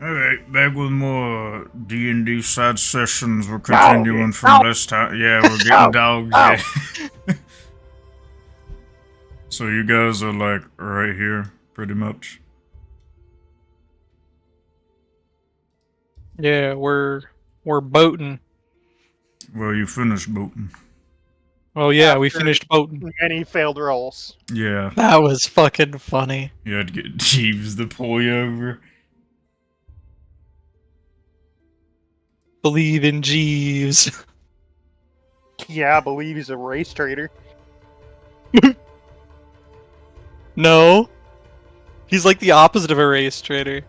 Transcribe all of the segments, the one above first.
Alright, back with more D&D side sessions. We're continuing from last time. Yeah, we're getting dogs. Yeah. So you guys are like right here, pretty much. Yeah, we're boating. Well, you finished boating. Oh yeah, we finished boating. Many failed rolls. Yeah. That was fucking funny. You had to get Jeeves to pull you over. Believe in Jeeves. Yeah, I believe he's a race trader. No. He's like the opposite of a race trader.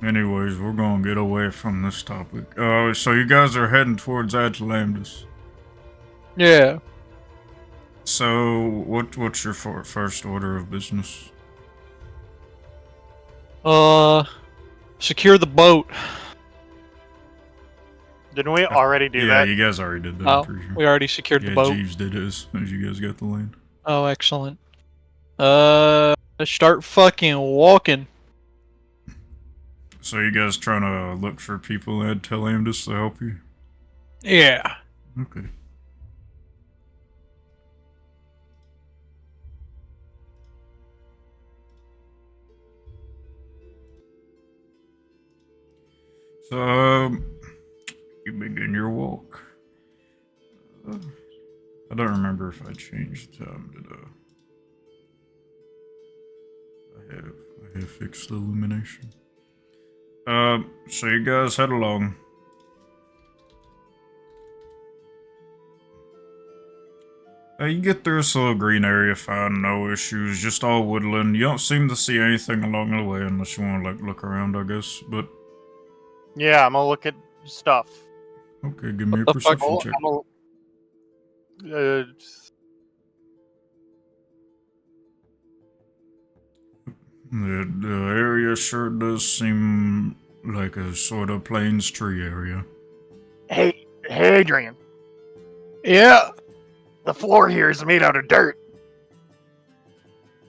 Anyways, we're gonna get away from this topic. So you guys are heading towards Atlantis. Yeah. So, what's your first order of business? Secure the boat. Didn't we already do Yeah, that? you guys already did that, Oh, I'm pretty sure. we already secured the boat. Jeeves did it as soon as you guys got the lane. Oh, excellent. Start fucking walking. So you guys trying to look for people at Atlantis to help you? Yeah. Okay. So, you begin your walk. I don't remember if I changed the time. Did I have fixed the illumination. So you guys head along. You get through this little green area fine, no issues, just all woodland. You don't seem to see anything along the way unless you want to like look around, I guess. But Yeah, I'm gonna look at stuff. okay, give me a What the fuck? perception check. The area sure does seem like a sort of plains tree area. Hey, Adrian, Yeah. the floor here is made out of dirt.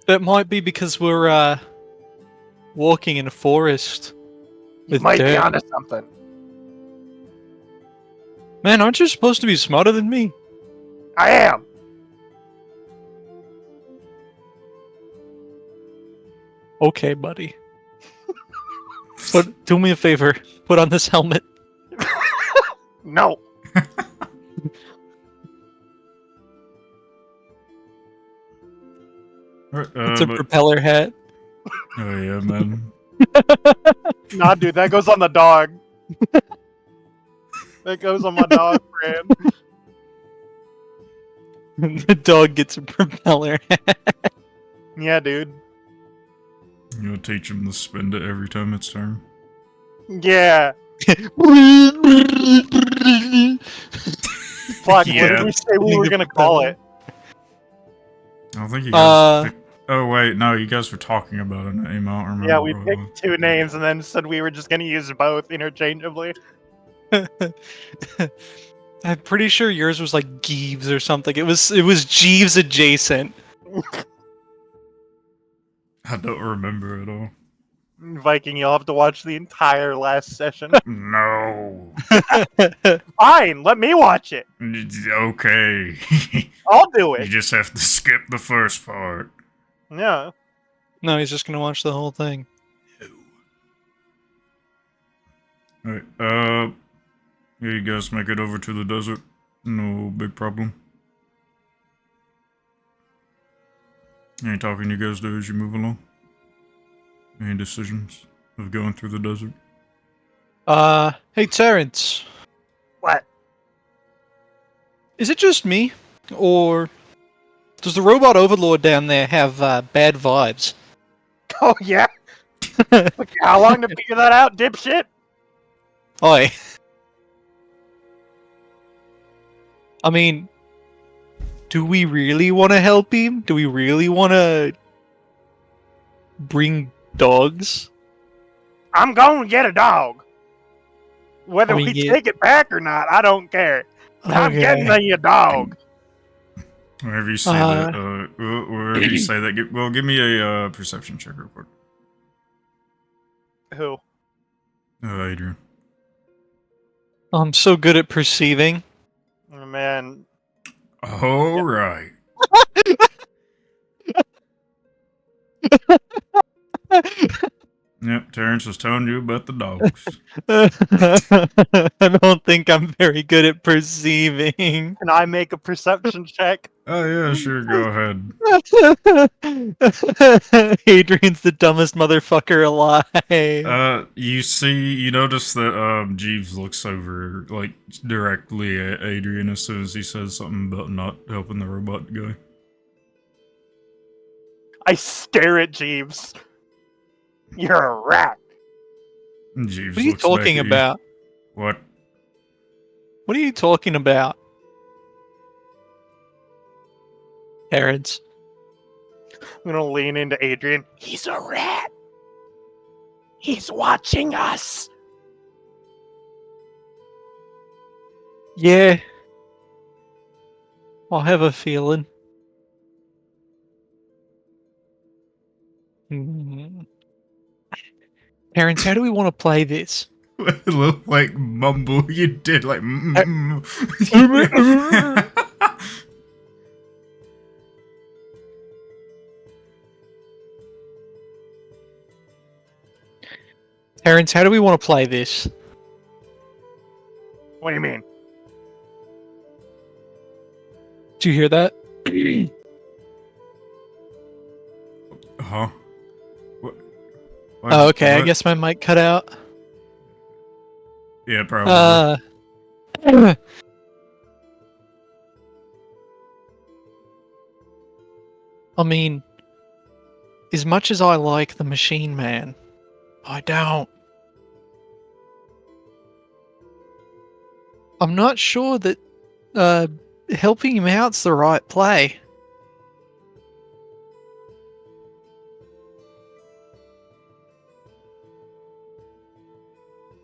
That might be because we're walking in a forest. You With might be dirt. onto something. Man, aren't you supposed to be smarter than me? I am. Okay, buddy. But do me a favor. Put on this helmet. No. It's a propeller hat. Oh yeah, man. Nah, dude, that goes on the dog. That goes on my dog, friend. The dog gets a propeller hat. Yeah, dude. You'll teach him to spend it every time it's turn. Yeah. Fuck, Yeah. what did we say we were gonna call it? I don't think you guys. Oh wait, no, you guys were talking about a name. I don't remember. Yeah, we what it was. picked two names and then said we were just gonna use both interchangeably. I'm pretty sure yours was like Jeeves or something. It was Jeeves adjacent. I don't remember at all. Viking, you'll have to watch the entire last session. No. Fine, let me watch it. Okay. I'll do You it. just have to skip the first part. Yeah. No, he's just gonna watch the whole thing. Alright, yeah, you guys make it over to the desert. No big problem. Any talking you guys do as you move along? Any decisions of going through the desert? Hey Terrence. What? Is it just me? Or does the robot overlord down there have bad vibes? Oh, yeah? Look, how long to figure that out, dipshit? Oi. I mean, do we really want to help him? Do we really want to bring dogs? I'm going to get a dog. Whether I mean, we yeah. take it back or not, I don't care. I'm Okay. getting you a dog. Wherever you see that, wherever you say that, give me a perception check real quick. Who? Adrian. I'm so good at perceiving. Oh, man. All right. Yep, Terrence was telling you about the dogs. I don't think I'm very good at perceiving. Can I make a perception check? Oh yeah, sure, go ahead. Adrian's the dumbest motherfucker alive. You notice that Jeeves looks over like directly at Adrian as soon as he says something about not helping the robot guy. I stare at Jeeves. You're a rat. Jeeves What are you looks back talking at you. about? What? What are you talking about? Terrence. I'm gonna lean into Adrian. He's a rat. He's watching us. Yeah. I have a feeling. Terrence, how do we want to play this? It looked like mumble you did, like Terrence, how do we want to play this? What do you mean? Do you hear that? Huh? What? Oh, okay. I What? guess my mic cut out. Yeah, probably. I mean, as much as I like the Machine Man, I don't. I'm not sure that helping him out's the right play.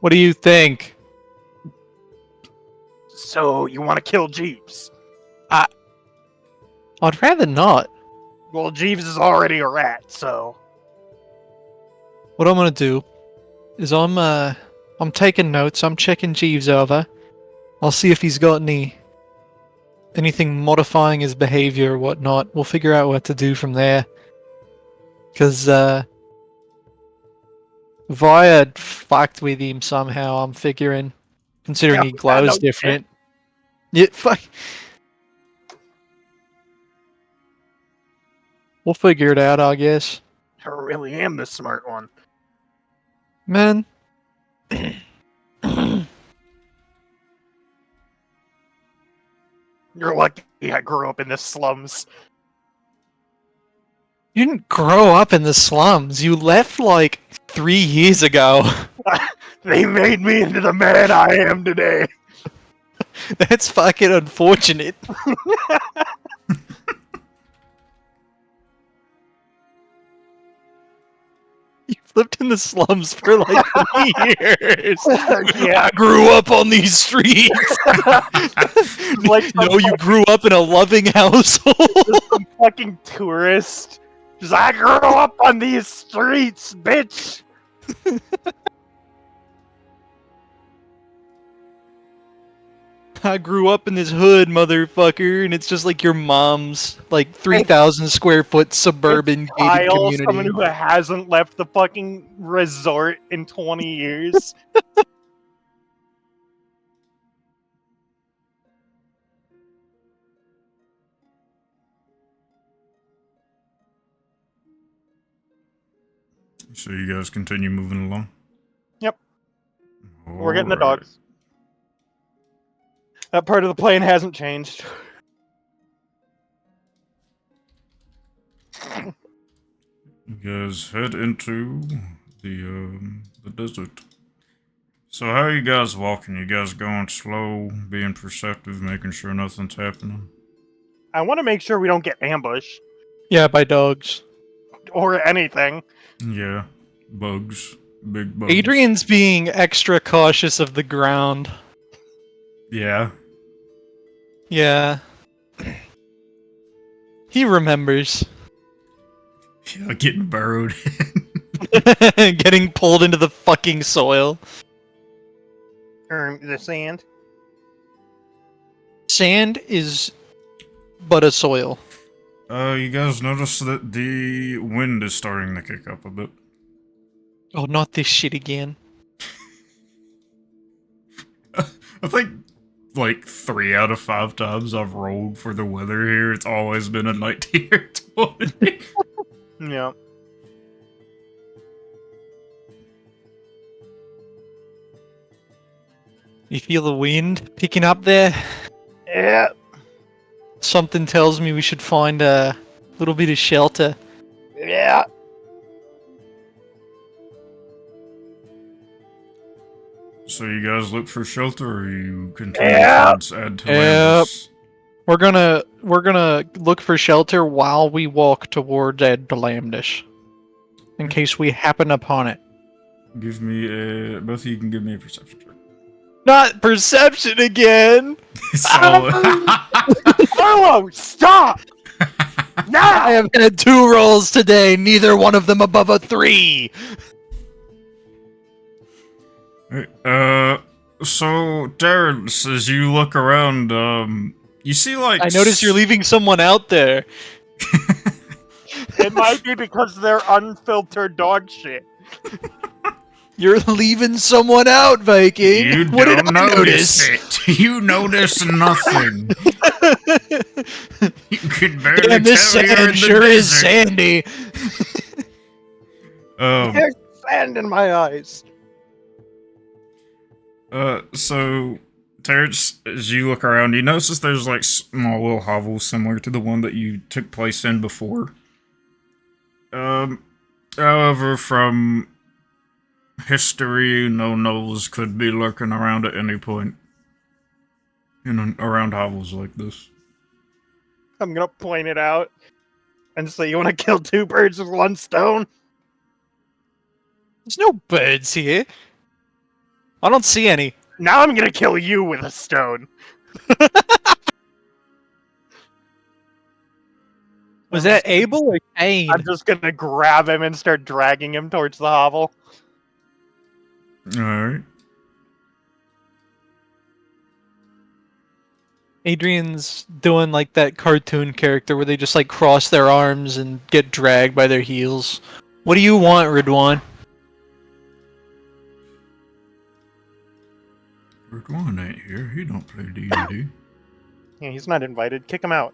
What do you think? So you want to kill Jeeves? I'd rather not. Well, Jeeves is already a rat, so What I'm gonna do is I'm taking notes. I'm checking Jeeves over. I'll see if he's got anything modifying his behavior or whatnot. We'll figure out what to do from there. Because Via fucked with him somehow, I'm figuring. Considering Yeah, he glows no different. Yeah, fuck. We'll figure it out, I guess. I really am the smart one. Man. You're lucky I grew up in the slums. You didn't grow up in the slums. You left like 3 years ago. They made me into the man I am today. That's fucking unfortunate. You've lived in the slums for like 3 years. Yeah. I grew up on these streets. Like some No, you grew up in a loving household. some fucking tourist. Just, I grew up on these streets, bitch. I grew up in this hood, motherfucker, and it's just like your mom's like 3,000 square foot suburban gated Kyle, community. someone who hasn't left the fucking resort in 20 years. So you guys continue moving along? Yep. We're getting the Alright. dogs. That part of the plane hasn't changed. You guys head into the desert. So how are you guys walking? You guys going slow, being perceptive, making sure nothing's happening? I want to make sure we don't get ambushed Yeah, by dogs. or anything. Yeah. Bugs. Big bugs. Adrian's being extra cautious of the ground. Yeah. Yeah. He remembers. Yeah, getting burrowed. Getting pulled into the fucking soil. Or the sand. Sand is but a soil. You guys notice that the wind is starting to kick up a bit. Oh, not this shit again. I think like 3 out of 5 times I've rolled for the weather here, it's always been a 19 or 20. Yeah. You feel the wind picking up there? Yeah. Something tells me we should find a little bit of shelter. Yeah. So you guys look for shelter, or you continue Yep. towards Adtalantis? We're gonna look for shelter while we walk towards Adtalantis. In case we happen upon it. Give me a... Both of you can give me a perception check. Not perception again! So... Arlo, stop! I Now! have had 2 rolls today, neither one of them above a 3! So, Terrence, as you look around, you see, like... I notice you're leaving someone out there. It might be because they're unfiltered dog shit. You're leaving someone out, Viking! You What did don't I notice it. You notice nothing. You can barely Damn, this tell you're in sand the sure is desert. sandy! There's sand in my eyes. So, Terrence, as you look around, you notice there's like small little hovels similar to the one that you took place in before. However, from history, no gnolls could be lurking around at any point. Around hovels like this. I'm gonna point it out and say, you wanna kill 2 birds with 1 stone? There's no birds here. I don't see any. Now I'm gonna kill you with a stone. Was that Abel or Cain? I'm just gonna grab him and start dragging him towards the hovel. Alright. Adrian's doing like that cartoon character where they just like cross their arms and get dragged by their heels. What do you want, Ridwan? Ridwan ain't here. He don't play D&D. Yeah, he's not invited. Kick him out.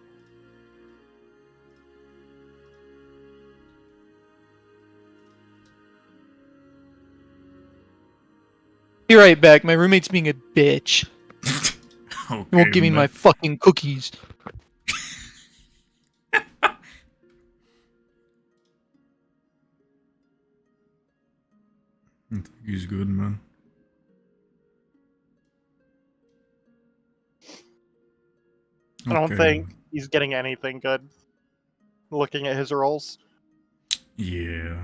Be right back. My roommate's being a bitch. Okay, He won't give me man. my fucking cookies. I think he's good, man. I don't Okay. think he's getting anything good. Looking at his rolls. Yeah.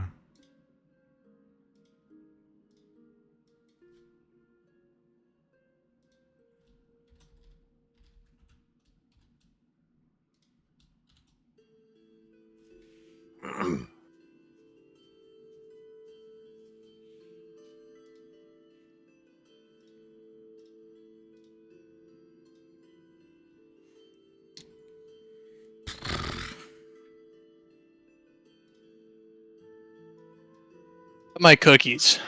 My cookies.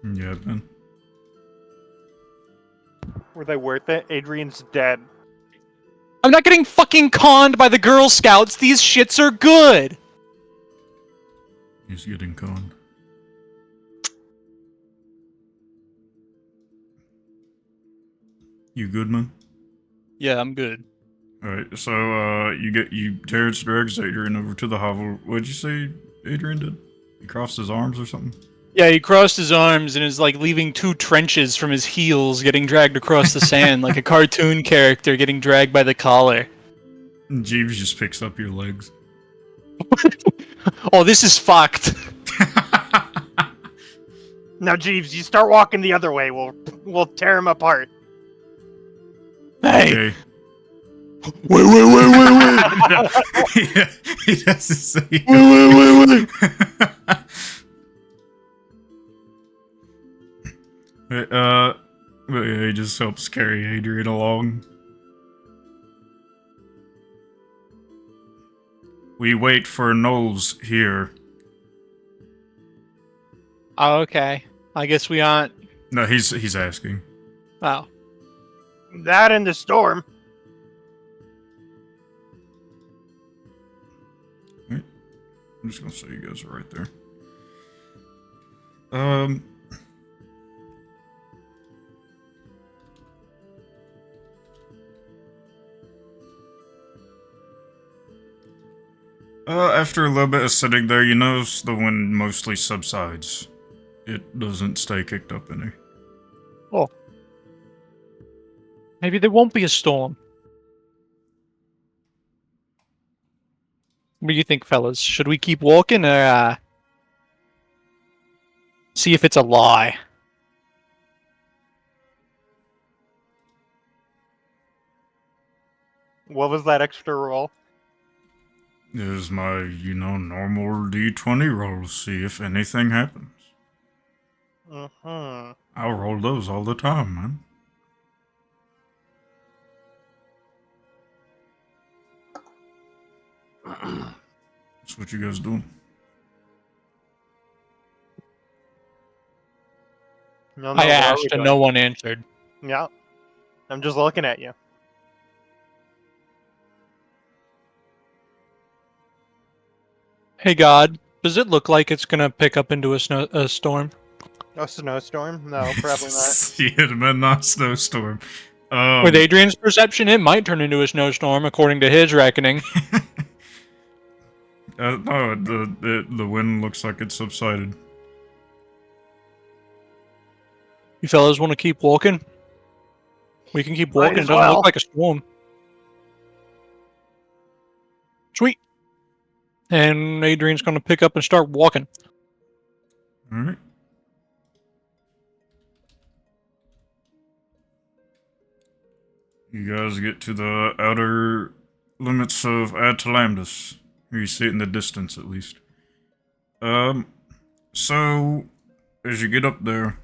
Yeah, man. Were they worth it? Adrian's dead. I'm not getting fucking conned by the Girl Scouts. These shits are good. He's getting conned. You good, man? Yeah, I'm good. Alright, so, Terrence drags Adrian over to the hovel. What'd you say Adrian did? He crossed his arms or something? Yeah, he crossed his arms and is like leaving 2 trenches from his heels getting dragged across the sand like a cartoon character getting dragged by the collar. And Jeeves just picks up your legs. Oh, this is fucked. Now, Jeeves, you start walking the other way. We'll tear him apart. Hey, Okay. Wait. He doesn't say. Wait. But yeah, he just helps carry Adrian along. We wait for Knowles here. Oh, okay. I guess we aren't. No, he's asking. Oh. That in the storm. I'm just gonna say you guys are right there. After a little bit of sitting there, you notice the wind mostly subsides. It doesn't stay kicked up any. Oh. Maybe there won't be a storm. What do you think, fellas? Should we keep walking or see if it's a lie? What was that extra roll? Is my, normal D20 roll to see if anything happens. Mm-hmm. I'll roll those all the time, man. That's what you guys doing. No, I what are asked we and doing? no one answered. Yeah. I'm just looking at you. Hey God, does it look like it's gonna pick up into a storm? A snowstorm? No, probably not. Yeah, the midnight snowstorm. With Adrian's perception, it might turn into a snowstorm, according to his reckoning. No, the wind looks like it's subsided. You fellas want to keep walking? We can keep walking. It as doesn't well. look like a storm. Sweet. And Adrian's gonna pick up and start walking. Alright. You guys get to the outer limits of Atalantis. You see it in the distance, at least. So, as you get up there,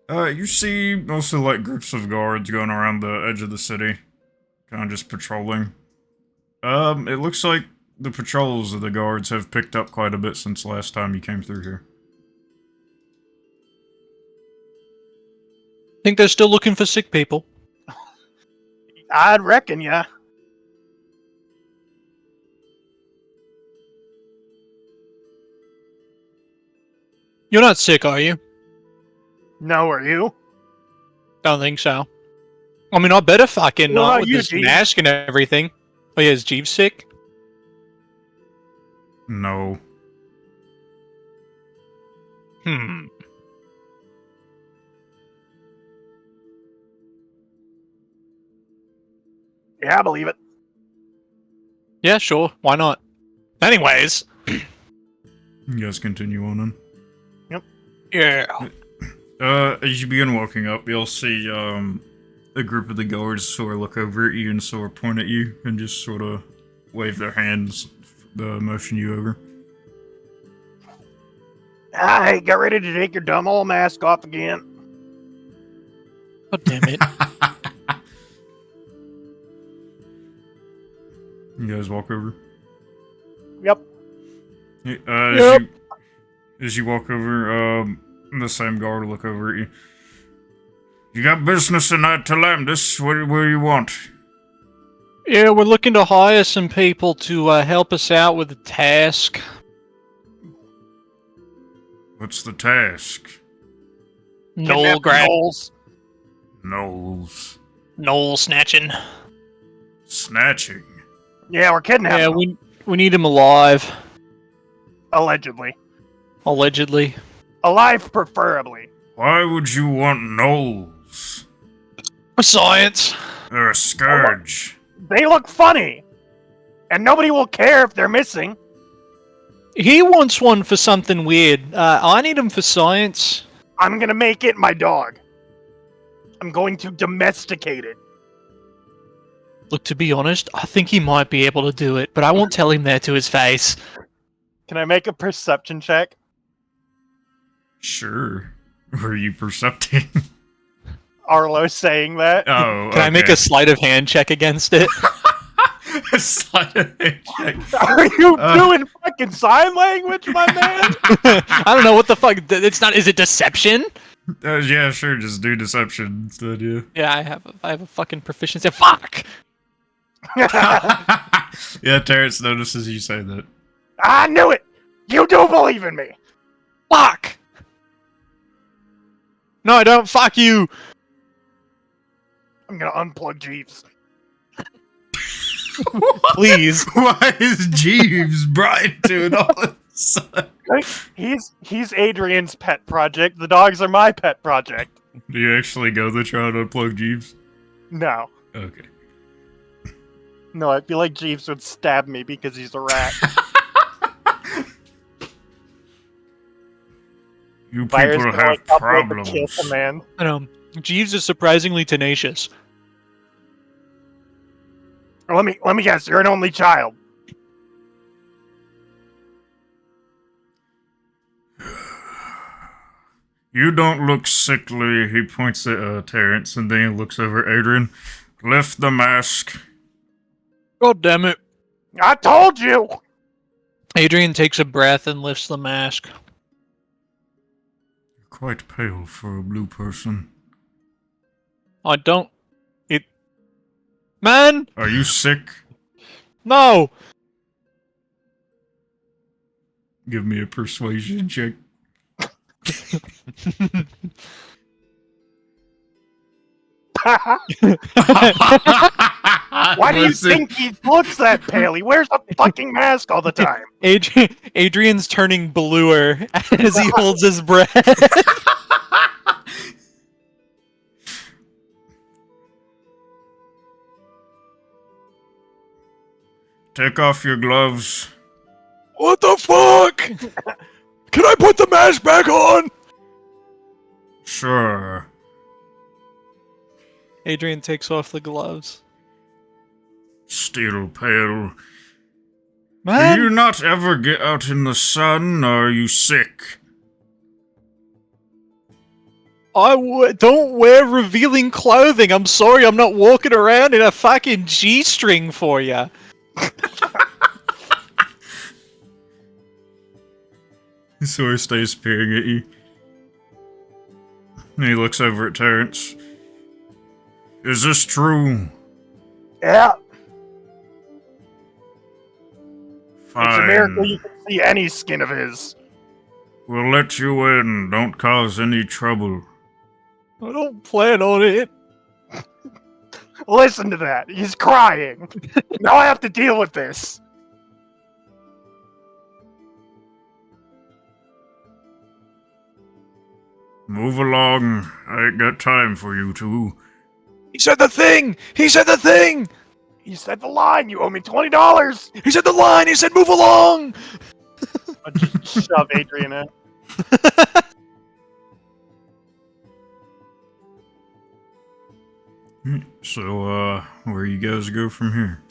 you see mostly like groups of guards going around the edge of the city. Kind of just patrolling. It looks like the patrols of the guards have picked up quite a bit since last time you came through here. Think they're still looking for sick people. I'd reckon, yeah. You're not sick, are you? No, are you? Don't think so. I mean, I better fucking What not about with you, this Jeeves? mask and everything. Oh yeah, is Jeeves sick? No. Hmm. Yeah, I believe it. Yeah, sure. Why not? Anyways. You guys continue on in. Yeah. As you begin walking up, you'll see, a group of the guards sort of look over at you and sort of point at you and just sort of wave their hands, motion you over. Hey, get ready to take your dumb old mask off again. God damn it. You guys walk over. Yep. Yep. As you walk over, the same guard will look over at you. You got business in Atalantis? What do you want? Yeah, we're looking to hire some people to help us out with a task. What's the task? Knoll Kidnap grab. Knowles. Knowles. Knoll snatching. Snatching. Yeah, we're kidnapping Yeah, him, we need him alive. allegedly. Allegedly. Alive, preferably. Why would you want Knowles? For science. They're a scourge. They look funny. And nobody will care if they're missing. He wants one for something weird. I need him for science. I'm gonna make it my dog. I'm going to domesticate it. Look, to be honest, I think he might be able to do it, but I won't tell him that to his face. Can I make a perception check? Sure. Were you percepting? Arlo saying that. Oh, Can I make a sleight of hand check against it? a sleight of hand check? Are you doing fucking sign language, my man? I don't know what the fuck. It's not. Is it deception? Yeah, sure. Just do deception instead. Yeah. Yeah, I have a fucking proficiency. Fuck. Yeah, Terrence notices you say that. I knew it. You do believe in me. Fuck. No, I don't. Fuck you. I'm gonna unplug Jeeves. Please. Why is Jeeves brought into it all of a sudden? He's Adrian's pet project. The dogs are my pet project. Do you actually go to try to unplug Jeeves? No. Okay. No, I feel like Jeeves would stab me because he's a rat. You Virus people gonna, have like, upload the problems. kill command. I know. Jeeves is surprisingly tenacious. Let me guess. You're an only child. You don't look sickly. He points at Terrence and then he looks over at Adrian. Lift the mask. God damn it. I told you. Adrian takes a breath and lifts the mask. You're quite pale for a blue person. I don't. It. Man! Are you sick? No! Give me a persuasion check. Why do you think he looks that pale? He wears a fucking mask all the time. Adrian's turning bluer as he holds his breath. Take off your gloves. What the fuck? Can I put the mask back on? Sure. Adrian takes off the gloves. Still pale. Man, Do you not ever get out in the sun, or are you sick? don't wear revealing clothing. I'm sorry, I'm not walking around in a fucking G-string for you. So he stays peering at you. And he looks over at Terrence. Is this true? Yeah. Fine. It's a miracle you can see any skin of his. We'll let you in. Don't cause any trouble. I don't plan on it. Listen to that. He's crying. Now I have to deal with this. Move along. I ain't got time for you two. He said the thing! He said the thing! You said the line. You owe me $20. He said the line! He said move along! I just shove Adrian in. So, where you guys go from here?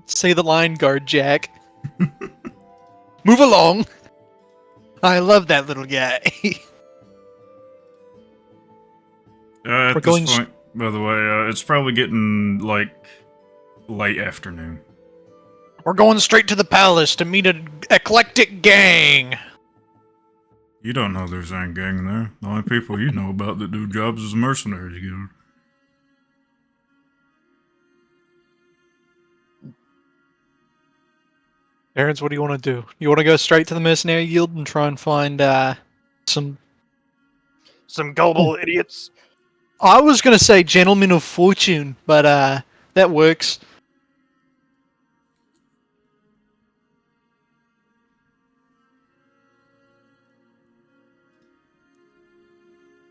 Say the line, guard Jack. Move along! I love that little guy. At We're this going point, by the way, it's probably getting, like, late afternoon. We're going straight to the palace to meet an eclectic gang. You don't know there's any gang there. The only people you know about that do jobs is mercenaries guild. Terrence, what do you want to do? You want to go straight to the mercenary guild and try and find some... Some gullible idiots. I was going to say gentlemen of fortune, but that works.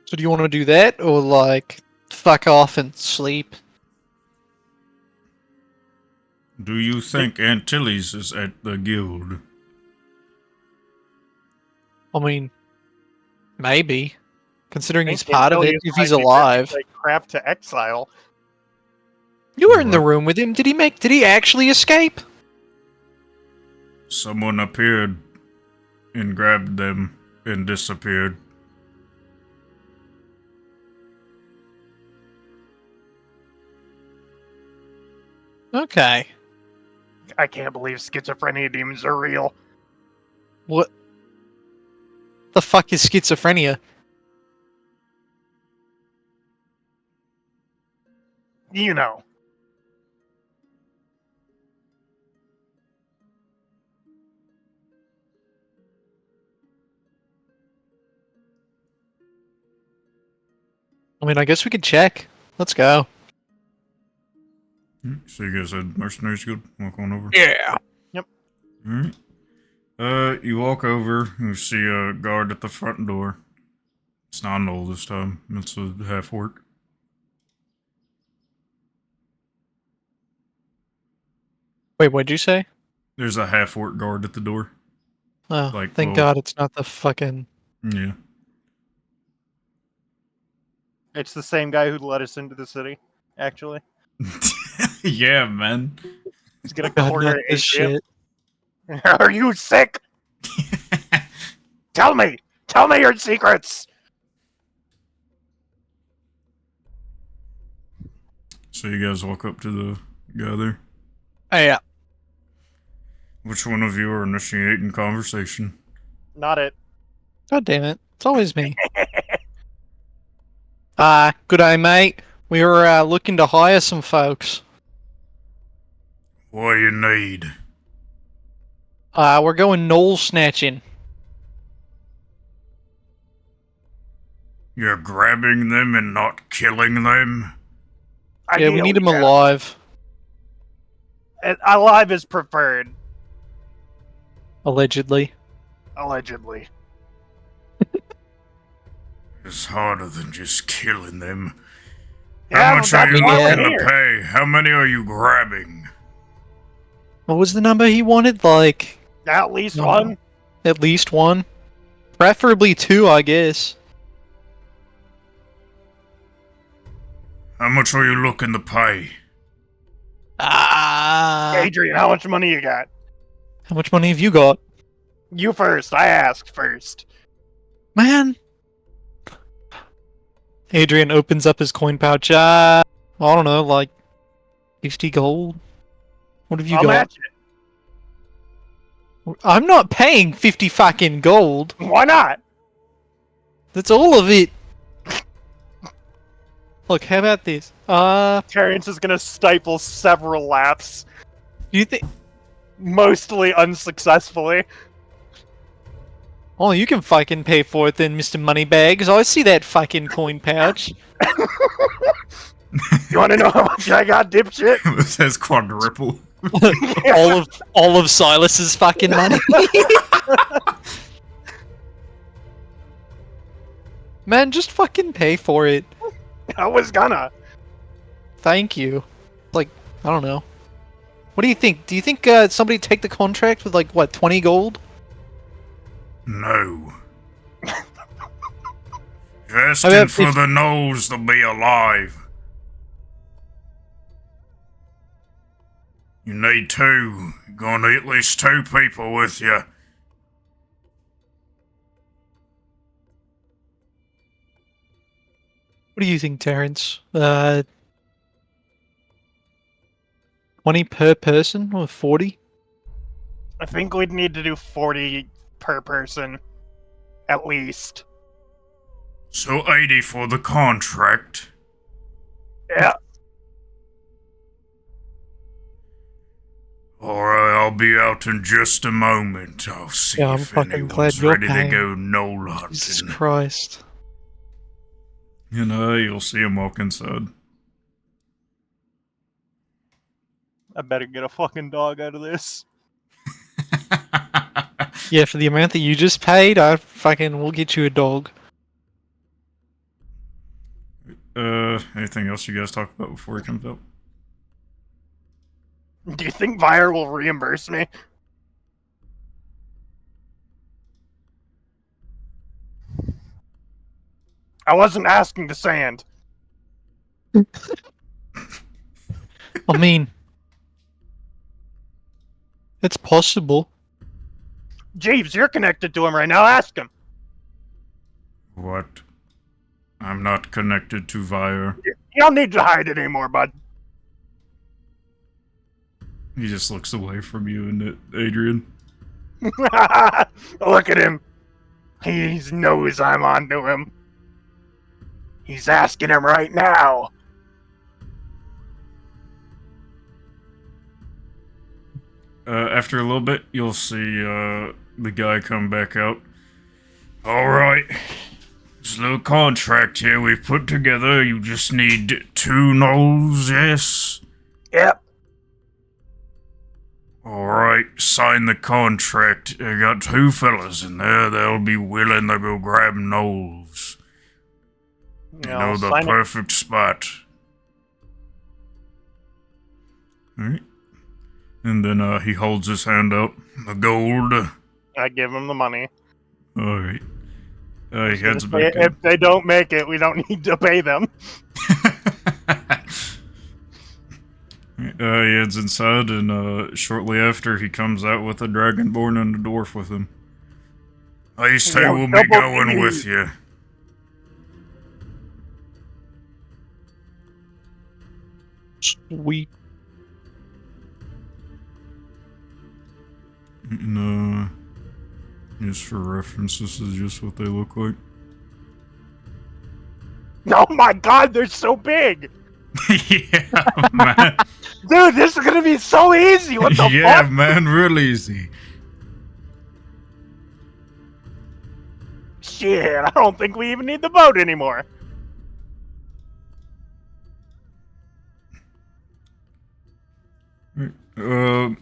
So do you want to do that, or like fuck off and sleep? Do you think Antilles is at the guild? I mean, maybe. Considering he's I think part of it, Antilles if might he's be busy, alive. like crap to exile. You were in the What? room with him. Did he actually escape? Someone appeared and grabbed them and disappeared. Okay. I can't believe schizophrenia demons are real. What the fuck is schizophrenia? You know. I mean, I guess we could check. Let's go. So you guys said mercenaries good? Walk on over. Yeah. Alright. You walk over, you see a guard at the front door. It's not an old this time, it's a half-orc. Wait, what'd you say? There's a half-orc guard at the door. Oh, Like, thank well- God it's not the fucking. Yeah. It's the same guy who let us into the city, actually. Yeah, man. He's gonna God, corner not this Adrian. shit. Are you sick? Tell me! Tell me your secrets! So you guys walk up to the guy there. Oh, yeah. Which one of you are initiating conversation? Not it. God damn it. It's always me. Good day, mate. We were looking to hire some folks. What do you need? We're going knoll snatching. You're grabbing them and not killing them? Yeah, we need Ideally, him alive. Alive is preferred, Allegedly. allegedly. It's harder than just killing them. Yeah, How much are that's you why we're looking to here. pay? How many are you grabbing? What was the number he wanted? Like, At least No. one. at least one? Preferably two, I guess. How much are you looking to pay? Adrian, how much money you got? How much money have you got? You first. I asked first. Man. Adrian opens up his coin pouch. I don't know, like 50 gold? What have you I'll got? match I'm not paying 50 fucking gold. it. Why not? That's all of it. Look, how about this? Terrence is gonna stifle several laughs, Do you think? mostly unsuccessfully. Oh, you can fucking pay for it then, Mr. Moneybags. I see that fucking coin pouch. You wanna know how much I got, dipshit? It says quadruple. all of Silas's fucking money. Man, just fucking pay for it. I was gonna. Thank you. Like, I don't know. What do you think? Do you think somebody take the contract with like what, 20 gold? No. You're about asking for if- the nose to be alive. You need two. You're gonna need at least two people with you. What do you think, Terrence? 20 per person or 40? I think we'd need to do 40 per person. At least. So 80 for the contract. Yeah. Alright, I'll be out in just a moment. I'll see Yeah, I'm if fucking glad anyone's you're ready to paying. go knoll Jesus hunting. Christ. You know, you'll see him walk inside. I better get a fucking dog out of this. Yeah, for the amount that you just paid, I fucking will get you a dog. Anything else you guys talk about before he comes up? Do you think Vire will reimburse me? I wasn't asking to sand. I mean, it's possible. Jeeves, you're connected to him right now. Ask him. What? I'm not connected to Vire. You don't need to hide it anymore, bud. He just looks away from you and Adrian. Look at him. He knows I'm onto him. He's asking him right now. After a little bit, you'll see the guy come back out. Alright. This little contract here we've put together. You just need 2 gnolls, yes? Yep. Alright, sign the contract. I got 2 fellas in there. They'll be willing to go grab gnolls. You know the perfect spot. Alright. And then he holds his hand out. The gold. I give him the money. Alright. He heads back in. If they don't make it, we don't need to pay them. He heads inside, and shortly after, he comes out with a dragonborn and a dwarf with him. These 2 will be going with you. Sweet. And, just for reference, this is just what they look like. Oh my god, they're so big! Yeah, man. Dude, this is gonna be so easy! What the Yeah, fuck? man, real easy. Shit, I don't think we even need the boat anymore. The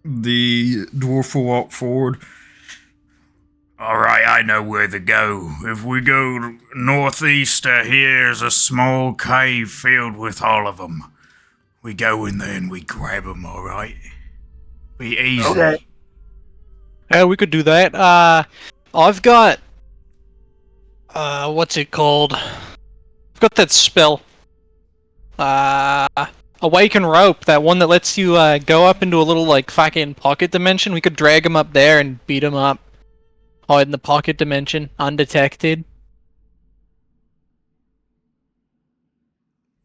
dwarf will walk forward. Alright, I know where to go. If we go northeast, here's a small cave filled with all of them. We go in there and we grab them, alright? Be easy. Okay. Yeah, we could do that. I've got... what's it called? I've got that spell. Awaken Rope, that one that lets you go up into a little, like, fucking pocket dimension. We could drag him up there and beat him up. Hide in the pocket dimension, undetected.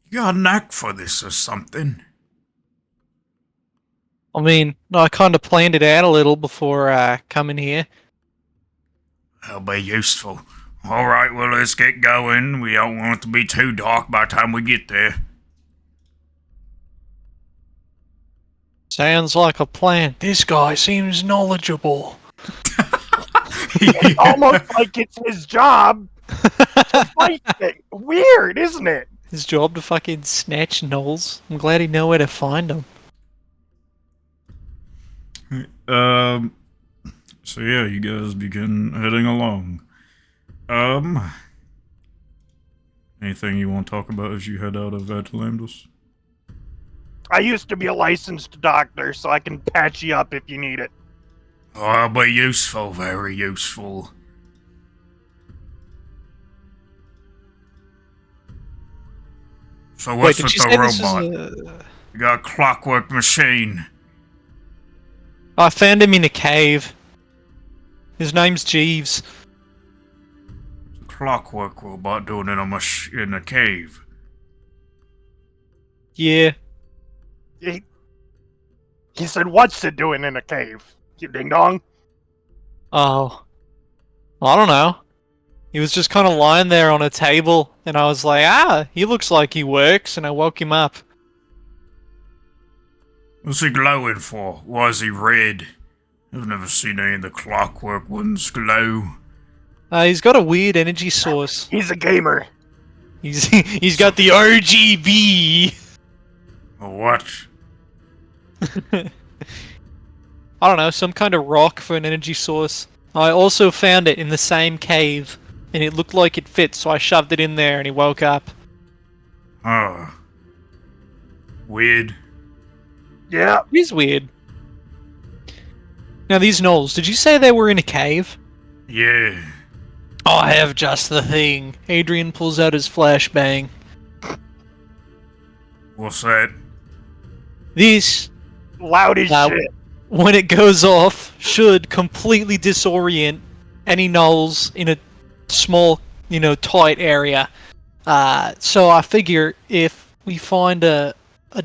You got a knack for this or something? I mean, I kind of planned it out a little before coming here. That'll be useful. Alright, well, let's get going. We don't want it to be too dark by the time we get there. Sounds like a plan. This guy seems knowledgeable. It's almost like it's his job to fight it. Weird, isn't it? His job to fucking snatch gnolls. I'm glad he know where to find them. So yeah, you guys begin heading along. Anything you want to talk about as you head out of Atalantis? I used to be a licensed doctor, so I can patch you up if you need it. Oh, that'll be useful, very useful. So what's with the robot? You got a clockwork machine. I found him in a cave. His name's Jeeves. Clockwork robot doing it in a cave. Yeah. He said, what's it doing in a cave? You ding dong? Oh. I don't know. He was just kind of lying there on a table, and I was like, he looks like he works, and I woke him up. What's he glowing for? Why is he red? I've never seen any of the clockwork ones glow. He's got a weird energy source. He's a gamer. He's got the RGB. What? I don't know, some kind of rock for an energy source. I also found it in the same cave, and it looked like it fit, so I shoved it in there, and he woke up. Oh. Weird. Yeah. He's weird. Now, these gnolls, did you say they were in a cave? Yeah. I have just the thing. Adrian pulls out his flashbang. What's that? This, Loud as Uh, shit. when it goes off, should completely disorient any gnolls in a small, tight area. So I figure if we find a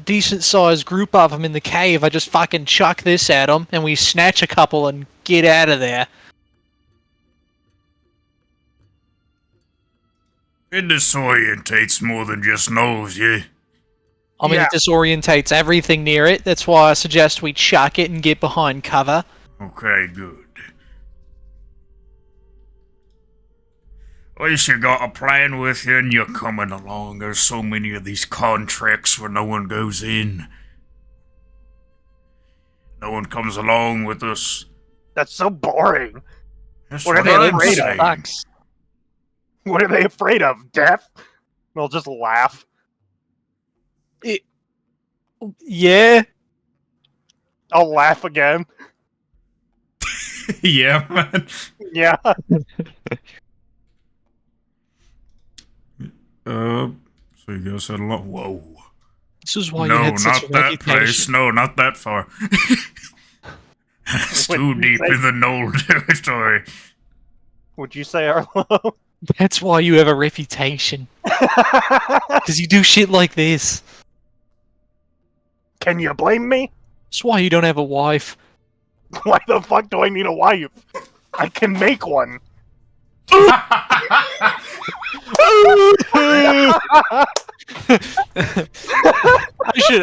decent sized group of them in the cave, I just fucking chuck this at them and we snatch a couple and get out of there. It disorientates more than just knows, yeah. I mean, Yeah. it disorientates everything near it. That's why I suggest we chuck it and get behind cover. Okay, good. At least you got a plan with you and you're coming along. There's so many of these contracts where no one goes in. No one comes along with us. That's so boring. That's What are what they I'm afraid of? saying. Sucks. What are they afraid of? Death? They'll just laugh. Yeah. I'll laugh again. Yeah, man. Yeah. So you guys had a lot. Whoa. This is why No, you had such not a that place. reputation. No, not that far. It's What too did you deep say? in the knoll territory. Would you say Arlo? That's why you have a reputation. Because you do shit like this. Can you blame me? That's why you don't have a wife. Why the fuck do I need a wife? I can make one.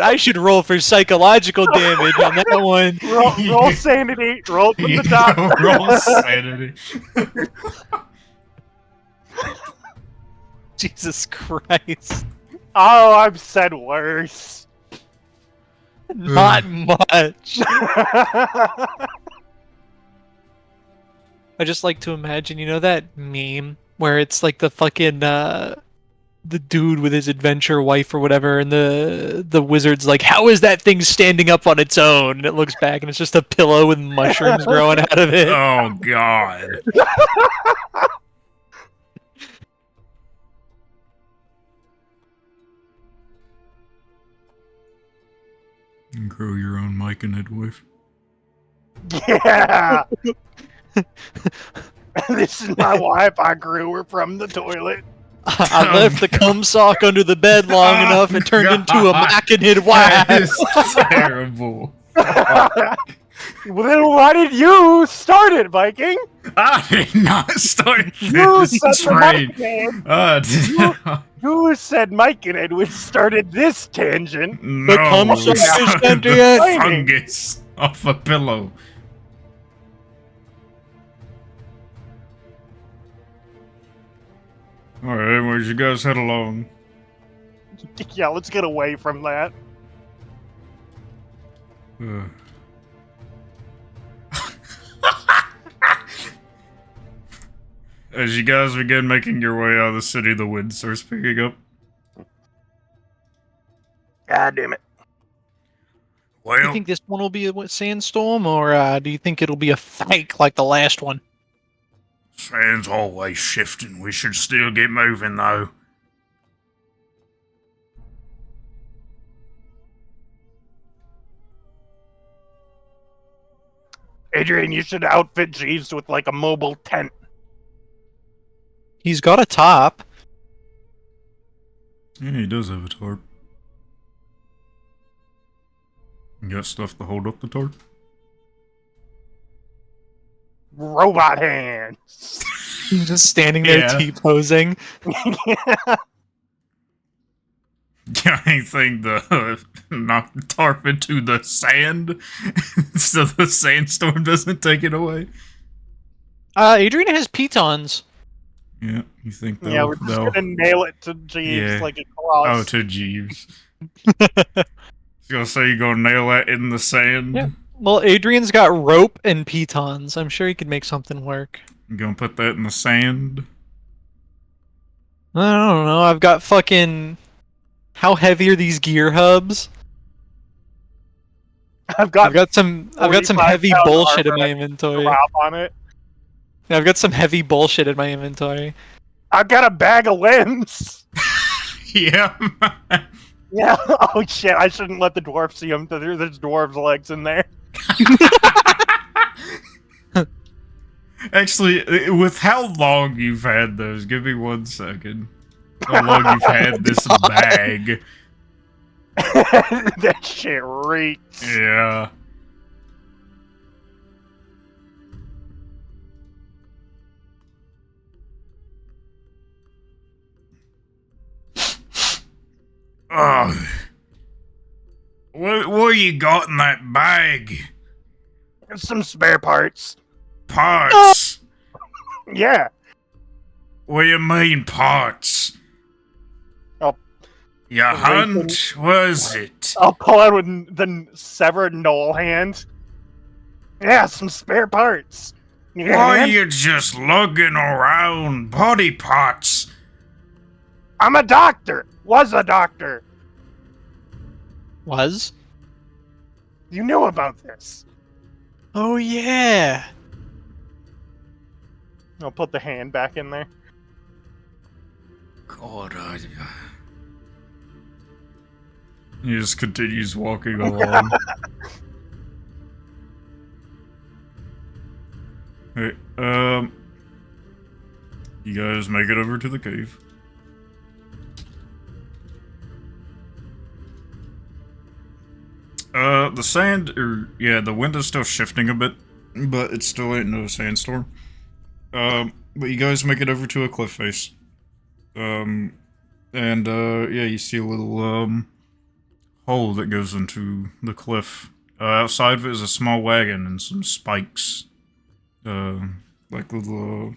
I should roll for psychological damage on that one. Roll sanity. Roll from the top. Roll sanity. Jesus Christ. Oh, I've said worse. Not much. I just like to imagine, that meme where it's like the fucking the dude with his adventure wife or whatever, and the wizard's like, "How is that thing standing up on its own?" And it looks back, and it's just a pillow with mushrooms growing out of it. Oh, God. You can grow your own mic and head wife. Yeah. This is my wife. I grew her from the toilet. I left the cum sock under the bed long enough, it turned into a machinid That wife. is terrible. Well, then why did you start it, Viking? I did not start You this said the train. Viking. You said Mike and Edwin started this tangent. No, cum we sock is started the sentient. fungus off a pillow. Alright, anyways, you guys head along. Yeah, let's get away from that. As you guys begin making your way out of the city, the wind starts picking up. God damn it. Do you Well, think this one will be a sandstorm, or do you think it'll be a fake like the last one? sand's always shifting. We should still get moving, though. Adrian, you should outfit Jeeves with like a mobile tent. He's got a top. Yeah, he does have a tarp. You got stuff to hold up the tarp? Robot hands. He's just standing there Yeah. T-posing. Got anything to knock the tarp into the sand so the sandstorm doesn't take it away? Adrian has pitons. Yeah, you think they'll... Yeah, we're just they'll- gonna nail it to Jeeves Yeah. like a cross. Oh, to Jeeves. I was gonna say you're gonna nail that in the sand. Yeah. Well, Adrian's got rope and pitons. I'm sure he could make something work. You gonna put that in the sand? I don't know. I've got fucking... How heavy are these gear hubs? I've got I've got some 45 heavy pound bullshit in armor my a inventory. wrap on it. Yeah, I've got some heavy bullshit in my inventory. I've got a bag of limbs. Yeah. Yeah. Oh shit! I shouldn't let the dwarf see him. There's dwarves' legs in there. Actually, with how long you've had those, give me 1 second. How long you've had this bag? That shit reeks. Yeah. Ugh. What you got in that bag? Some spare parts. Parts? Yeah. What do you mean parts? Oh. Your hunt? Was it? I'll pull out with the severed knoll hand. Yeah, some spare parts. Need a Why hand? you just lugging around body parts? I'm a doctor. Was a doctor. Was? You knew about this. Oh yeah. I'll put the hand back in there. God, He just continues walking along. Hey, you guys make it over to the cave. The sand, the wind is still shifting a bit, but it still ain't no sandstorm. But you guys make it over to a cliff face. You see a little, hole that goes into the cliff. Outside of it is a small wagon and some spikes. Like little,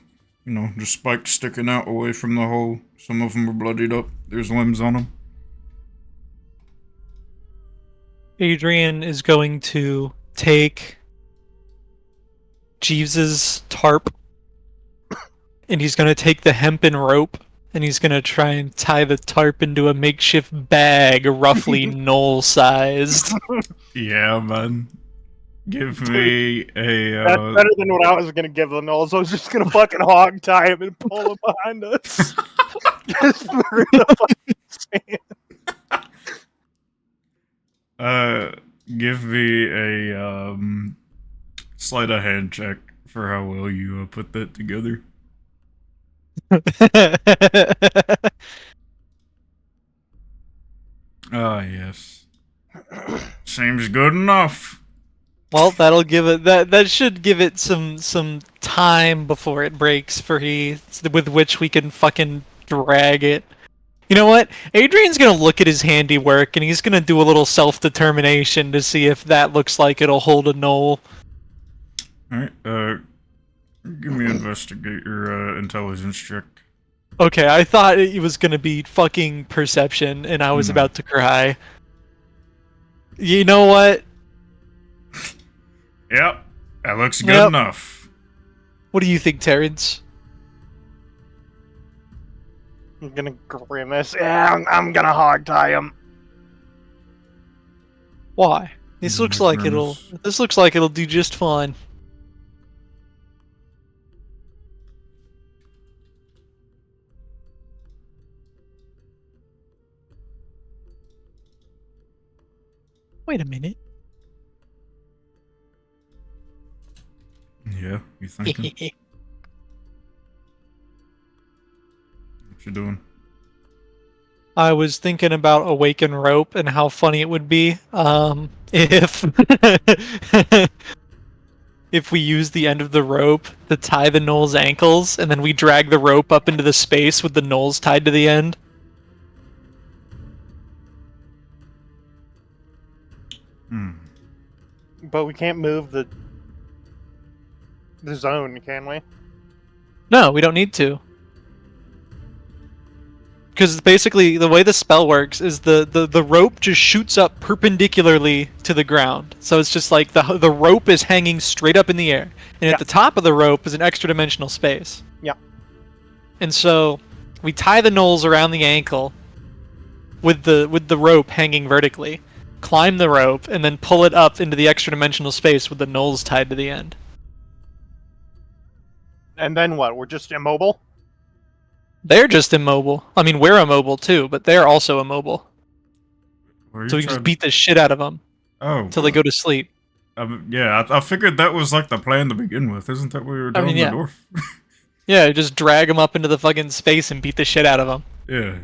just spikes sticking out away from the hole. Some of them are bloodied up. There's limbs on them. Adrian is going to take Jeeves's tarp, and he's going to take the hempen rope, and he's going to try and tie the tarp into a makeshift bag, roughly knoll-sized. Yeah, man. Give me a, That's better than what I was gonna give the Knolls. I was just gonna fucking hog tie him and pull him behind us. Just through the fucking sand. Give me a, sleight of hand check for how well you, put that together. Ah, yes. Seems good enough. Well, that'll give it that should give it some time before it breaks with which we can fucking drag it. You know what? Adrian's gonna look at his handiwork and he's gonna do a little self-determination to see if that looks like it'll hold a knoll. Alright, give me investigate your, intelligence check. Okay, I thought it was gonna be fucking perception and I was No. about to cry. You know what? Yep, that looks good Yep. enough. What do you think, Terrence? I'm gonna grimace. Yeah, I'm gonna hog tie him. Why? This looks like Grimace. it'll do just fine. Wait a minute. Yeah, you thinking? What you doing? I was thinking about Awaken Rope and how funny it would be if if we use the end of the rope to tie the knoll's ankles and then we drag the rope up into the space with the knolls tied to the end. But we can't move the zone, can we? No, we don't need to. Because basically, the way the spell works is the rope just shoots up perpendicularly to the ground. So it's just like the rope is hanging straight up in the air. And at the top of the rope is an extra dimensional space. Yeah. And so we tie the knolls around the ankle with the rope hanging vertically, climb the rope, and then pull it up into the extra dimensional space with the knolls tied to the end. And then what? We're just immobile? They're just immobile. I mean, we're immobile too, but they're also immobile. Or So you we can just tried- beat the shit out of them Oh, until they go to sleep. yeah, I figured that was like the plan to begin with. Isn't that what we were I doing mean, the yeah. north? Yeah, just drag them up into the fucking space and beat the shit out of them. Yeah.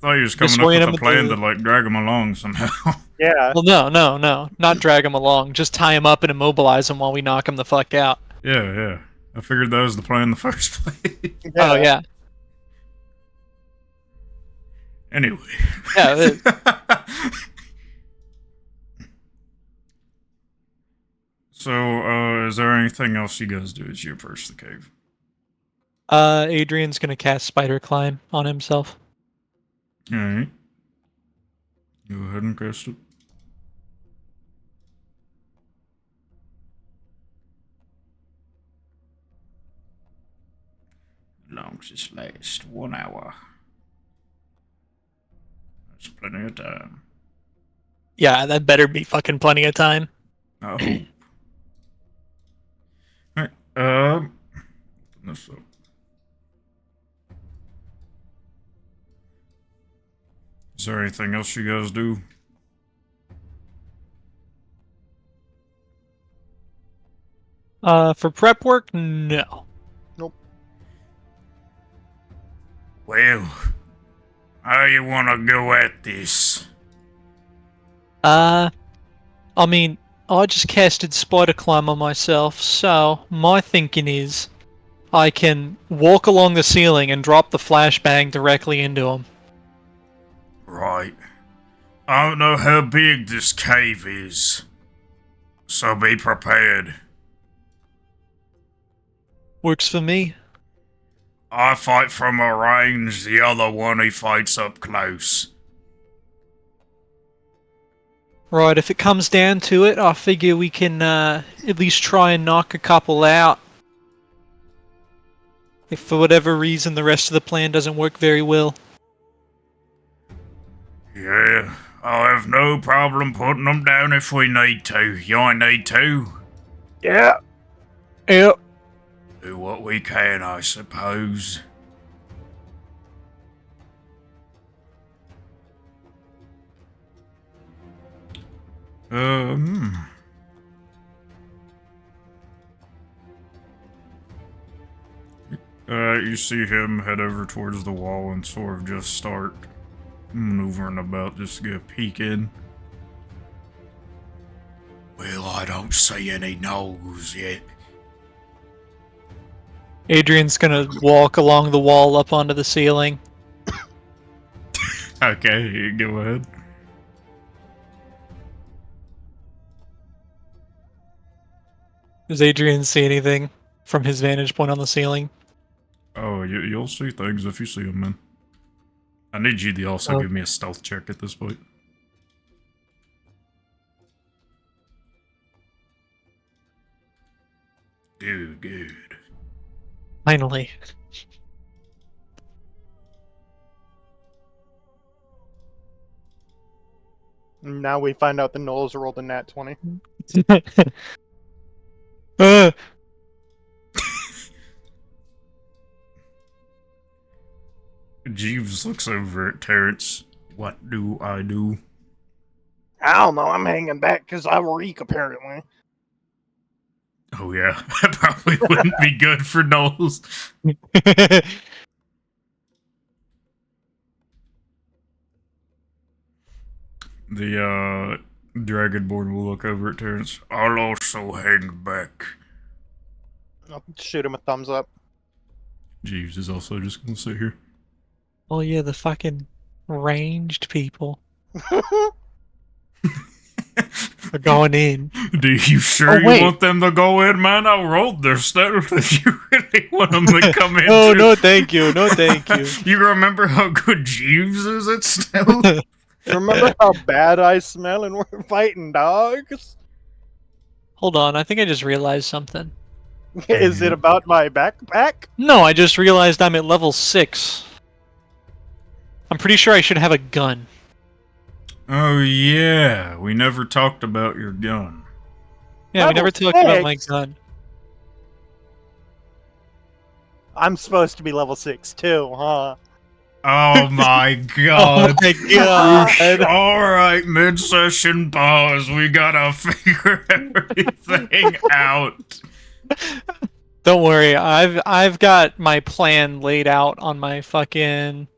Thought you was Just coming up swaying with a them at plan the- to like drag them along somehow. Yeah. Well, no, not drag them along. Just tie them up and immobilize them while we knock them the fuck out. Yeah. I figured that was the plan in the first place. Oh yeah, Anyway. yeah. So, is there anything else you guys do as you approach the cave? Adrian's gonna cast Spider Climb on himself. Alright. Go ahead and cast it. Long as this lasts 1 hour. That's plenty of time. Yeah, that better be fucking plenty of time. I hope. Alright, open this up. Is there anything else you guys do? For prep work, no. Well, how you wanna go at this? I mean, I just casted Spider Climb on myself, so my thinking is I can walk along the ceiling and drop the flashbang directly into him. Right. I don't know how big this cave is, so be prepared. Works for me. I fight from a range, the other one he fights up close. Right, if it comes down to it, I figure we can at least try and knock a couple out. If for whatever reason the rest of the plan doesn't work very well. Yeah, I'll have no problem putting them down if we need to. You need to. Yeah. Yep. Do what we can, I suppose. You see him head over towards the wall and sort of just start maneuvering about just to get a peek in. Well, I don't see any nose yet. Adrian's gonna walk along the wall up onto the ceiling. Okay, you go ahead. Does Adrian see anything from his vantage point on the ceiling? Oh, you'll see things if you see them, man. I need you to also give me a stealth check at this point. Good. Finally. Now we find out the Knowles rolled a nat 20. uh, Jeeves looks over at Terrence. What do I do? I don't know. I'm hanging back because I reek, apparently. Oh yeah, that probably wouldn't be good for Knowles. The Dragonborn will look over at Terrence. I'll also hang back. I'll shoot him a thumbs up. Jeeves is also just gonna sit here. Oh yeah, the fucking ranged people are going in. Do you sure wait. you want them to go in, man? I rolled their stealth if you really want them to come in. Oh too. no, thank you, no thank you. You remember how good Jeeves is at stealth? Remember how bad I smell and we're fighting dogs? Hold on, I think I just realized something. Is it about my backpack? No, I just realized I'm at level 6. I'm pretty sure I should have a gun. Oh yeah, we never talked about your gun. Yeah, we Level never talked about my 6? gun. I'm supposed to be level 6 too, huh? Oh my Oh god. my god. Alright, mid-session pause. We gotta figure everything out. Don't worry, I've got my plan laid out on my fucking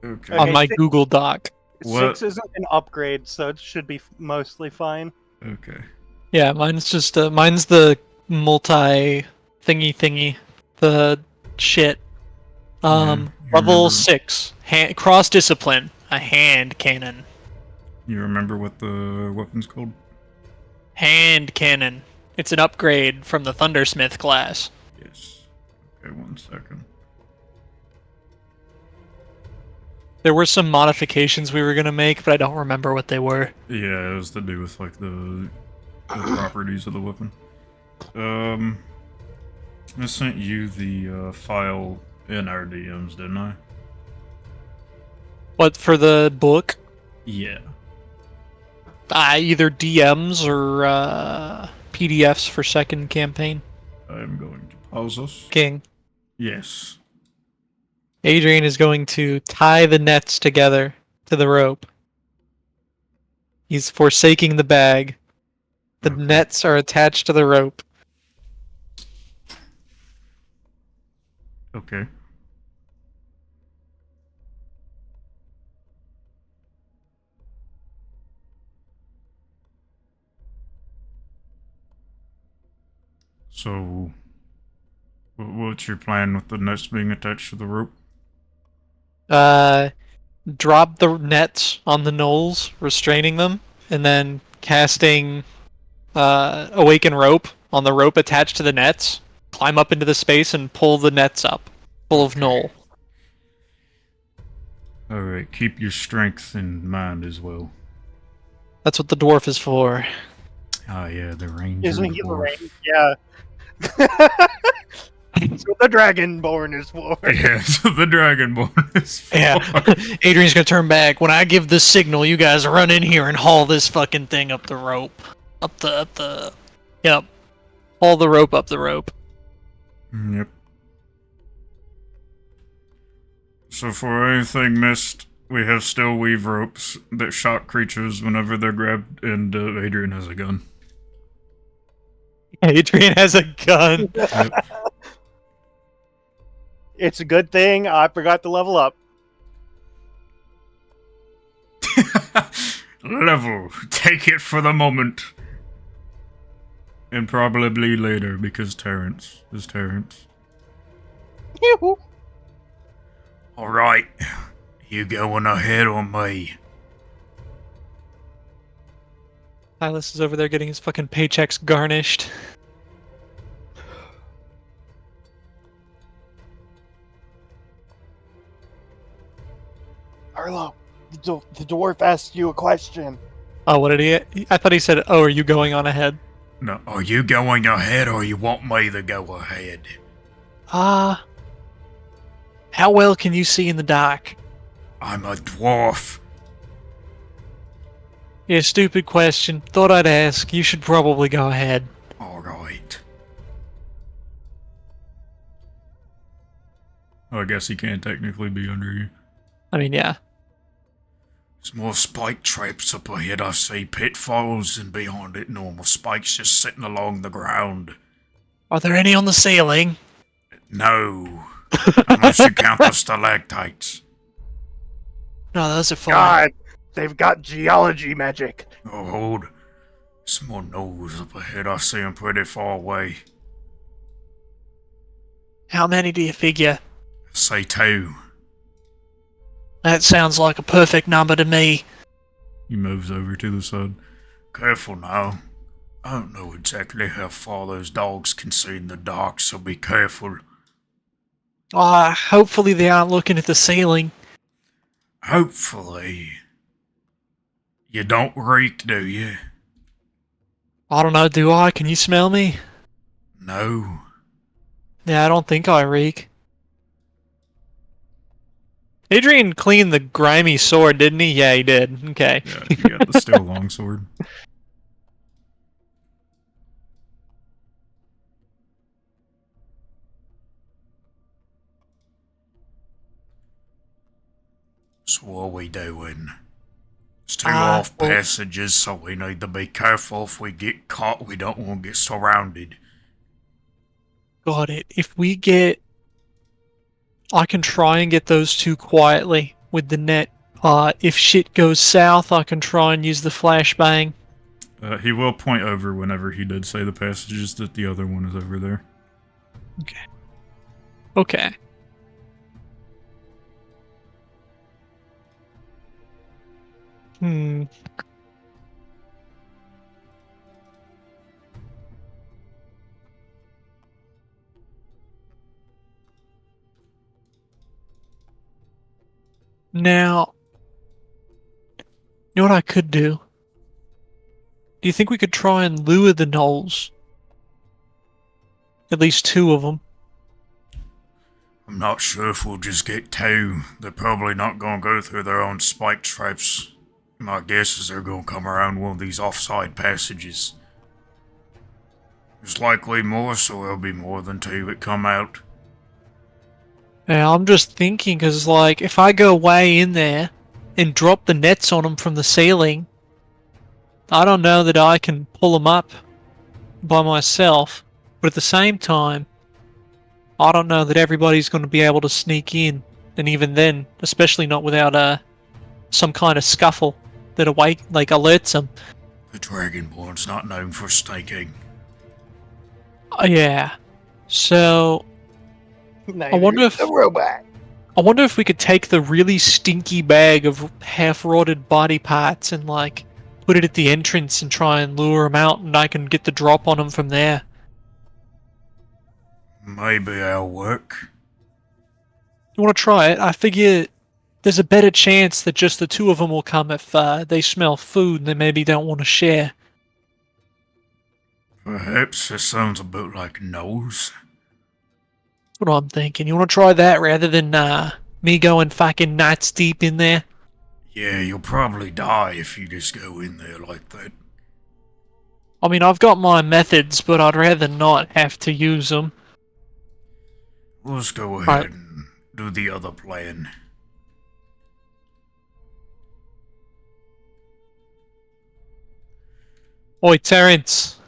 Okay. on Okay, my six- Google Doc. What? 6 isn't an upgrade, so it should be mostly fine. Okay. Yeah, mine's just mine's the multi thingy, the shit. Yeah, you Level remember 6, cross discipline, a hand cannon. you remember what the weapon's called? Hand cannon. It's an upgrade from the Thundersmith class. Yes. Okay, 1 second. There were some modifications we were gonna make, but I don't remember what they were. Yeah, it was to do with like the properties of the weapon. I sent you the file in our DMs, didn't I? What for the book? Yeah. Either DMs or PDFs for second campaign. I'm going to pause this. King. Yes. Adrian is going to tie the nets together to the rope. He's forsaking the bag. The Okay. nets are attached to the rope. Okay. So, what's your plan with the nets being attached to the rope? Drop the nets on the knolls, restraining them, and then casting awaken rope on the rope attached to the nets. Climb up into the space and pull the nets up, full of knoll. Alright, keep your strength in mind as well. That's what the dwarf is for. Ah, yeah, the ranger. Isn't he the dwarf. range? Yeah. That's what the Dragonborn is for. Yeah, so the Dragonborn is for. Yeah. Adrian's gonna turn back. When I give the signal, you guys run in here and haul this fucking thing up the rope. Up the. Yep. Haul the rope up the rope. Yep. So for anything missed, we have still weave ropes that shock creatures whenever they're grabbed, and Adrian has a gun. Adrian has a gun. Yep. It's a good thing I forgot to level up. Level. Take it for the moment. And probably later, because Terrence is Terrence. Yoo-hoo. Alright. You going ahead on me. Silas is over there getting his fucking paychecks garnished. Arlo, the dwarf asked you a question. Oh, what did he? I thought he said, "Oh, are you going on ahead?" No, are you going ahead or you want me to go ahead? How well can you see in the dark? I'm a dwarf. Yeah, stupid question. Thought I'd ask. You should probably go ahead. Alright. Oh, I guess he can't technically be under you. I mean, yeah. There's more spike traps up ahead. I see pitfalls, and beyond it, normal spikes just sitting along the ground. Are there any on the ceiling? No. Unless you count the stalactites. No, those are fine. God, they've got geology magic. Oh, hold. Some more gnolls up ahead. I see them pretty far away. How many do you figure? Say 2. That sounds like a perfect number to me. He moves over to the side. Careful now. I don't know exactly how far those dogs can see in the dark, so be careful. Hopefully they aren't looking at the ceiling. Hopefully. You don't reek, do you? I don't know, do I? Can you smell me? No. Yeah, I don't think I reek. Adrian cleaned the grimy sword, didn't he? Yeah, he did. Okay. Yeah, you got the steel longsword. what are we doing? It's two Ah, off well- passages, so we need to be careful. If we get caught, we don't want to get surrounded. Got it. I can try and get those two quietly with the net. If shit goes south, I can try and use the flashbang. He will point over whenever he did say the passages that the other one is over there. Okay. Hmm. Now, you know what I could do? Do you think we could try and lure the gnolls? At least two of them. I'm not sure if we'll just get two. They're probably not gonna go through their own spike traps. My guess is they're gonna come around one of these offside passages. There's likely more, so there'll be more than two that come out. Yeah, I'm just thinking, because, like, if I go way in there and drop the nets on them from the ceiling, I don't know that I can pull them up by myself. But at the same time, I don't know that everybody's going to be able to sneak in. And even then, especially not without some kind of scuffle that alerts them. The Dragonborn's not known for sneaking. Yeah. So, I wonder if the robot. I wonder if we could take the really stinky bag of half-rotted body parts and, like, put it at the entrance and try and lure them out, and I can get the drop on them from there. Maybe that'll work. You want to try it? I figure there's a better chance that just the two of them will come if they smell food and they maybe don't want to share. Perhaps this sounds a bit like nose. That's what I'm thinking. You want to try that rather than me going fucking nuts deep in there? Yeah, you'll probably die if you just go in there like that. I mean, I've got my methods, but I'd rather not have to use them. Let's go ahead Right. and do the other plan. Oi, Terrence,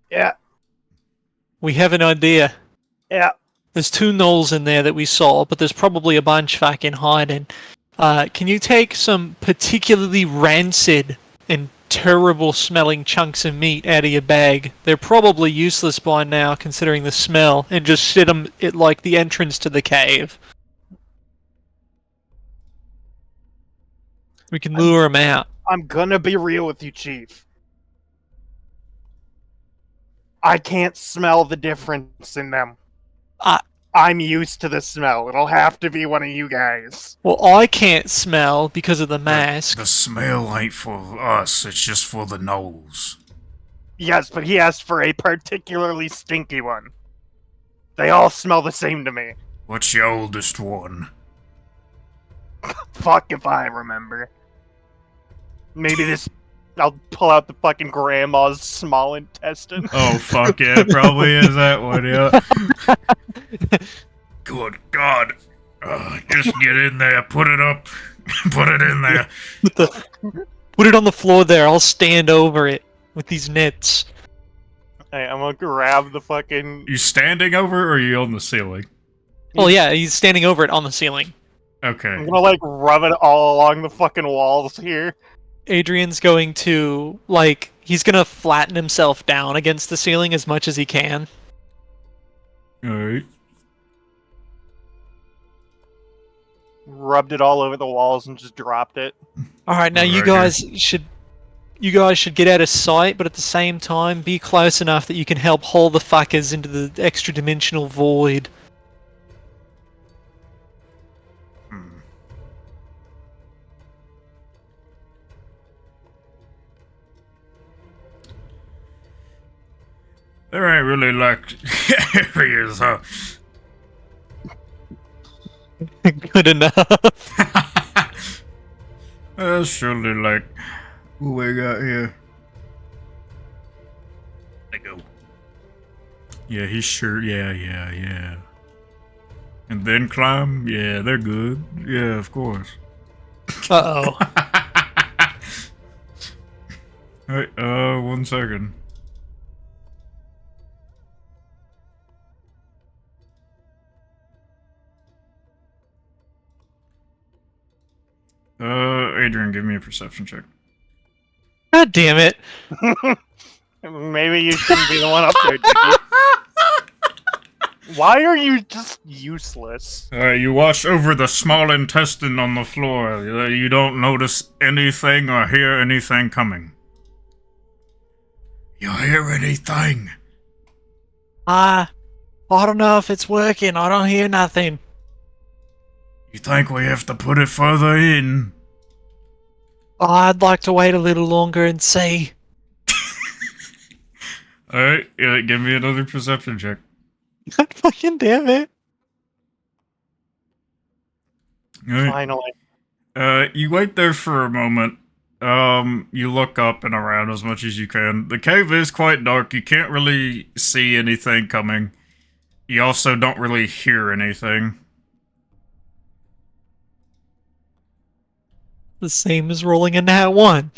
Yeah, we have an idea. yeah. There's two gnolls in there that we saw, but there's probably a bunch fucking hiding. Can you take some particularly rancid and terrible smelling chunks of meat out of your bag? They're probably useless by now, considering the smell, and just sit them at, like, the entrance to the cave. We can lure them out. I'm gonna be real with you, Chief. I can't smell the difference in them. I'm used to the smell. It'll have to be one of you guys. Well, I can't smell because of the mask. The smell ain't for us, it's just for the gnolls. Yes, but he asked for a particularly stinky one. They all smell the same to me. What's your oldest one? Fuck if I remember. Maybe this... I'll pull out the fucking grandma's small intestine. Oh, fuck yeah, it probably is that one, yeah. Good God. Just get in there, put it up, put it in there. Put it on the floor there. I'll stand over it with these nets. Hey, I'm gonna grab the fucking... You standing over it, or are you on the ceiling? Well, yeah, he's standing over it on the ceiling. Okay. I'm gonna, like, rub it all along the fucking walls here. Adrian's going to, like, he's gonna flatten himself down against the ceiling as much as he can. Alright. Rubbed it all over the walls and just dropped it. Alright, now you Right guys should get out of sight, but at the same time, be close enough that you can help haul the fuckers into the extra dimensional void. There ain't really like areas, huh? Good enough. That's surely like what we got here. There go. Yeah, he's sure. Yeah. And then climb. Yeah, they're good. Yeah, of course. Uh-oh. Wait, 1 second. Adrian, give me a perception check. God damn it. Maybe you shouldn't be the one up there, Dickie. Why are you just useless? You watch over the small intestine on the floor. You don't notice anything or hear anything coming. You hear anything? I don't know if it's working. I don't hear nothing. You think we have to put it further in? I'd like to wait a little longer and see. Alright, give me another perception check. God fucking damn it. Alright. Finally. You wait there for a moment. You look up and around as much as you can. The cave is quite dark. You can't really see anything coming. You also don't really hear anything. The same as rolling a nat 1.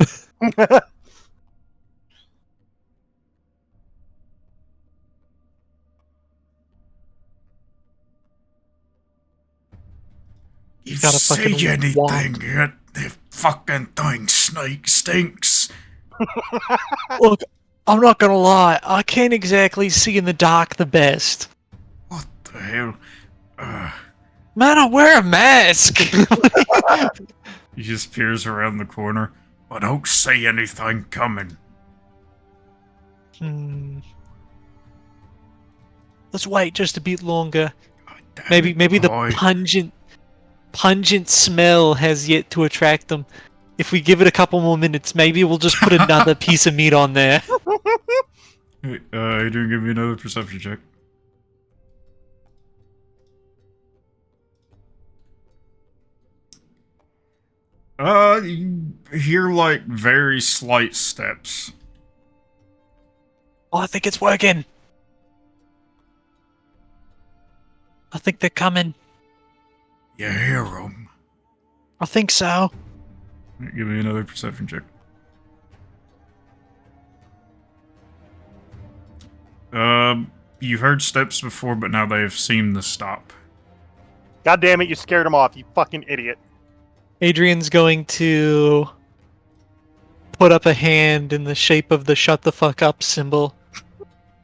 You Gotta see fucking anything walk. yet? The fucking thing stinks. Look, I'm not gonna lie. I can't exactly see in the dark the best. What the hell? Man, I wear a mask. He just peers around the corner. I don't see anything coming. Let's wait just a bit longer. God damn Maybe it, the boy. pungent smell has yet to attract them. If we give it a couple more minutes, maybe we'll just put another piece of meat on there. Hey, Adrian, give me another perception check. You hear, like, very slight steps. Oh, I think it's working. I think they're coming. You hear them. I think so. Give me another perception check. You heard steps before, but now they have seemed to stop. God damn it, you scared him off, you fucking idiot. Adrian's going to put up a hand in the shape of the shut the fuck up symbol.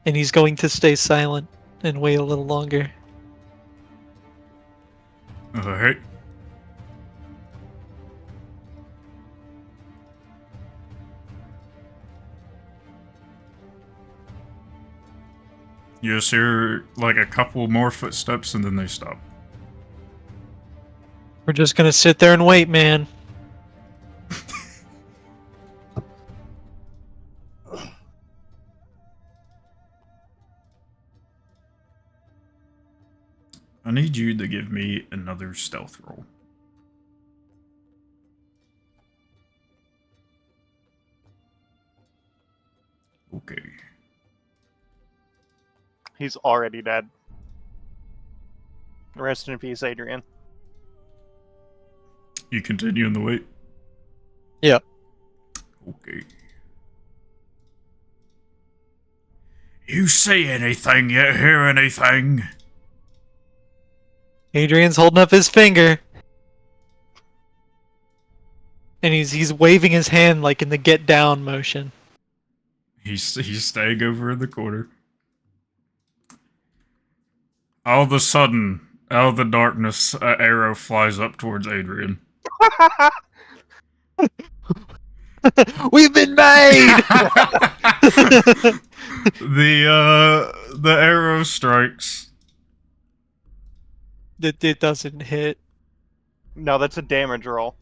And he's going to stay silent and wait a little longer. Alright. You just hear, like, a couple more footsteps and then they stop. We're just gonna sit there and wait, man. I need you to give me another stealth roll. Okay. He's already dead. Rest in peace, Adrian. You continue in the wait? Yeah. Okay. You see anything yet? Hear anything? Adrian's holding up his finger. And he's waving his hand like in the get down motion. He's staying over in the corner. All of a sudden, out of the darkness, an arrow flies up towards Adrian. We've been made! The arrow strikes. It doesn't hit. No, that's a damage roll.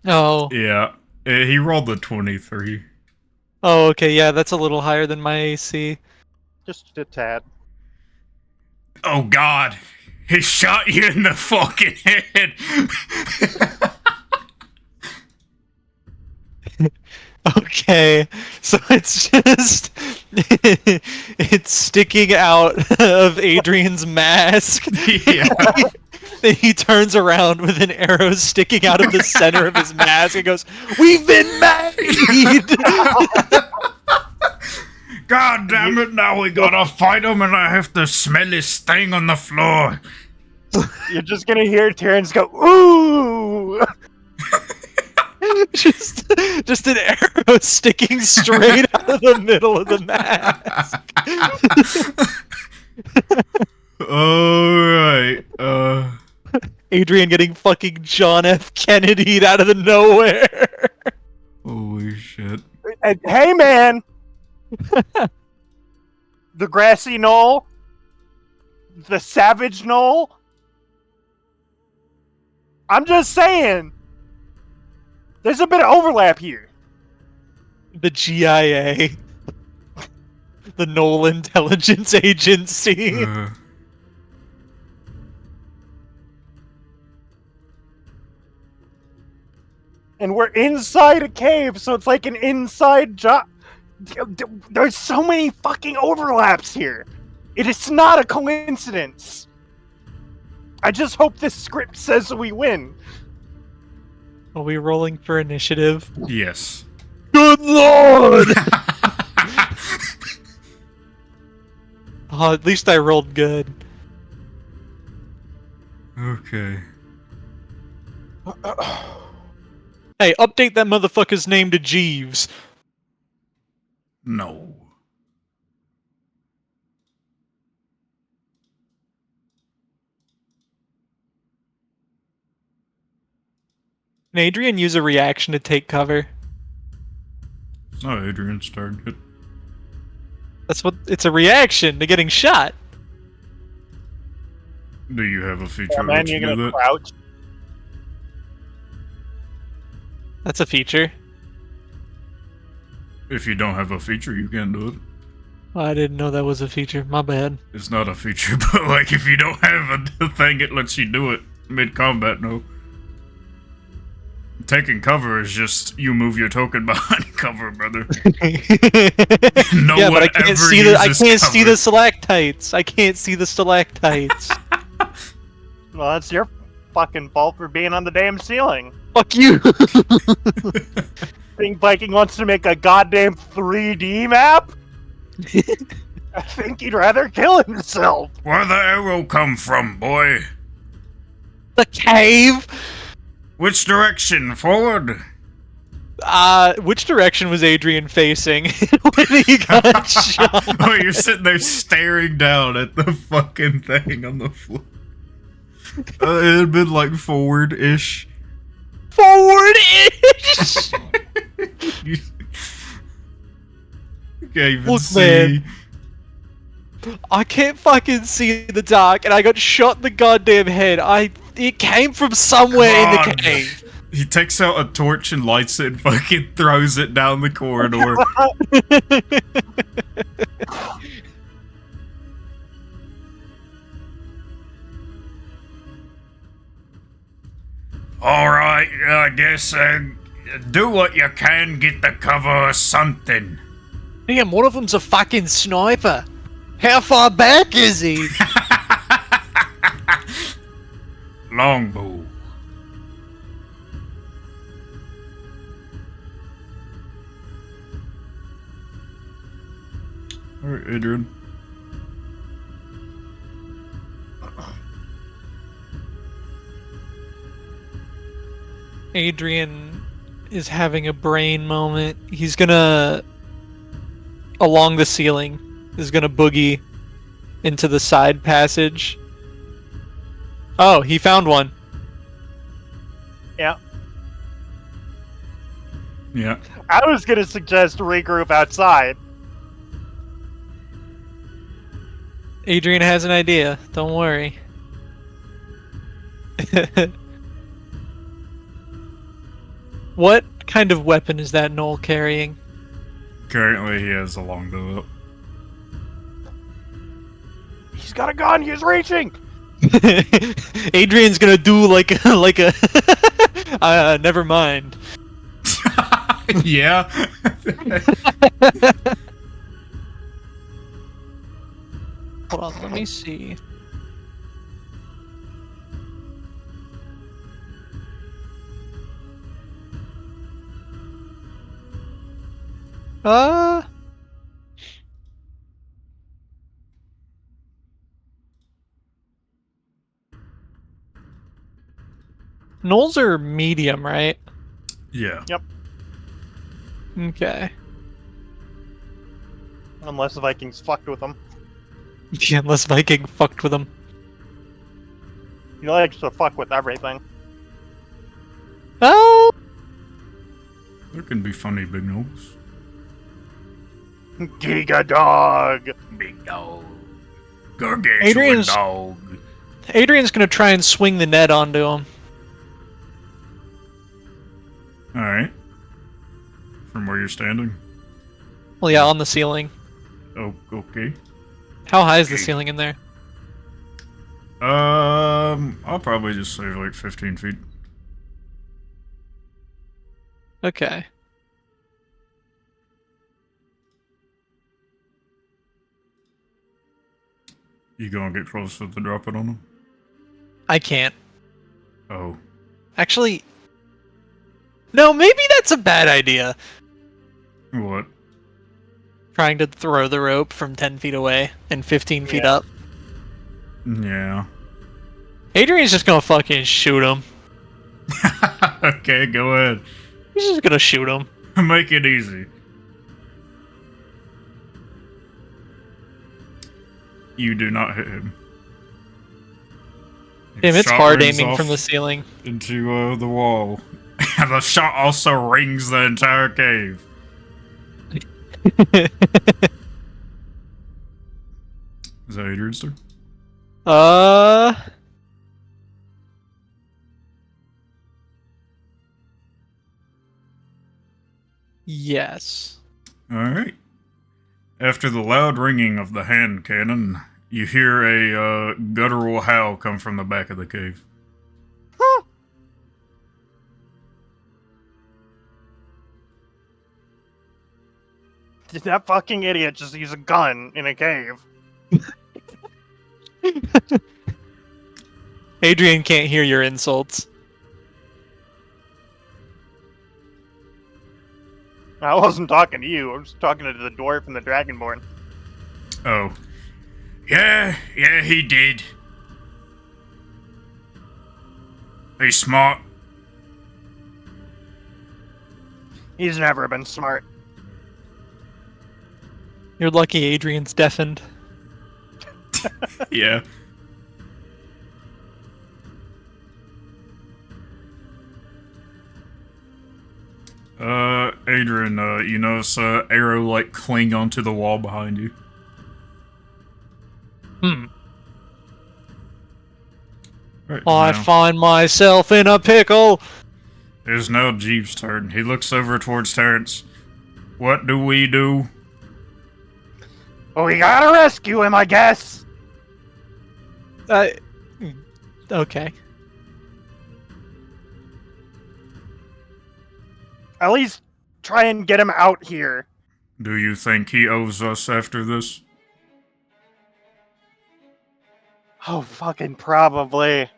Oh. Yeah, he rolled a 23. Oh, okay, yeah, that's a little higher than my AC. Just a tad. Oh God, he shot you in the fucking head. Okay, so it's just it's sticking out of Adrian's mask. Yeah. Then he turns around with an arrow sticking out of the center of his mask and goes, "We've been made!" God damn it, now we gotta fight him and I have to smell his sting on the floor. You're just gonna hear Terrence go, ooh! just an arrow sticking straight out of the middle of the mask. Alright, Adrian getting fucking John F. Kennedy'd out of the nowhere. holy shit. And, hey, man! The grassy knoll? The savage knoll? I'm just saying. There's a bit of overlap here. The GIA. The Knoll Intelligence Agency. And we're inside a cave, so it's like an inside job. There's so many fucking overlaps here. It is not a coincidence. I just hope this script says we win. Are we rolling for initiative? Yes. Good lord! Oh, at least I rolled good. Okay. Hey, update that motherfucker's name to Jeeves. No. Can Adrian use a reaction to take cover? It's not Adrian's turn yet. That's what. It's a reaction to getting shot. Do you have a feature Yeah, that man, lets you're you do gonna that? crouch. That's a feature. If you don't have a feature, you can't do it. I didn't know that was a feature. My bad. It's not a feature, but like if you don't have a thing, it lets you do it mid-combat, no. Taking cover is just you move your token behind cover, brother. No Yeah, one but I can't ever see the. I uses can't see cover. the stalactites. I can't see the stalactites. Well, that's your fucking fault for being on the damn ceiling. Fuck you. Think Viking wants to make a goddamn 3D map? I think he'd rather kill himself. Where'd the arrow come from, boy? The cave. Which direction? Forward? Which direction was Adrian facing when he got shot? Oh, you're sitting there staring down at the fucking thing on the floor. It had been like forward-ish. Forward-ish. You can't even Look, see. man. I can't fucking see in the dark, and I got shot in the goddamn head. It came from somewhere in the God. cave. He takes out a torch and lights it and fucking throws it down the corridor. Alright, I guess do what you can, get the cover or something. Damn, one of them's a fucking sniper. How far back is he? Longbow. Alright, Adrian. Adrian is having a brain moment. He's gonna, along the ceiling, is gonna boogie into the side passage. Oh, he found one. Yeah. Yeah. I was gonna suggest regroup outside. Adrian has an idea. Don't worry. What kind of weapon is that Noel carrying? Currently, he has a longbow up. He's got a gun. He's reaching. Adrian's gonna do like a never mind. Yeah. Hold on, let me see. Uh. Gnolls are medium, right? Yeah. Okay. Unless the Vikings fucked with them. Yeah, unless Viking fucked with them. He likes to fuck with everything. Oh! There can be funny big nose. Giga dog! Big dog. Gargantuan Adrian's- dog. Adrian's gonna try and swing the net onto him. Alright. From where you're standing? Well, yeah, on the ceiling. Oh, okay. How high is the ceiling in there? I'll probably just say like 15 feet. Okay. You gonna get close to drop it on him? I can't. Oh. Actually, no, maybe that's a bad idea. What? Trying to throw the rope from 10 feet away and 15 feet Yeah. up. Yeah. Adrian's just gonna fucking shoot him. Okay, go ahead. He's just gonna shoot him. Make it easy. You do not hit him. Damn, it's Shot hard rings aiming off from the ceiling. into the wall. And the shot also rings the entire cave. Is that Adrian's turn? Yes. Alright. After the loud ringing of the hand cannon, you hear a guttural howl come from the back of the cave. Did that fucking idiot just use a gun in a cave? Adrian can't hear your insults. I wasn't talking to you, I was talking to the dwarf and the dragonborn. Oh. Yeah, he did. He's smart. He's never been smart. You're lucky Adrian's deafened. Yeah. Adrian, you notice arrow like cling onto the wall behind you. Right, I now, find myself in a pickle. it is now Jeeves' turn. He looks over towards Terrence. What do we do? Well, we gotta rescue him, I guess! Okay. At least try and get him out here. Do you think he owes us after this? Oh, fucking probably.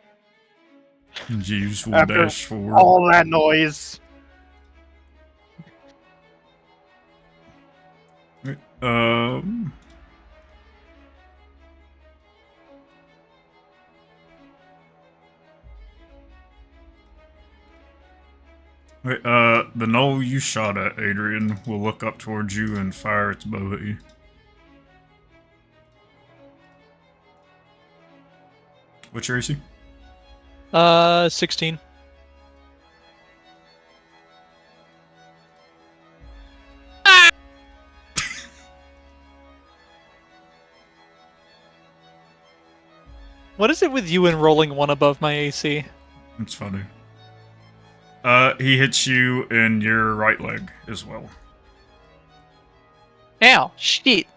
Jeeves will After dash forward. All that noise. Um. Wait, the knoll you shot at, Adrian, will look up towards you and fire its bow at you. What's your AC? 16. What is it with you and rolling one above my AC? It's funny. He hits you in your right leg as well. Ow, shit.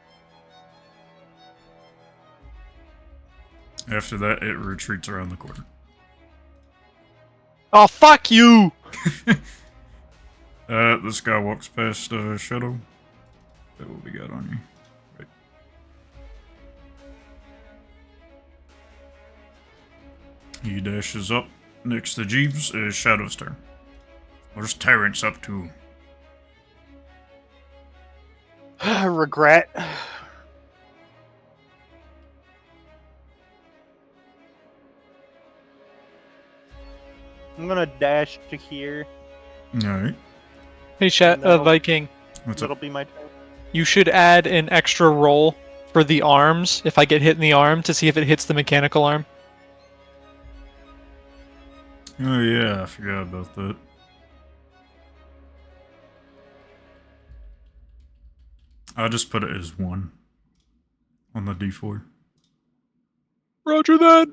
After that, it retreats around the corner. Oh, fuck you! This guy walks past Shadow. That what we got on you. Right. He dashes up next to Jeeves. Is Shadow's turn. Where's Terrence up to? regret. I'm gonna dash to here. Alright. Hey, Viking. What's That'll up? be my turn. You should add an extra roll for the arms if I get hit in the arm to see if it hits the mechanical arm. Oh yeah, I forgot about that. I'll just put it as 1 on the D4. Roger that.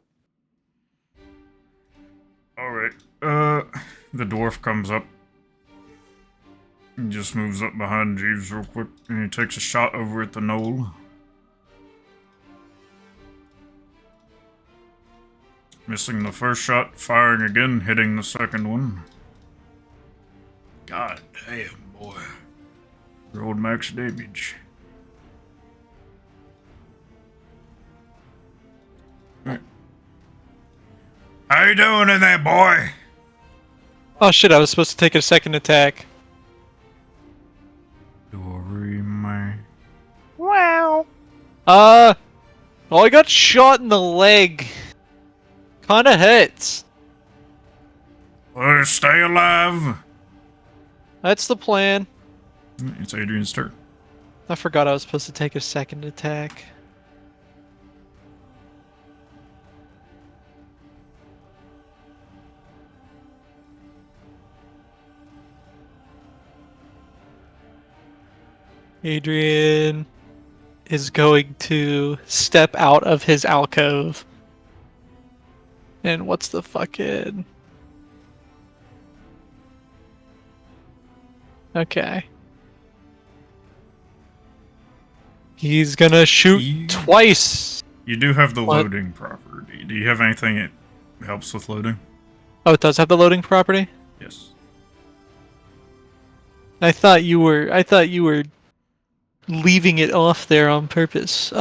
Alright. The dwarf comes up. He just moves up behind Jeeves real quick, and he takes a shot over at the knoll. Missing the first shot, firing again, hitting the second one. God damn, boy. Rolled max damage. Right. How you doing in there, boy? Oh shit, I was supposed to take a second attack. Dory, man. Wow. Oh, I got shot in the leg. Kinda hurts. Well, stay alive. That's the plan. It's Adrian's turn. I forgot I was supposed to take a second attack. Adrian is going to step out of his alcove. And what's the fucking... Okay. He's gonna shoot twice. You do have the What? loading property. Do you have anything that helps with loading? Oh, it does have the loading property? Yes. I thought you were leaving it off there on purpose.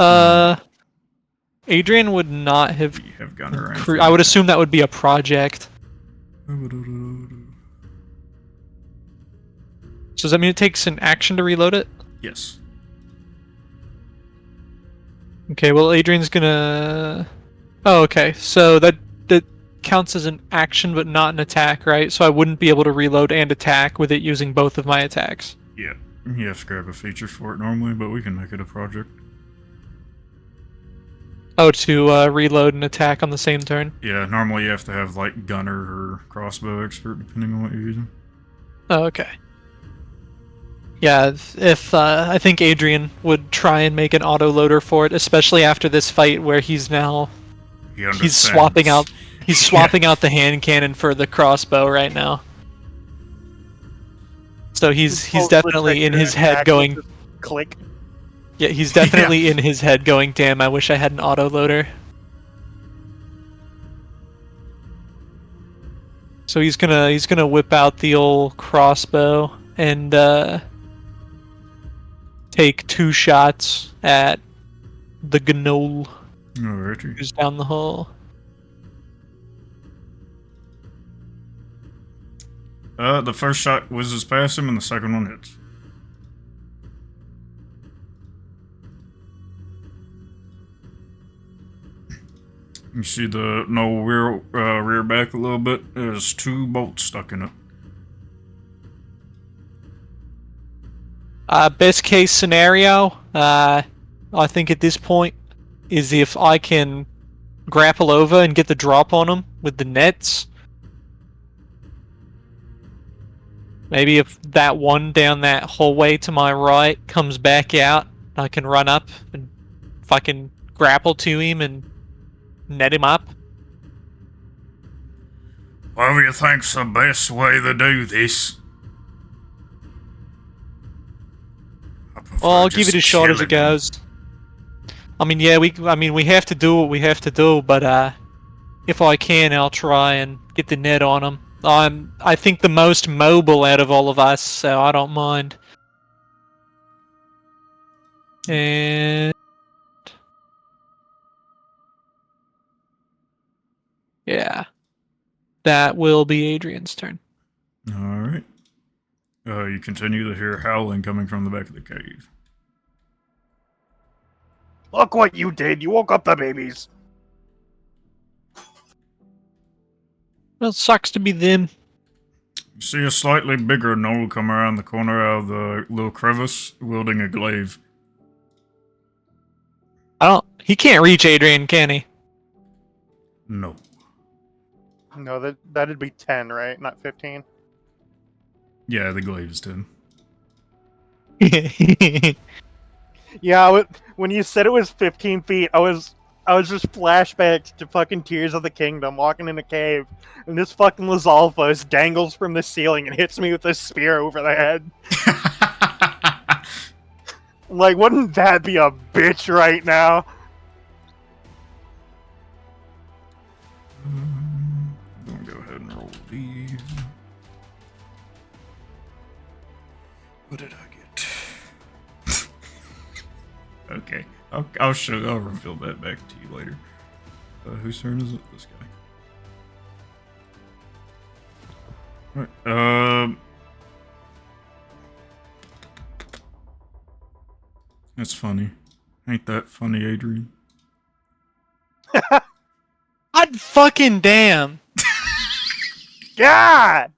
Adrian would not have. You have gunner. I would assume that would be a project. So does that mean it takes an action to reload it? Yes. Okay, well Adrian's gonna... Oh, okay. So that counts as an action but not an attack, right? So I wouldn't be able to reload and attack with it using both of my attacks. Yeah. You have to grab a feature for it normally, but we can make it a project. Oh, to reload and attack on the same turn? Yeah, normally you have to have, like, gunner or crossbow expert, depending on what you're using. Oh, okay. Yeah, if I think Adrian would try and make an autoloader for it, especially after this fight where he's now... He's swapping out out the hand cannon for the crossbow right now. So he's definitely in his head going... Click. Yeah, he's definitely in his head going, damn, I wish I had an autoloader. So he's gonna whip out the old crossbow and take 2 shots at the gnoll Alrighty. who's down the hall. The first shot whizzes past him, and the second one hits. You see the knoll rear back a little bit. There's 2 bolts stuck in it. Best case scenario, I think at this point, is if I can grapple over and get the drop on him with the nets. Maybe if that one down that hallway to my right comes back out, I can run up and if I can grapple to him and net him up. Whatever you think's the best way to do this. Well, I'll give it a shot as it goes. I mean, yeah, we have to do what we have to do, but if I can, I'll try and get the net on him. I'm, I think, the most mobile out of all of us, so I don't mind. And yeah, that will be Adrian's turn. Alright. You continue to hear howling coming from the back of the cave. Look what you did. You woke up the babies. Well, it sucks to be them. You see a slightly bigger gnoll come around the corner out of the little crevice, wielding a glaive. He can't reach Adrian, can he? No. No, that'd be 10, right? Not 15. Yeah, the glaive's 10. Yeah, when you said it was 15 feet, I was just flashbacks to fucking Tears of the Kingdom, walking in a cave, and this fucking Lizalfos dangles from the ceiling and hits me with a spear over the head. Like, wouldn't that be a bitch right now? I'm gonna go ahead and roll these. What did I get? Okay, I'll reveal that back to you later. Whose turn is it? This guy. Right. That's funny. Ain't that funny, Adrian? God fucking damn. God!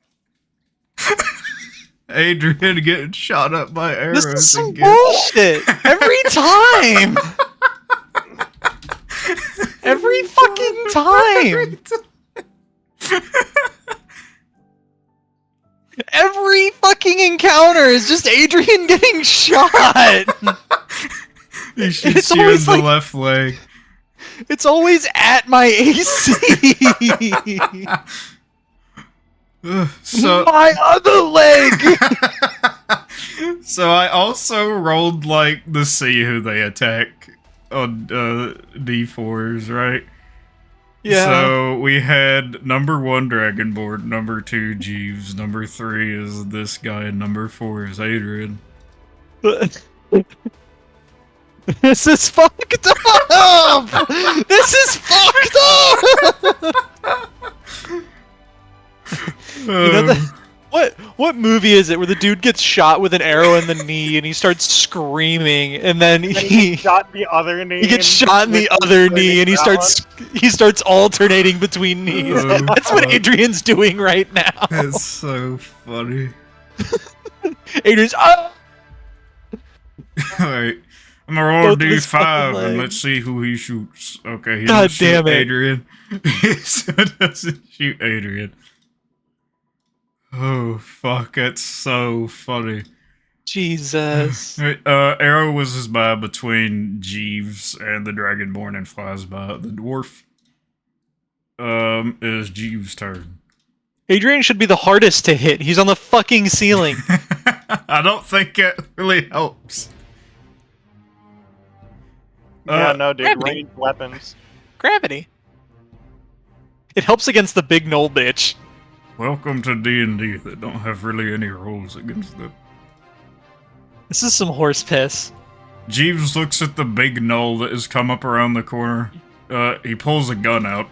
Adrian getting shot up by arrows This is some again. bullshit. Every time. Every fucking time. Every fucking encounter is just Adrian getting shot. He shoots It's you in always the like- left leg. It's always at my AC. So My other leg. So I also rolled like the see who they attack on D4s, right? Yeah. So we had number 1 Dragonborn, number 2 Jeeves, number 3 is this guy, and number 4 is Adrian. This is fucked up. This is fucked up. You know what movie is it where the dude gets shot with an arrow in the knee and he starts screaming and then And he shot the other knee. he gets and shot in the with other the knee and he that starts alternating between knees. Oh, That's what fuck. Adrian's doing right now. That's so funny. Adrian's Alright. I'm gonna roll a Both of his fucking D5 and legs. let's see who he shoots. Okay, he God doesn't shoot damn it. Adrian. He doesn't shoot Adrian. Oh, fuck, that's so funny. Jesus. Arrow whizzes by between Jeeves and the Dragonborn and flies by the dwarf. It is Jeeves' turn. Adrian should be the hardest to hit. He's on the fucking ceiling. I don't think it really helps. Yeah, no, dude. Gravity. Ranged weapons. Gravity. It helps against the big knoll bitch. Welcome to D&D that don't have really any rules against them. This is some horse piss. Jeeves looks at the big gnoll that has come up around the corner. He pulls a gun out.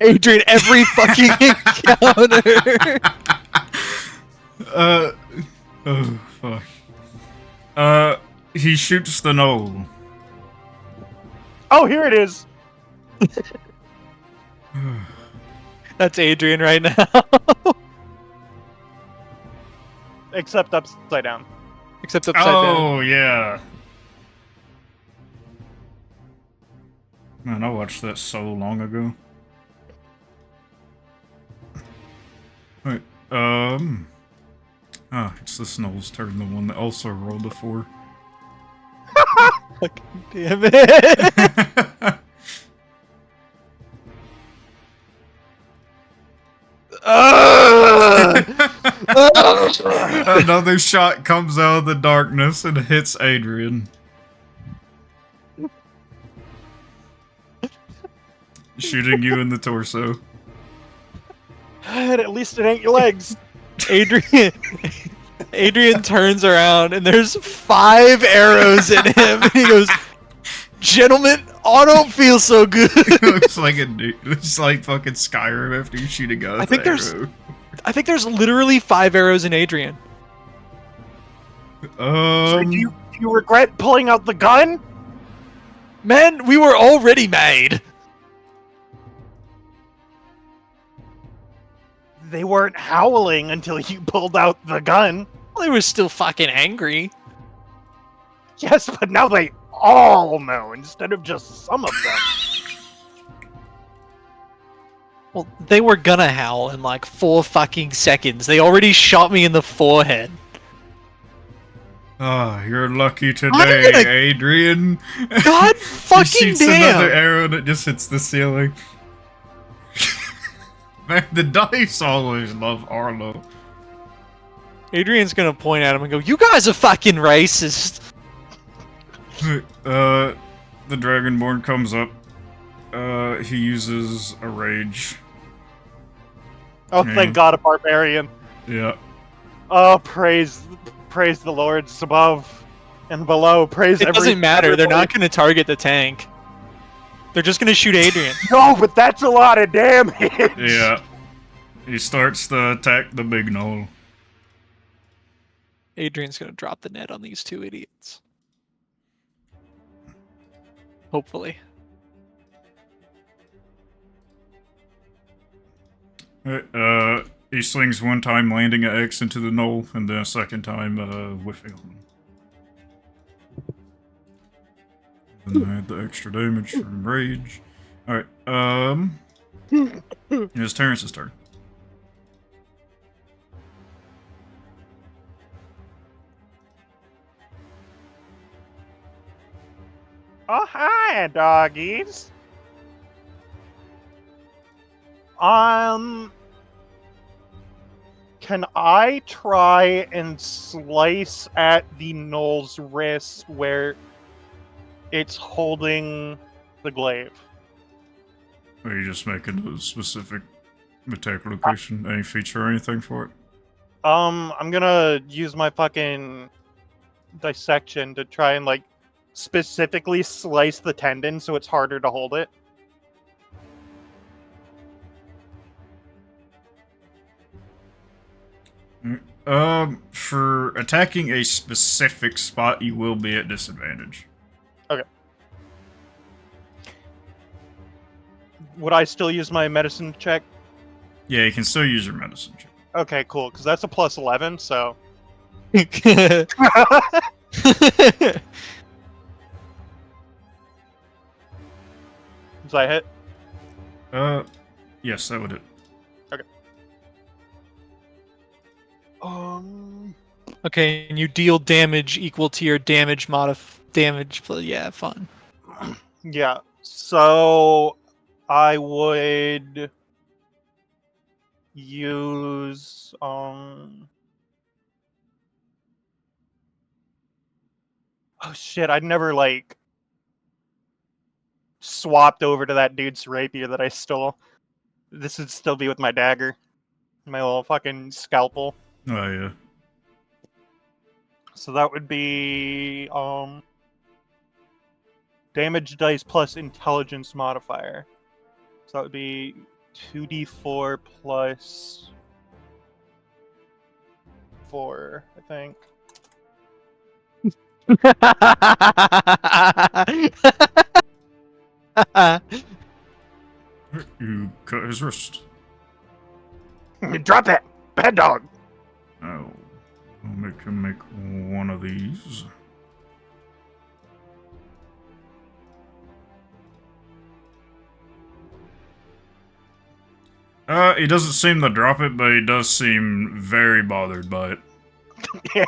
Adrian, every fucking encounter. Oh, fuck. He shoots the gnoll. Oh, here it is. That's Adrian right now. Except upside down. Except upside down. Oh, yeah. Man, I watched that so long ago. Wait, it's the Snow's turn, the one that also rolled a 4. Fucking damn it. Another shot comes out of the darkness and hits Adrian. Shooting you in the torso. And at least it ain't your legs. Adrian turns around and there's 5 arrows in him and he goes, "Gentlemen, I don't feel so good." Looks like a dude. It's like fucking Skyrim after you shoot a gun. I think there's I think there's literally 5 arrows in Adrian. So do you regret pulling out the gun? Man, we were already made. They weren't howling until you pulled out the gun. Well, they were still fucking angry. Yes, but now they all know instead of just some of them. Well, they were gonna howl in like 4 fucking seconds. They already shot me in the forehead. Ah, you're lucky today, gonna- Adrian. God He fucking shoots another damn! arrow and it just hits the ceiling. Man, the dice always love Arlo. Adrian's gonna point at him and go, "You guys are fucking racist." The Dragonborn comes up. He uses a rage. Oh, thank God, a barbarian. Yeah. Oh, praise the lords above and below. Praise It doesn't matter. They're not gonna target the tank. They're just gonna shoot Adrian. No, but that's a lot of damage. Yeah. He starts to attack the big knoll. Adrian's gonna drop the net on these 2 idiots. Hopefully. He swings one time, landing an X into the knoll, and then a second time, whiffing on him. Then I had the extra damage from rage. Alright, it's Terrence's turn. Oh, hi, doggies. Can I try and slice at the knoll's wrist where it's holding the glaive? Are you just making a specific attack location, any feature or anything for it? I'm gonna use my fucking dissection to try and, like, specifically slice the tendon so it's harder to hold it. For attacking a specific spot, you will be at disadvantage. Okay. Would I still use my medicine check? Yeah, you can still use your medicine check. Okay, cool, because that's a plus 11, so... Does I hit? Yes, that would hit. Okay, and you deal damage equal to your damage damage. Yeah, fun. Yeah, so I would use oh shit, I'd never like swapped over to that dude's rapier that I stole. This would still be with my dagger. My little fucking scalpel. Oh, yeah. So that would be damage dice plus intelligence modifier. So that would be 2d4 plus 4, I think. You cut his wrist. Drop that! Bad dog! Oh. I'll make him make one of these. He doesn't seem to drop it, but he does seem very bothered by it. Yeah,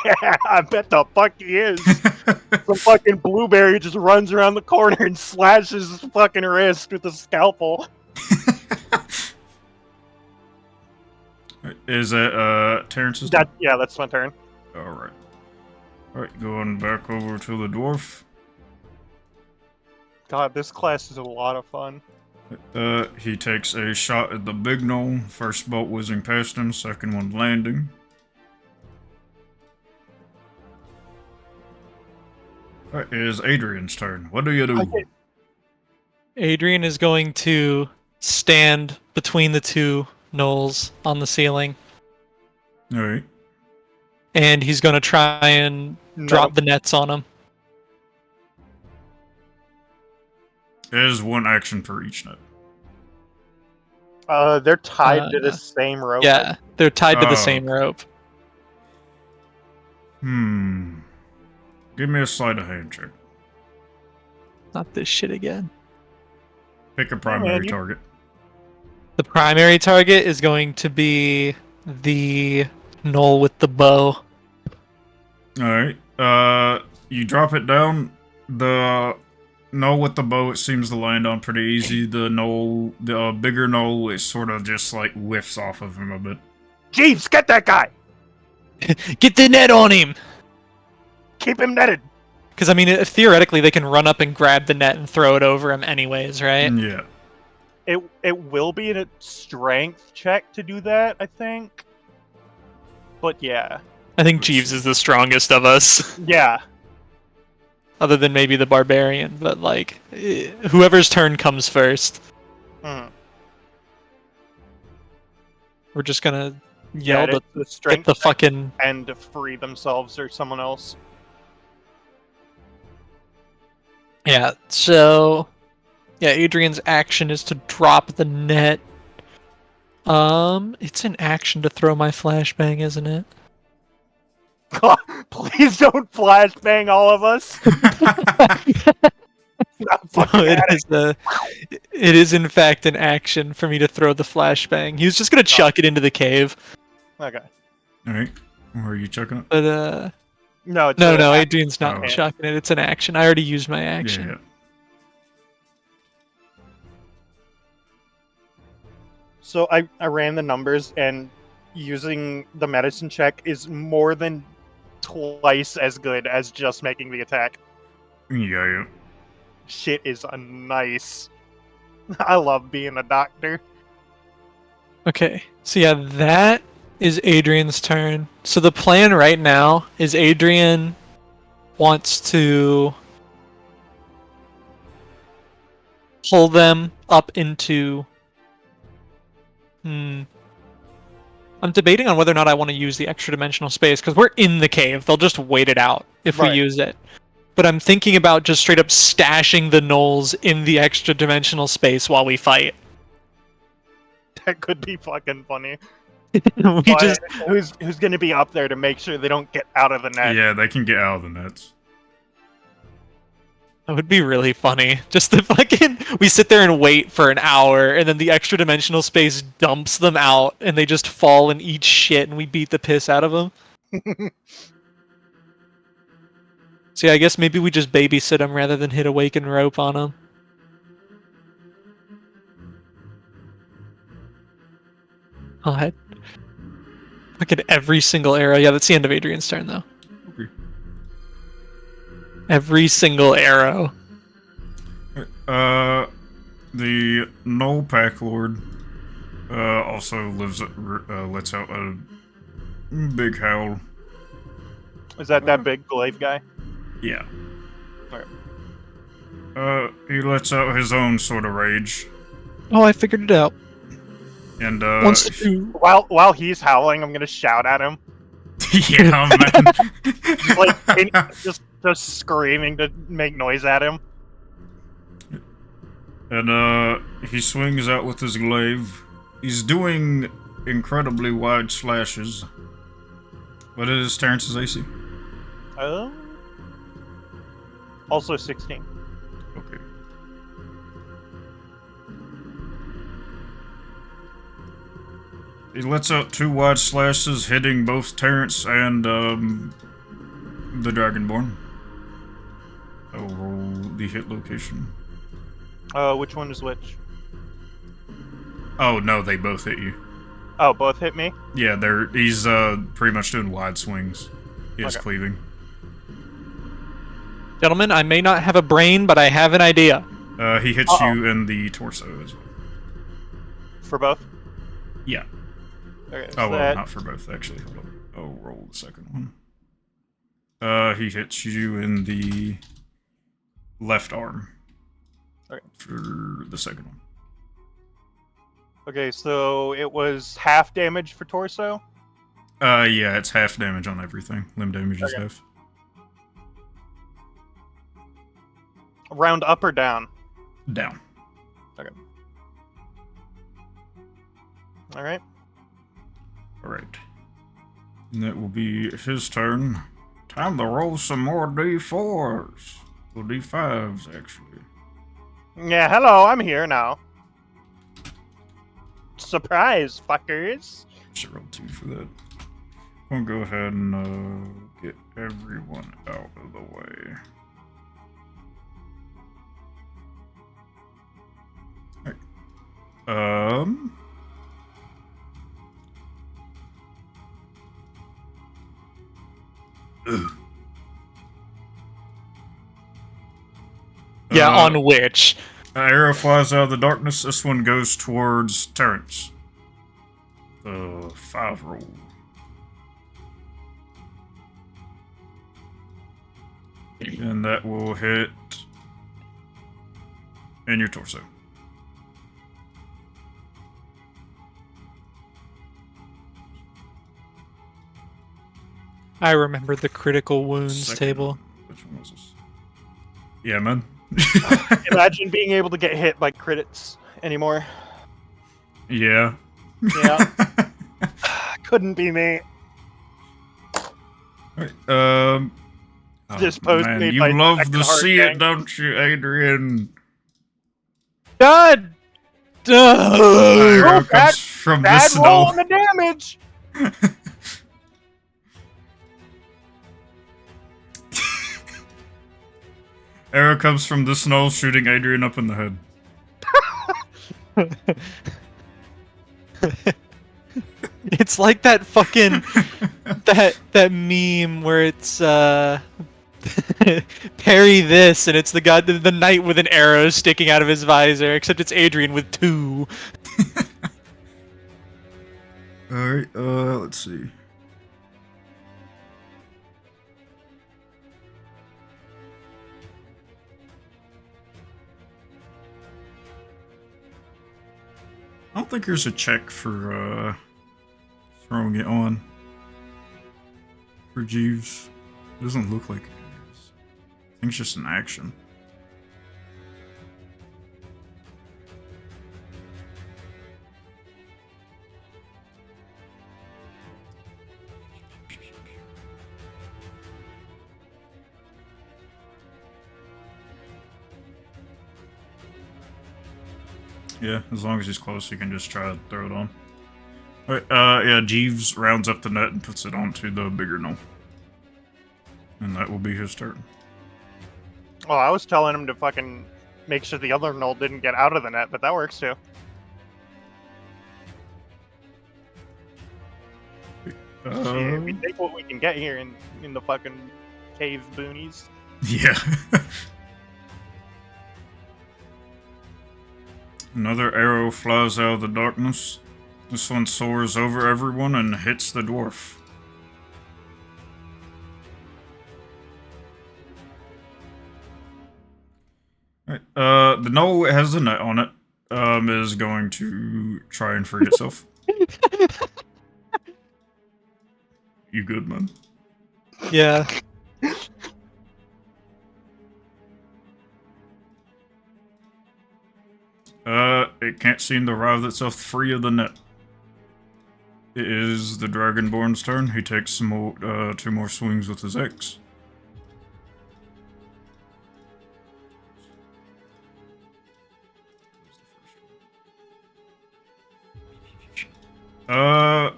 I bet the fuck he is. The fucking blueberry just runs around the corner and slashes his fucking wrist with a scalpel. Is it, Terrence's turn? Yeah, that's my turn. Alright. Alright, going back over to the dwarf. God, this class is a lot of fun. He takes a shot at the big knoll. First bolt whizzing past him, second one landing. Alright, it is Adrian's turn. What do you do? Okay. Adrian is going to stand between the 2 knolls on the ceiling All right. and he's gonna try and drop the nets on him. There's one action for each net. They're tied to the same rope. Yeah, they're tied to the Oh, same rope. Give me a sleight of hand check. Not this shit again. Pick a primary you- target. The primary target is going to be the knoll with the bow. All right. You drop it down. The knoll with the bow, it seems to land on pretty easy. The knoll, the bigger knoll, is sort of just like whiffs off of him a bit. Jeeves, get that guy! Get the net on him! Keep him netted! Because, I mean, theoretically, they can run up and grab the net and throw it over him anyways, right? Yeah. It will be a strength check to do that, I think. But yeah. I think Jeeves is the strongest of us. Yeah. Other than maybe the barbarian, but, like, whoever's turn comes first. Mm. We're just gonna Yeah, yell the at strength the fucking... and to free themselves or someone else. Yeah, so... Yeah, Adrian's action is to drop the net. It's an action to throw my flashbang, isn't it? God, please don't flashbang all of us. It is in fact an action for me to throw the flashbang. He was just gonna chuck it into the cave. Okay. All right. Where are you chucking it? But No, it's no, Adrian's not Oh. chucking it. It's an action. I already used my action. Yeah. So I ran the numbers, and using the medicine check is more than twice as good as just making the attack. Yeah. Shit is nice. I love being a doctor. Okay, so yeah, that is Adrian's turn. So the plan right now is Adrian wants to pull them up into... I'm debating on whether or not I want to use the extra dimensional space, because we're in the cave. They'll just wait it out if we Right. use it. But I'm thinking about just straight up stashing the gnolls in the extra dimensional space while we fight. That could be fucking funny. Just Who's gonna be up there to make sure they don't get out of the net? Yeah, they can get out of the nets. That would be really funny. Just the fucking... We sit there and wait for an hour, and then the extra dimensional space dumps them out, and they just fall and eat shit, and we beat the piss out of them. So yeah, I guess maybe we just babysit them rather than hit awaken rope on them. God. Fucking every single arrow. Yeah, that's the end of Adrian's turn, though. Okay. Every single arrow. The Knoll Pack Lord also lets out a big howl. Is that big glaive guy? Yeah. Okay. He lets out his own sort of rage. Oh, I figured it out. And Wants to do... While he's howling, I'm gonna shout at him, yeah, man. just screaming to make noise at him. And he swings out with his glaive. He's doing incredibly wide slashes. What is Terrence's AC? Also 16. Okay. He lets out 2 wide slashes, hitting both Terrence and the Dragonborn. I will roll the hit location. Which one is which? Oh no, they both hit you. Oh, both hit me? Yeah, he's pretty much doing wide swings. He has Okay. cleaving. Gentlemen, I may not have a brain, but I have an idea. He hits you in the torso as well. For both? Yeah. Okay, Oh, so well, that... not for both, actually. Hold on. I'll roll the second one. He hits you in the left arm. Okay. For the second one. Okay, so it was half damage for torso? Yeah, it's half damage on everything. Limb damage is Okay. half. Round up or down? Down. Alright. Alright. And that will be his turn. Time to roll some more D4s. Well, D5s, actually. Yeah, hello, I'm here now. Surprise, fuckers. Should roll 2 for that. I'm gonna go ahead and get everyone out of the way. Alright. Ugh. Yeah, on which? Arrow flies out of the darkness. This one goes towards Terrence. 5 roll. And that will hit in your torso. I remember the critical wounds Second. table. Which one was this? Yeah, man. Imagine being able to get hit by crits anymore. Yeah. Yeah. Couldn't be me. Alright, oh, This post man, made you by love Second to Heart see Gang. it, don't you, Adrian? God! Arrow bad- comes from the Bad roll snow. on the damage! Arrow comes from the snow, shooting Adrian up in the head. It's like that fucking that meme where it's parry this and it's the guy the knight with an arrow sticking out of his visor, except it's Adrian with 2. Alright, let's see. I don't think there's a check for throwing it on for Jeeves. It doesn't look like it is. I think it's just an action. Yeah, as long as he's close, he can just try to throw it on. Alright, yeah, Jeeves rounds up the net and puts it onto the bigger knoll. And that will be his turn. Oh, I was telling him to fucking make sure the other knoll didn't get out of the net, but that works too. Shit, we take what we can get here in the fucking cave boonies. Yeah. Another arrow flies out of the darkness. This one soars over everyone and hits the dwarf. Alright, the knoll has a net on it. Is going to try and free itself. You good, man? Yeah. It can't seem to writhe itself free of the net. It is the Dragonborn's turn. He takes some more, 2 more swings with his axe.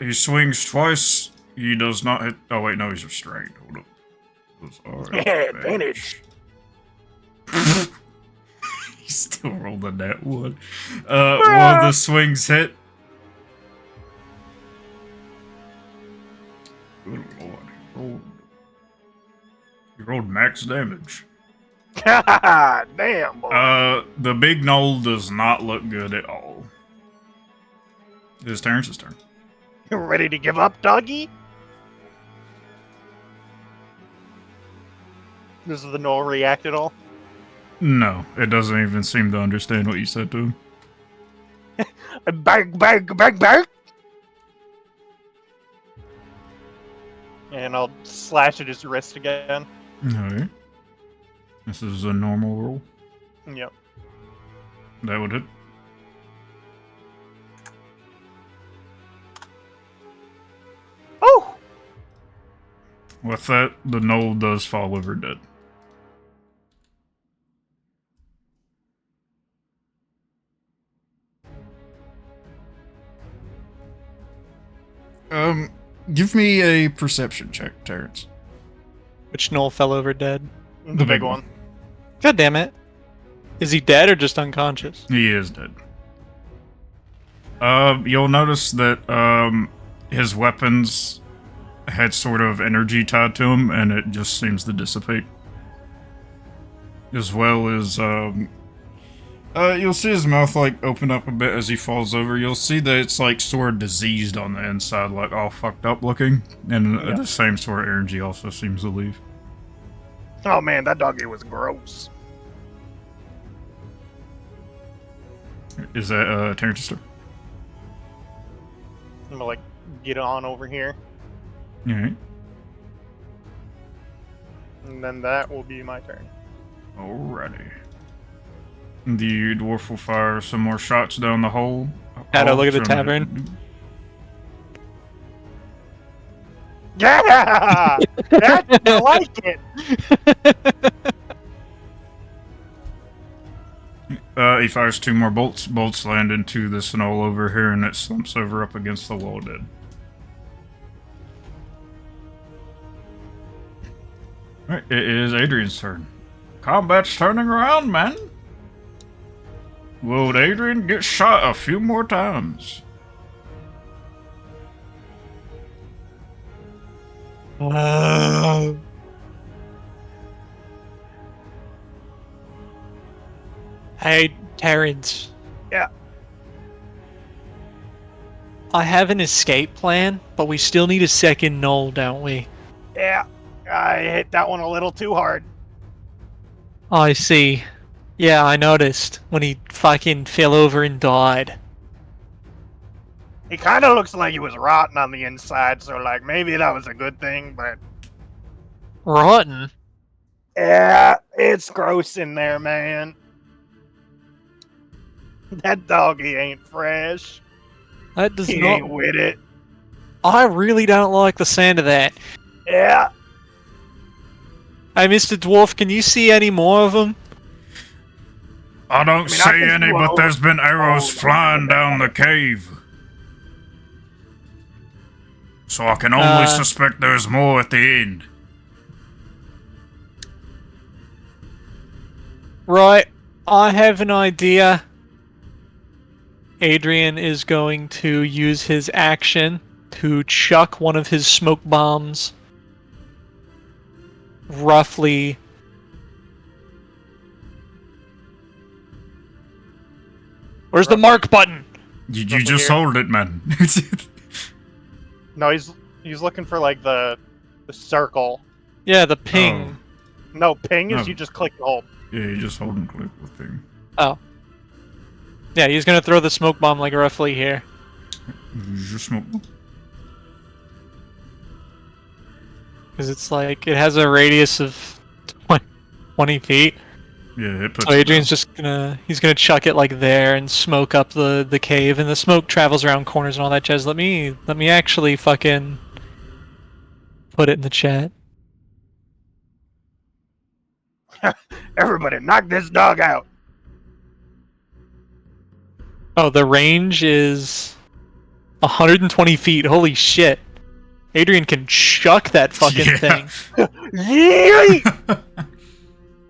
He swings twice. He does not hit. Oh wait, no, he's restrained. Hold up. Those are Yeah, advantage. He still rolled a net one. One of the swings hit. Good lord. He rolled max damage. Damn, boy. The big knoll does not look good at all. It is Terrence's turn. You ready to give up, doggy? Does the knoll react at all? No, it doesn't even seem to understand what you said to him. Bang, bang, bang, bang! And I'll slash at his wrist again. Alright. This is a normal roll. Yep. That would hit. Oh! With that, the knoll does fall over dead. Give me a perception check, Terrence. Which Noel fell over dead. The big one. God damn it. Is he dead or just unconscious? He is dead. You'll notice that, his weapons had sort of energy tied to him, and it just seems to dissipate. As well as, you'll see his mouth, like, open up a bit as he falls over. You'll see that it's, like, sort of diseased on the inside, like, all fucked up looking. And the same sort of energy also seems to leave. Oh man, that doggy was gross. Is that, Terrence? I'm gonna, like, get on over here. Alright. And then that will be my turn. Alrighty. The dwarf will fire some more shots down the hole. Shadow, look at the tavern. Yeah! I like it! He fires 2 more bolts. Bolts land into this knoll over here, and it slumps over up against the wall dead. Alright, it is Adrian's turn. Combat's turning around, man. Will Adrian get shot a few more times? Hey, Terrence. Yeah. I have an escape plan, but we still need a second Knoll, don't we? Yeah. I hit that one a little too hard. I see. Yeah, I noticed when he fucking fell over and died. He kind of looks like he was rotten on the inside, so, like, maybe that was a good thing, but... Rotten? Yeah, it's gross in there, man. That doggy ain't fresh. That does He not... ain't with it. I really don't like the sound of that. Yeah. Hey, Mr. Dwarf, can you see any more of them? I don't I see can any, but blow- there's been arrows Oh, flying down the cave. So I can only suspect there's more at the end. Right, I have an idea. Adrian is going to use his action to chuck one of his smoke bombs roughly... Where's the mark button? You Roughly just here. hold it, man. No, he's looking for, like, the circle. Yeah, the ping. No, ping is No. you just click and hold. Yeah, you just hold and click the thing. Oh. Yeah, he's gonna throw the smoke bomb like roughly here. Use your smoke bomb. Because it's like, it has a radius of 20 feet. Yeah, it puts So it Adrian's just gonna, he's gonna chuck it like there and smoke up the cave, and the smoke travels around corners and all that jazz. Let me actually fucking put it in the chat. Everybody, knock this dog out. Oh, the range is 120 feet. Holy shit. Adrian can chuck that fucking Yeah. thing. Yeet!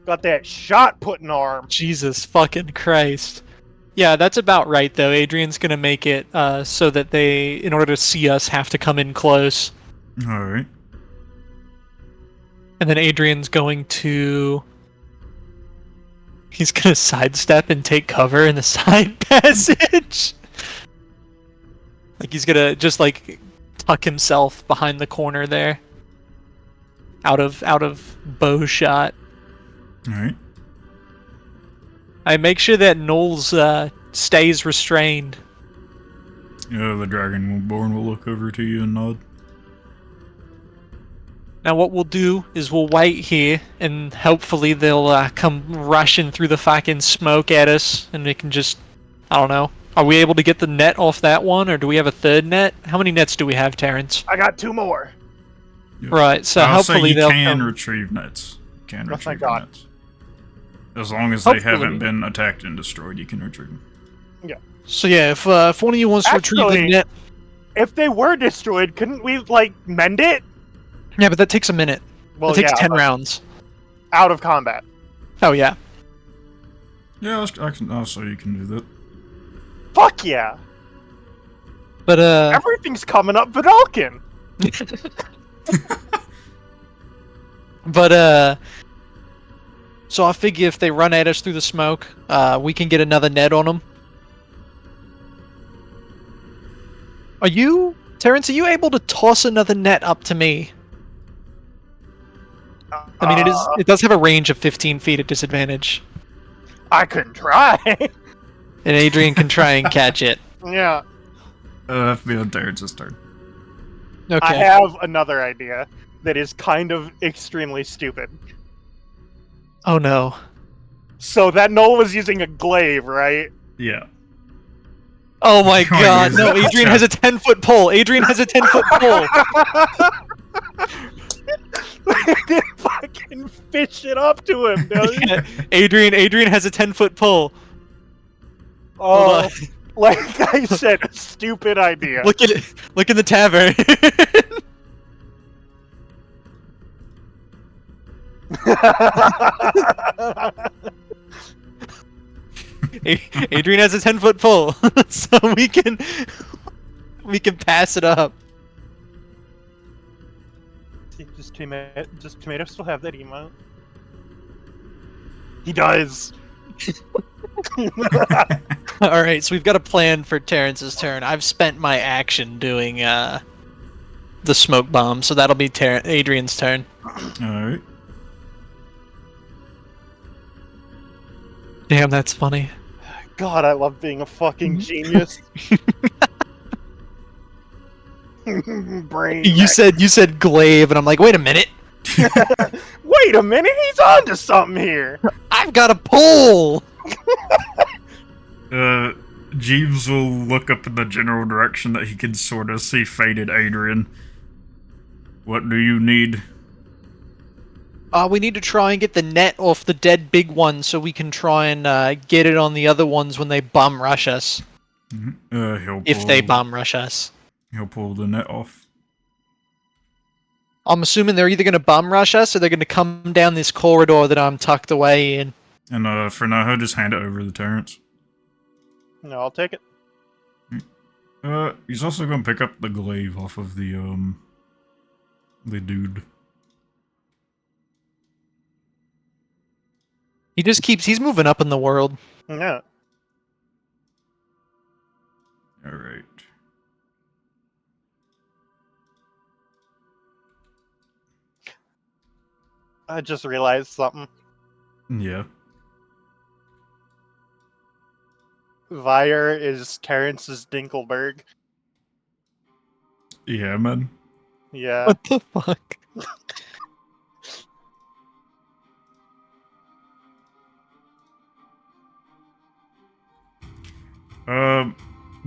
Got that shot put in arm. Jesus fucking Christ. Yeah, that's about right, though. Adrian's gonna make it so that they, in order to see us, have to come in close. Alright. And then Adrian's going to... He's gonna sidestep and take cover in the side passage. Like, he's gonna just, like, tuck himself behind the corner there. Out of bow shot. Alright. I make sure that Knowles stays restrained. Yeah, the Dragonborn will look over to you and nod. Now what we'll do is we'll wait here, and hopefully they'll come rushing through the fucking smoke at us, and we can just, I don't know. Are we able to get the net off that one, or do we have a third net? How many nets do we have, Terrence? I got 2 more. Yeah. Right, so I'll say hopefully you they'll can come. retrieve nets. You can Oh, thank retrieve God. nets. As long as they Hopefully. haven't been attacked and destroyed, you can retrieve them. So yeah, if one of you wants to retrieve the Actually- net, If they were destroyed, couldn't we, like, mend it? yeah, but that takes a minute. Well, it takes yeah, 10 but rounds. out of combat. Oh yeah. Yeah, I'll say you can do that. Fuck yeah! But Everything's coming up Vidalkin! but so I figure if they run at us through the smoke, we can get another net on them. Are you, Terrence? Are you able to toss another net up to me? I mean, it does have a range of 15 feet at disadvantage, I could try. and Adrian can try and catch it. Yeah. That'd be on Terrence's turn. Okay. I have another idea that is kind of extremely stupid. Oh no. So that Noel was using a glaive, right? Yeah. Oh my Oh, god, yes. no, Adrian has a 10-foot pole. Adrian has a 10-foot pole. They fucking fish it up to him, dude. Yeah, Adrian has a 10-foot pole. Hold Oh, on. like I said, a stupid idea. Look at it. Look in the tavern. Adrian has a 10-foot pole, so we can pass it up. Does Tomato still have that emote? He does. All right, so we've got a plan for Terrence's turn. I've spent my action doing the smoke bomb, so that'll be Adrian's turn. Alright. Damn, that's funny. God, I love being a fucking genius. Brain. You said glaive, and I'm like, wait a minute, Wait a minute, he's on to something here. I've got a pole. Jeeves will look up in the general direction that he can sort of see faded Adrian. What do you need? We need to try and get the net off the dead big one, so we can try and get it on the other ones when they bum rush us. If they bum rush us. He'll pull the net off. I'm assuming they're either going to bum rush us or they're going to come down this corridor that I'm tucked away in. And for now, he'll just hand it over to Terrence. No, I'll take it. He's also gonna pick up the glaive off of the dude. He's moving up in the world. Yeah. Alright. I just realized something. Yeah. Vire is Terrence's Dinkelberg. Yeah, man. Yeah. What the fuck?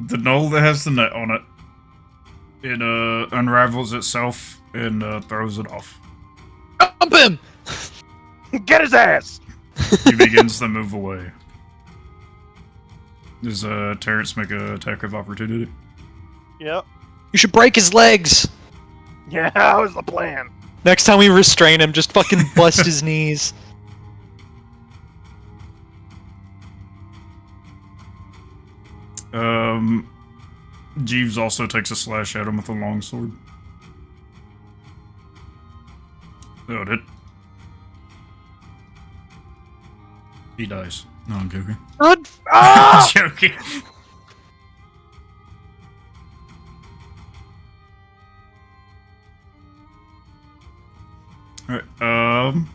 The knoll that has the net on it, it unravels itself and throws it off. Jump him! Get his ass! He begins to move away. Does Terrence make an attack of opportunity? Yep. You should break his legs. Yeah, that was the plan. Next time we restrain him, just fucking bust his knees. Jeeves also takes a slash at him with a longsword. Oh, it. He dies. No, I'm joking. Good. Ah! Joking. Alright,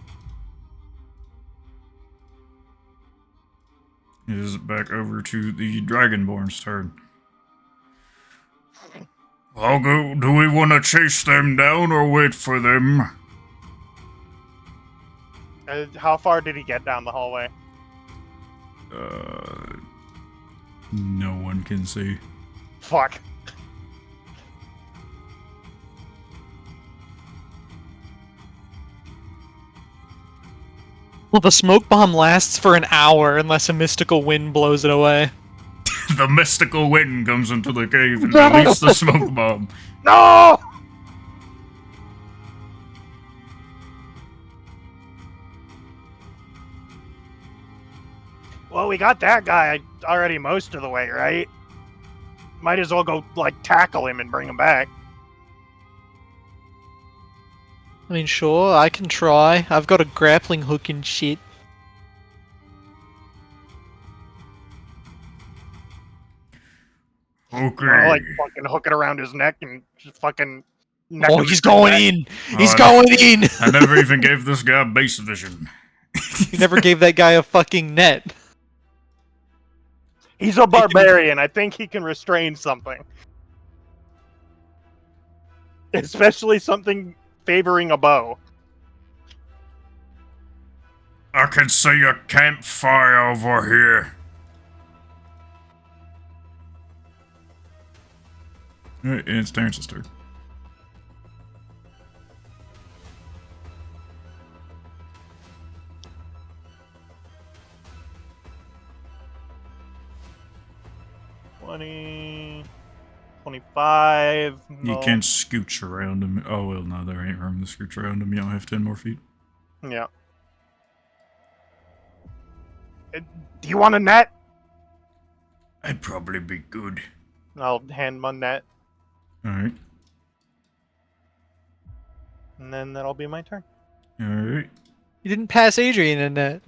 it is back over to the Dragonborn's turn. I'll go. Do we want to chase them down or wait for them? How far did he get down the hallway? No one can see. Fuck. Well, the smoke bomb lasts for an hour unless a mystical wind blows it away. The mystical wind comes into the cave and releases the smoke bomb. No! Well, we got that guy already most of the way, right? Might as well go, like, tackle him and bring him back. I mean, sure, I can try. I've got a grappling hook and shit. Okay. I'll, like, fucking hook it around his neck and just fucking... neck Oh, him he's straight going back. in! He's I going in! I never even gave this guy base vision. You never gave that guy a fucking net. He's a barbarian. I think he can restrain something. Especially something favoring a bow. I can see a campfire over here. Alright, and it's Terrence's turn. $20, $25. You no. can scooch around him. Oh, well, no, there ain't room to scooch around him. You don't have 10 more feet. Yeah. Do you want a net? That'd probably be good. I'll hand him a net, Alright. and then that'll be my turn. Alright. You didn't pass Adrian a net.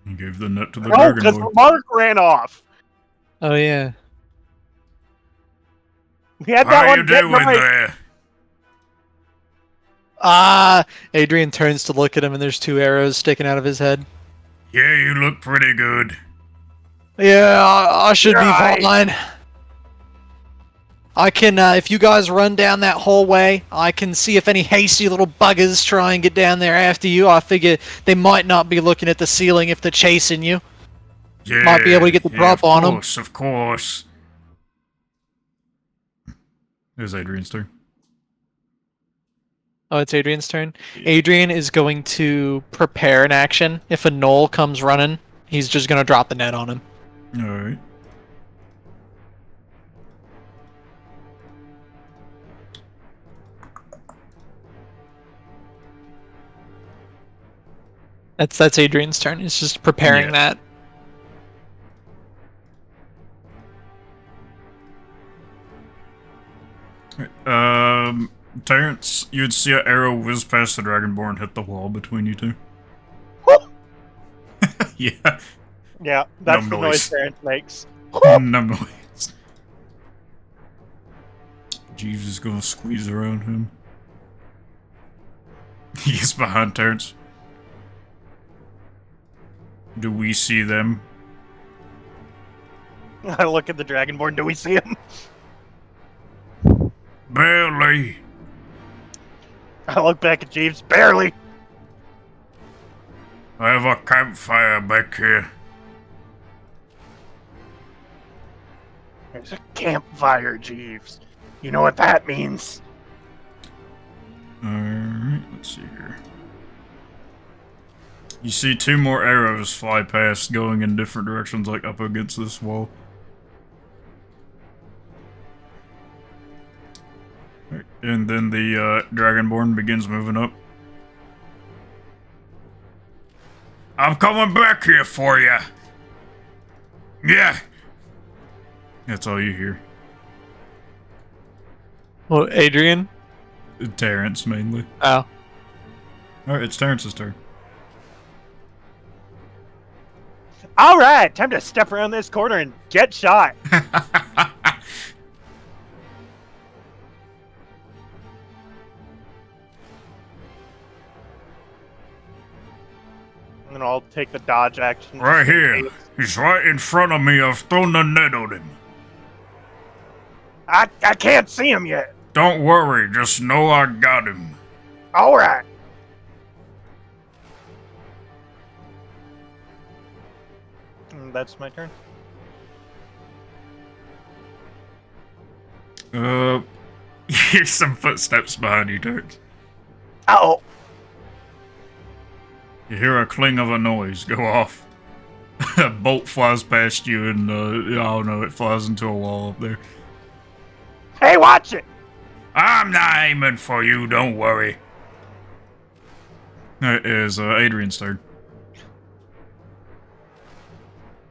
You gave the net to the No, because Dragonborn. Mark ran off. Oh, yeah. We had that How one you get doing right. there? Ah! Adrian turns to look at him and there's 2 arrows sticking out of his head. Yeah, you look pretty good. Yeah, I should Right. be fine. I can, if you guys run down that hallway, I can see if any hasty little buggers try and get down there after you. I figure they might not be looking at the ceiling if they're chasing you. Yeah, Might be able to get the drop on 'em. Of course. It was Adrian's turn. Oh, it's Adrian's turn. Adrian is going to prepare an action. If a gnoll comes running, he's just going to drop the net on him. Alright. That's Adrian's turn. He's just preparing Yeah. that. Terrence, you'd see an arrow whiz past the Dragonborn, hit the wall between you two. Yeah. Yeah, that's Numb the noise. noise Terrence makes. Numb noise. Jeeves is gonna squeeze around him. He gets behind Terrence. Do we see them? I look at the Dragonborn. Do we see him? Barely. I look back at Jeeves. Barely. I have a campfire back here. There's a campfire, Jeeves. You know what that means? Alright, let's see here. You see 2 more arrows fly past, going in different directions, like up against this wall. Right, and then the Dragonborn begins moving up. I'm coming back here for you. Yeah. That's all you hear. Well, Adrian? Terrence, mainly. Oh. Alright, it's Terrence's turn. All right, time to step around this corner and get shot. And then I'll take the dodge action. Right just in here. case. He's right in front of me. I've thrown the net on him. I can't see him yet. Don't worry, just know I got him. All right. that's my turn. Here's some footsteps behind you, Dirt. Ow! You hear a cling of a noise go off. A bolt flies past you, and I don't know, it flies into a wall up there. Hey, watch it! I'm not aiming for you, don't worry. It is Adrian's turn.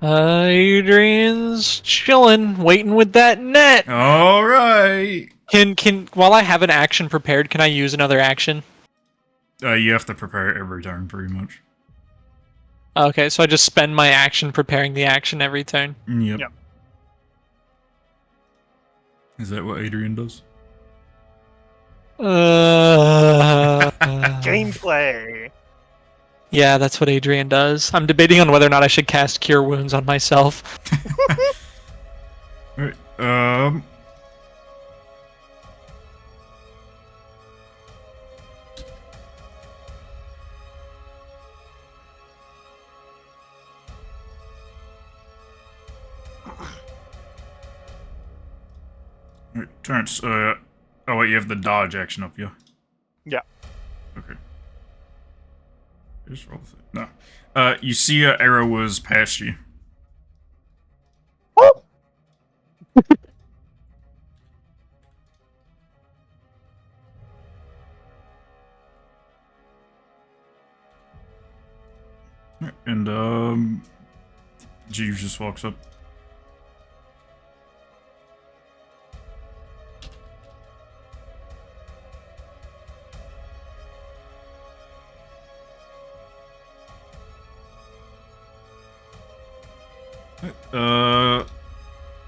Adrian's chilling, waiting with that net. All right. Can while I have an action prepared, can I use another action? You have to prepare it every turn, pretty much. Okay, so I just spend my action preparing the action every turn. Yep. Yep. Is that what Adrian does? Gameplay. Yeah, that's what Adrian does. I'm debating on whether or not I should cast Cure Wounds on myself. Alright, Terrence, oh wait, you have the dodge action up, yeah? Yeah. Okay. Just roll with it. No. You see an arrow was past you. Oh! And, Jeeves just walks up.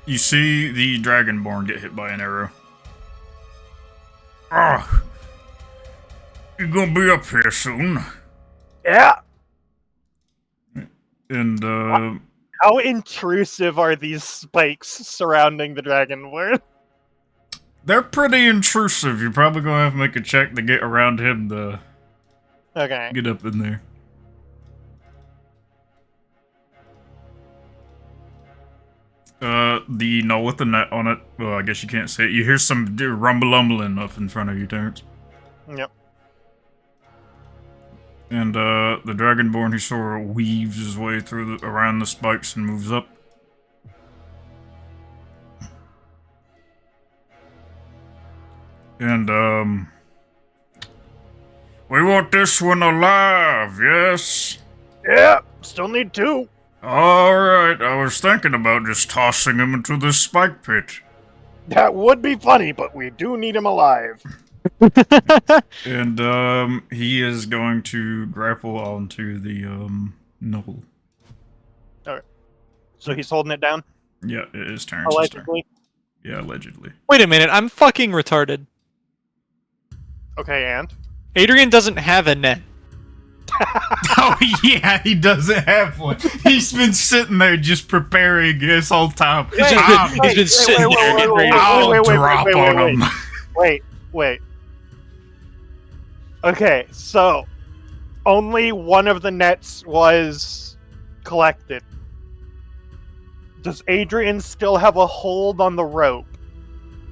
You see the Dragonborn get hit by an arrow. Ah! You're gonna be up here soon. Yeah! And, How intrusive are these spikes surrounding the Dragonborn? they're pretty intrusive. You're probably gonna have to make a check to get around him to Okay. get up in there. The no with the net on it. Well, I guess you can't say it. You hear some rumble-umbling up in front of you, Terrence. Yep. And, the Dragonborn, he sort of weaves his way through around the spikes and moves up. And, we want this one alive, yes? Yeah, still need 2. Alright, I was thinking about just tossing him into this spike pit. That would be funny, but we do need him alive. And, he is going to grapple onto the, knoll. Alright. So he's holding it down? Yeah, it is Terrence's turn. Allegedly. Yeah, allegedly. Wait a minute, I'm fucking retarded. Okay, and? Adrian doesn't have a net. Oh, yeah, he doesn't have one. He's been sitting there just preparing this whole time. He's been sitting there getting ready. I'll drop on him. Wait. Okay, so only one of the nets was collected. Does Adrian still have a hold on the rope?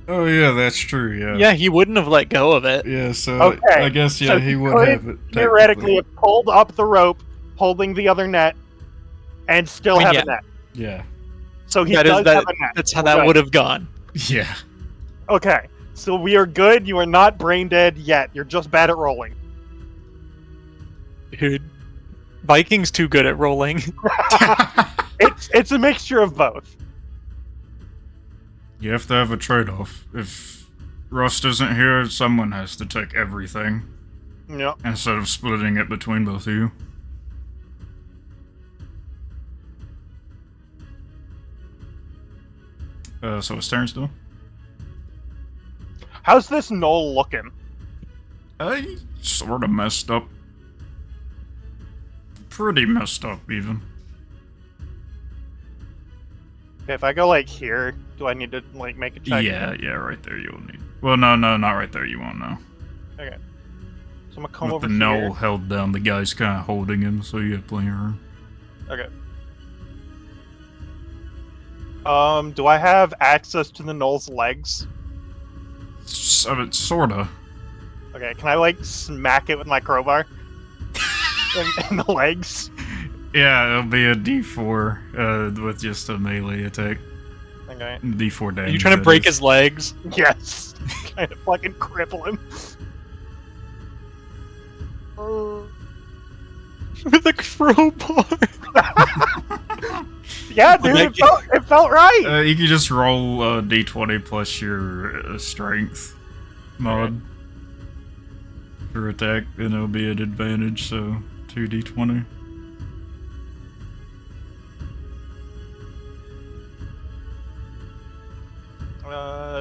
Oh, yeah, that's true, yeah. Yeah, he wouldn't have let go of it. Yeah, so Okay, I guess, yeah, so he would could have it. Theoretically, have pulled up the rope, holding the other net, and still have a net. Yeah. So he That is- does that- have a net. That's how that would have gone. Yeah. Okay, so we are good. You are not brain dead yet. You're just bad at rolling. Dude, Viking's too good at rolling. It's a mixture of both. You have to have a trade-off. If Rust isn't here, someone has to take everything. Yep. Instead of splitting it between both of you. So it's Terrence still? How's this knoll looking? Sort of messed up. Pretty messed up, even. Okay, if I go like here, do I need to like make a check? Yeah, right there you'll need. Well, no, not right there. You won't know. Okay. So I'm gonna come With over the here. knoll held down, the guy's kind of holding him, so you have plenty of room. Okay. Do I have access to the Knoll's legs? I mean, sorta. Okay, can I like smack it with my crowbar? in the legs? Yeah, it'll be a D4 with just a melee attack. Okay. D4 damage. Are you trying to that break is. his legs? Yes. Kind of fucking cripple him. With a crowbar. Yeah, dude, it felt right. You can just roll D20 plus your strength mod for attack, and it'll be an advantage, so 2D20.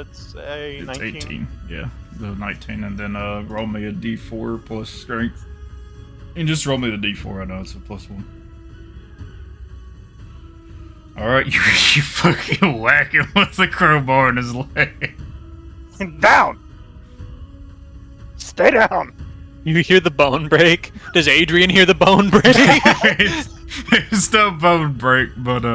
It's a It's 19. 18, yeah, the 19, and then roll me a D4 plus strength. And just roll me the D4, I know it's a +1. Alright, you fucking whack him with the crowbar in his leg. Down! Stay down! You hear the bone break? Does Adrian hear the bone break? It's no bone break, but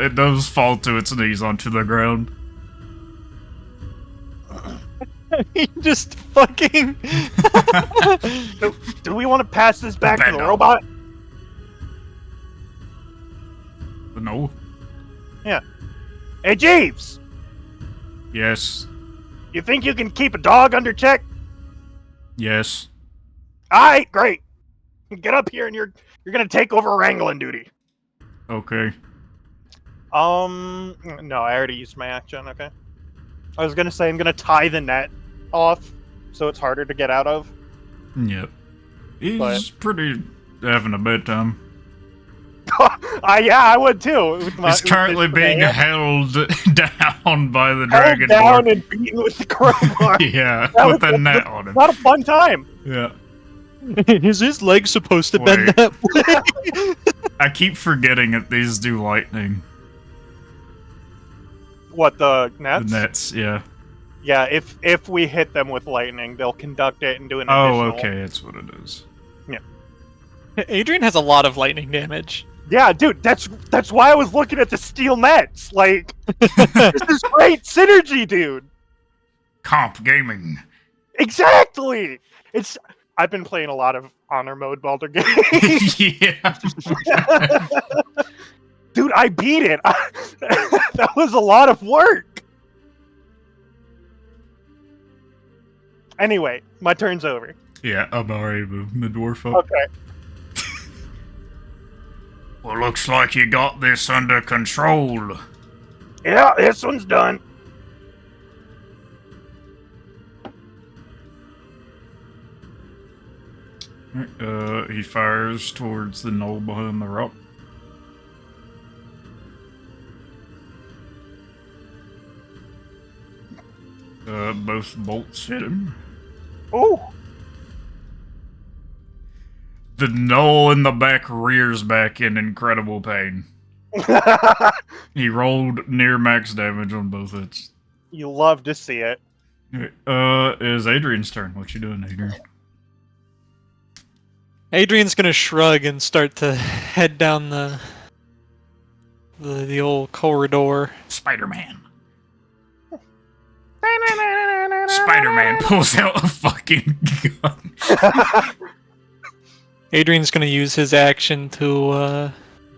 it does fall to its knees onto the ground. He just fucking... Do we want to pass this back to the Bendo. robot? No. Hey, Jeeves! Yes. You think you can keep a dog under check? Yes. Alright, great. Get up here and you're gonna take over wrangling duty. Okay. No, I already used my action, okay. I was gonna say I'm gonna tie the net off so it's harder to get out of. Yep. He's But- pretty having a bedtime. Yeah, I would too. He's currently being held down by the held dragon down board. and beaten with the crowbar. Yeah, That with was the net on him. Not a fun time. Yeah. Is his leg supposed to bend Wait. that way? I keep forgetting that these do lightning. What, the nets? The nets, yeah. Yeah, if we hit them with lightning, they'll conduct it and do an Oh, additional. okay, that's what it is. Adrian has a lot of lightning damage. Yeah, dude, that's why I was looking at the steel nets. Like, this is great synergy, dude. Comp gaming. Exactly. I've been playing a lot of honor mode Baldur games. Yeah. Dude, I beat it. That was a lot of work. Anyway, my turn's over. Yeah, I'm already moving the dwarf up. Okay. Well, looks like you got this under control. Yeah, this one's done. He fires towards the knoll behind the rock. Both bolts hit him. Ooh. The knoll in the back rears back in incredible pain. He rolled near max damage on both hits. You love to see it. Is Adrian's turn. What you doing, Adrian? Adrian's gonna shrug and start to head down the old corridor. Spider-Man. Spider-Man pulls out a fucking gun. Adrian's gonna use his action to,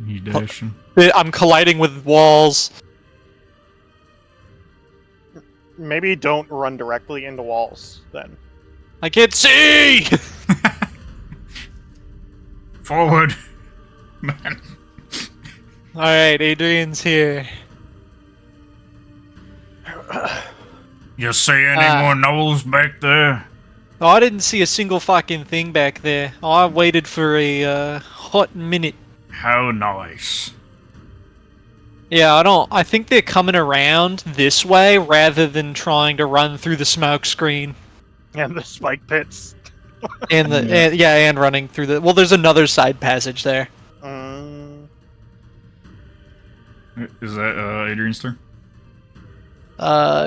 You dashing. I'm colliding with walls. Maybe don't run directly into walls, then. I can't see! Forward. Man. Alright, Adrian's here. You see any more knolls back there? Oh, I didn't see a single fucking thing back there. Oh, I waited for a hot minute. How nice. Yeah, I think they're coming around this way rather than trying to run through the smoke screen. And the spike pits. And and running through the... Well, there's another side passage there. Is that Adrian's turn?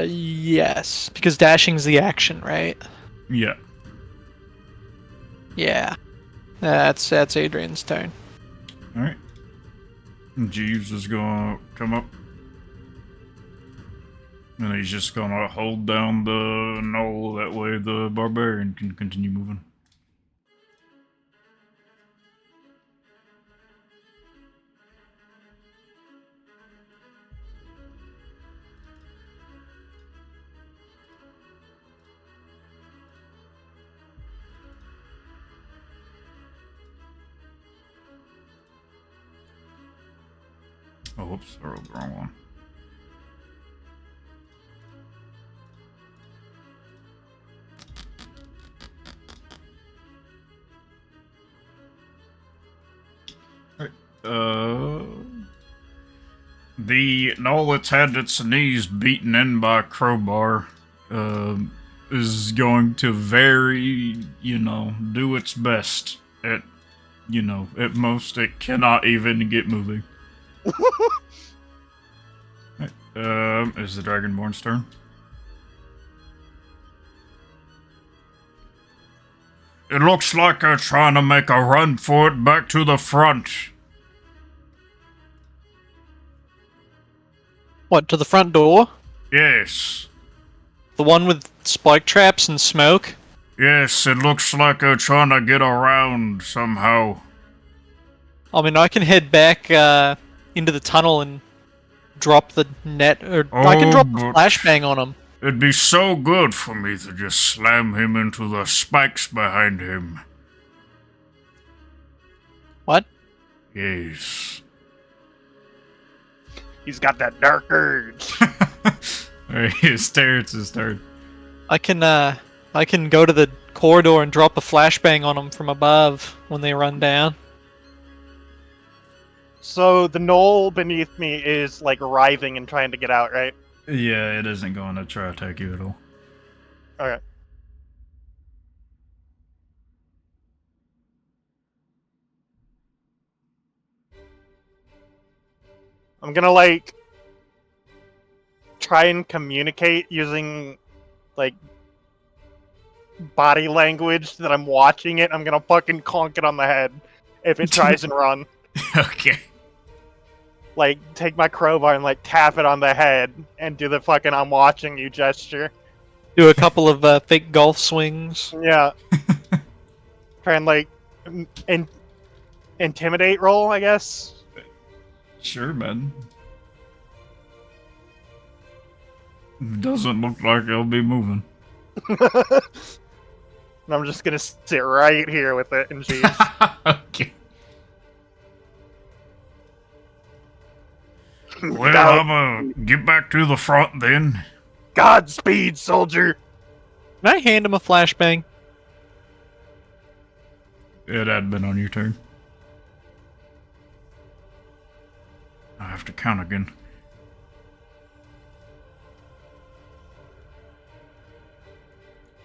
Yes. Because dashing's the action, right? Yeah. Yeah. That's Adrian's turn. Alright. Jeeves is gonna come up. And he's just gonna hold down the knoll, that way the barbarian can continue moving. Oh, whoops, I rolled the wrong one. The knoll that's had its knees beaten in by a crowbar is going to do its best. At most it cannot even get moving. Is the Dragonborn's turn? It looks like they're trying to make a run for it back to the front. What, to the front door? Yes. The one with spike traps and smoke? Yes, it looks like they're trying to get around somehow. I mean, I can head back into the tunnel and drop the net, or I can drop the flashbang on him. It'd be so good for me to just slam him into the spikes behind him. What? Yes. He's got that dark urge. Alright, it's Terrence's turn. I can go to the corridor and drop a flashbang on them from above when they run down. So the knoll beneath me is like writhing and trying to get out, right? Yeah, it isn't going to try to attack you at all. Okay. I'm gonna like try and communicate using like body language that I'm watching it. I'm gonna fucking conk it on the head if it tries and run. Okay. Like take my crowbar and like tap it on the head and do the fucking I'm watching you gesture. Do a couple of fake golf swings. Yeah. Try and like intimidate roll, I guess. Sure, man. Doesn't look like it'll be moving. And I'm just gonna sit right here with it and Jeeves. Okay. Well, I'm gonna get back to the front then. Godspeed, soldier! Can I hand him a flashbang? It had been on your turn. I have to count again.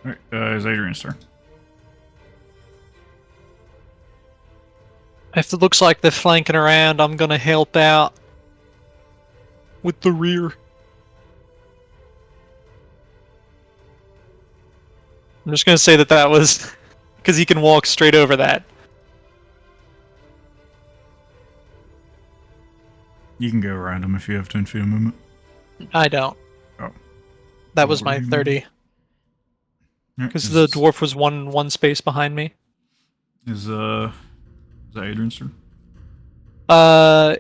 Alright, it's Adrian's turn. If it looks like they're flanking around, I'm gonna help out with the rear. I'm just gonna say that was because he can walk straight over that. You can go around him if you have 10 feet of movement. I don't. Oh. That was my 30. Because the dwarf was one space behind me. Is that Adrian's turn?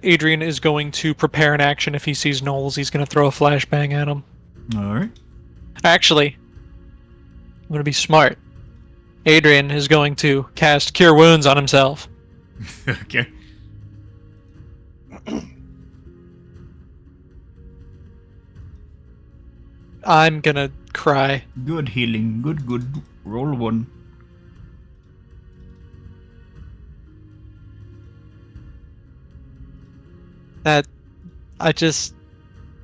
Adrian is going to prepare an action if he sees Knowles. He's going to throw a flashbang at him. Alright. Actually, I'm going to be smart. Adrian is going to cast Cure Wounds on himself. Okay. I'm going to cry. Good healing. Good. Roll 1.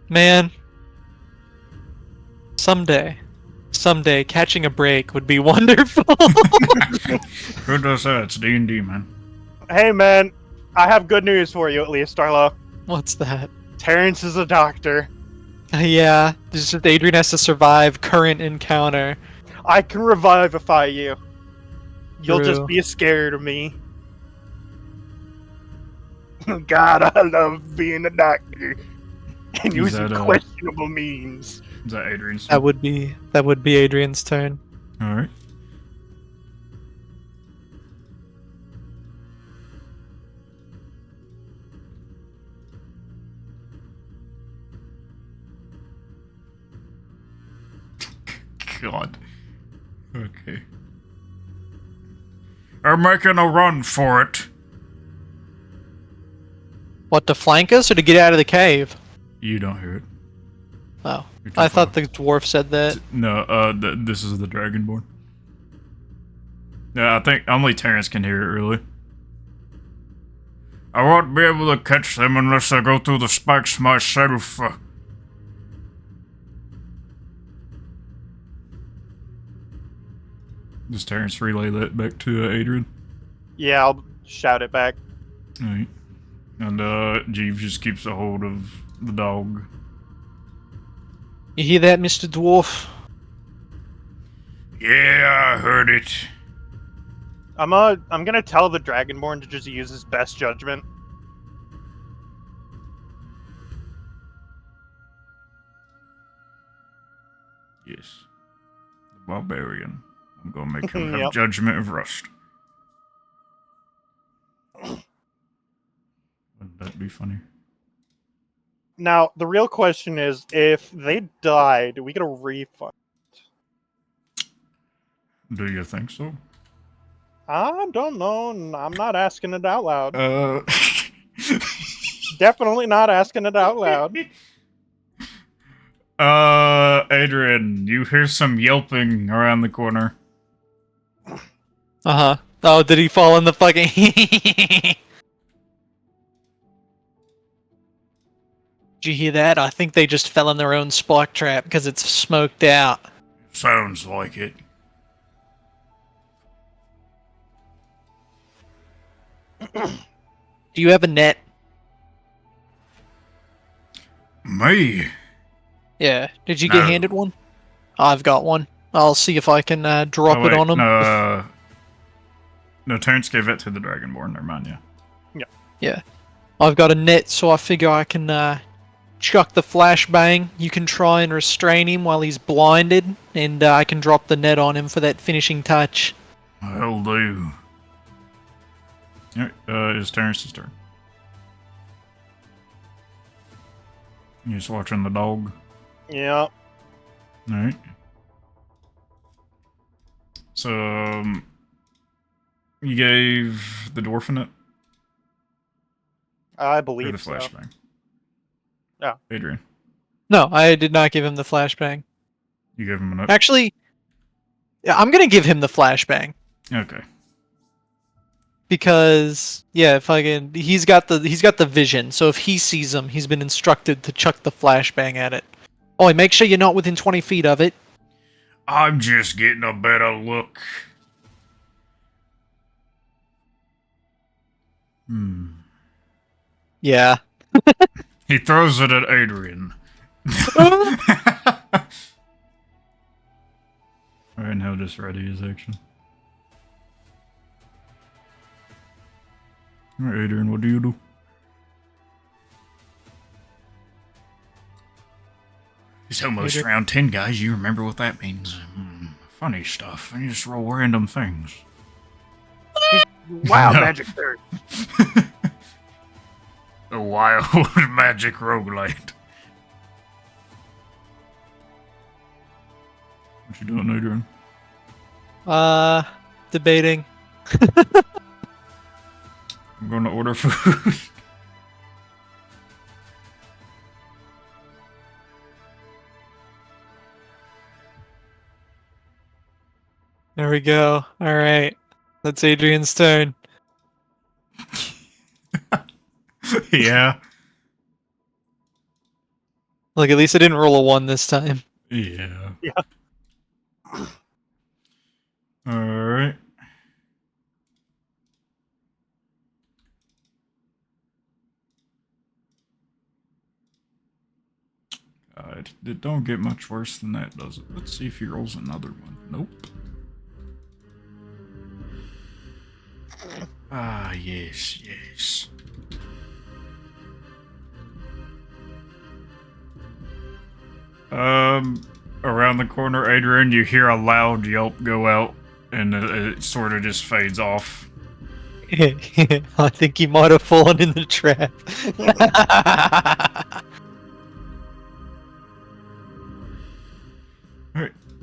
Man, someday, catching a break would be wonderful. Who does that? It's D&D, man. Hey man, I have good news for you at least, Darlo. What's that? Terrence is a doctor. Yeah, just Adrian has to survive current encounter. I can revivify you. You'll True. just be scared of me. God, I love being a doctor and Is using that, questionable means. Is that Adrian's? That would be Adrian's turn. All right. God. Okay. I'm making a run for it. What, to flank us or to get out of the cave? You don't hear it. Oh, You're too I thought far. the dwarf said that. No, this is the Dragonborn. Yeah, I think only Terrence can hear it, really. I won't be able to catch them unless I go through the spikes myself. Does Terrence relay that back to Adrian? Yeah, I'll shout it back. Alright. And, Jeeves just keeps a hold of the dog. You hear that, Mr. Dwarf? Yeah, I heard it. I'm gonna tell the Dragonborn to just use his best judgment. Yes. The barbarian. I'm gonna make him have Yep. judgment of rust. Wouldn't that be funny? Now, the real question is, if they die, do we get a refund? Do you think so? I don't know. I'm not asking it out loud. Uh. Definitely not asking it out loud. Adrian, you hear some yelping around the corner. Uh-huh. Oh, did he fall in the fucking... Did you hear that? I think they just fell in their own spike trap because it's smoked out. Sounds like it. Do you have a net? Me? Yeah. Did you get No. handed one? I've got one. I'll see if I can drop Oh, it wait, on him. No, Terrence gave it to the Dragonborn. Never mind, yeah. Yeah. I've got a net, so I figure I can chuck the flashbang. You can try and restrain him while he's blinded, and I can drop the net on him for that finishing touch. Will do. Alright, it's Terrence's turn. You just watching the dog? Yeah. Alright. So, you gave the dwarf a net? I Or believe the so. flashbang? Yeah. Adrian, No, I did not give him the flashbang. you gave him a net? Actually, yeah, I'm gonna give him the flashbang. Okay. Because if I can, he's got the vision. So if he sees him, he's been instructed to chuck the flashbang at it. Oh, and make sure you're not within 20 feet of it. I'm just getting a better look. Yeah. He throws it at Adrian. Alright, and he'll just ready his action. Alright, Adrian, what do you do? It's almost Adrian? round 10, guys. You remember what that means. Funny stuff. I just roll random things. Wow, No. magic third. A wild magic roguelite. What you doing, Adrian? Debating. I'm going to order food. There we go. All right. That's Adrian's turn. Yeah. Look, at least I didn't roll a 1 this time. Yeah. Yeah. Alright. It don't get much worse than that, does it? Let's see if he rolls another one. Nope. Ah, yes, yes. Around the corner, Adrian, you hear a loud yelp go out, and it sort of just fades off. I think he might have fallen in the trap.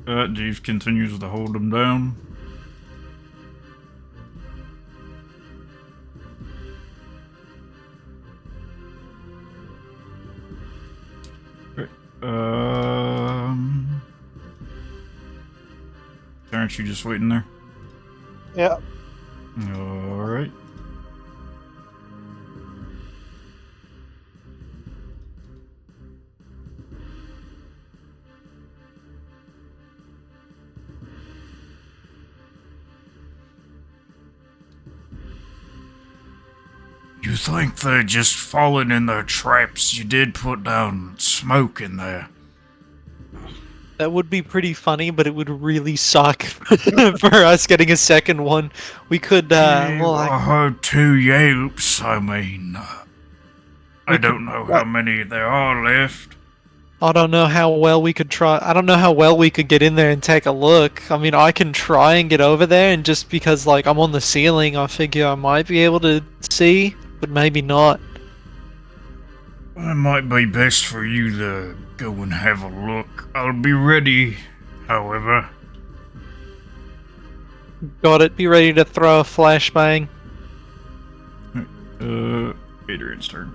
Alright, Jeeves continues to hold him down. Alright, aren't you just waiting there? Yeah. Alright. You think they're just falling in their traps? You did put down smoke in there. That would be pretty funny, but it would really suck for us getting a second one. We could, I heard 2 yelps, I mean. I don't know how many there are left. I don't know how well we could try. I don't know how well we could get in there and take a look. I mean, I can try and get over there, and just because, like, I'm on the ceiling, I figure I might be able to see, but maybe not. It might be best for you to go and have a look. I'll be ready, however. Got it. Be ready to throw a flashbang. Adrian's turn.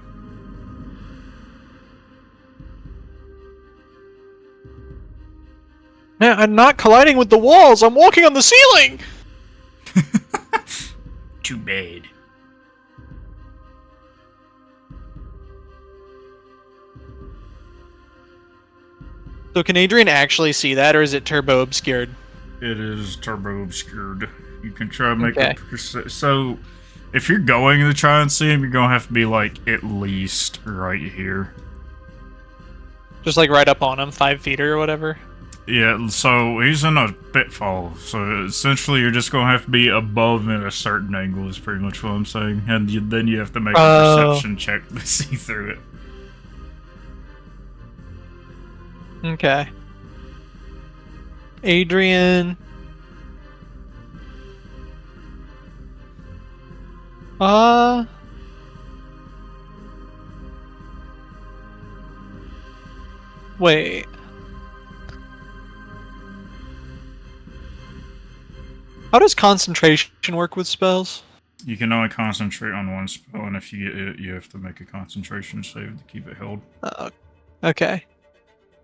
Now, I'm not colliding with the walls. I'm walking on the ceiling. Too bad. So can Adrian actually see that, or is it turbo obscured? It is turbo obscured. You can try and make Okay. so if you're going to try and see him, you're gonna have to be like at least right here. Just like right up on him, 5 feet or whatever. Yeah, so he's in a pitfall. So essentially, you're just gonna have to be above at a certain angle. Is pretty much what I'm saying, and then you have to make a perception check to see through it. Okay. Adrian. Wait. How does concentration work with spells? You can only concentrate on one spell, and if you get it, you have to make a concentration save to keep it held. Okay.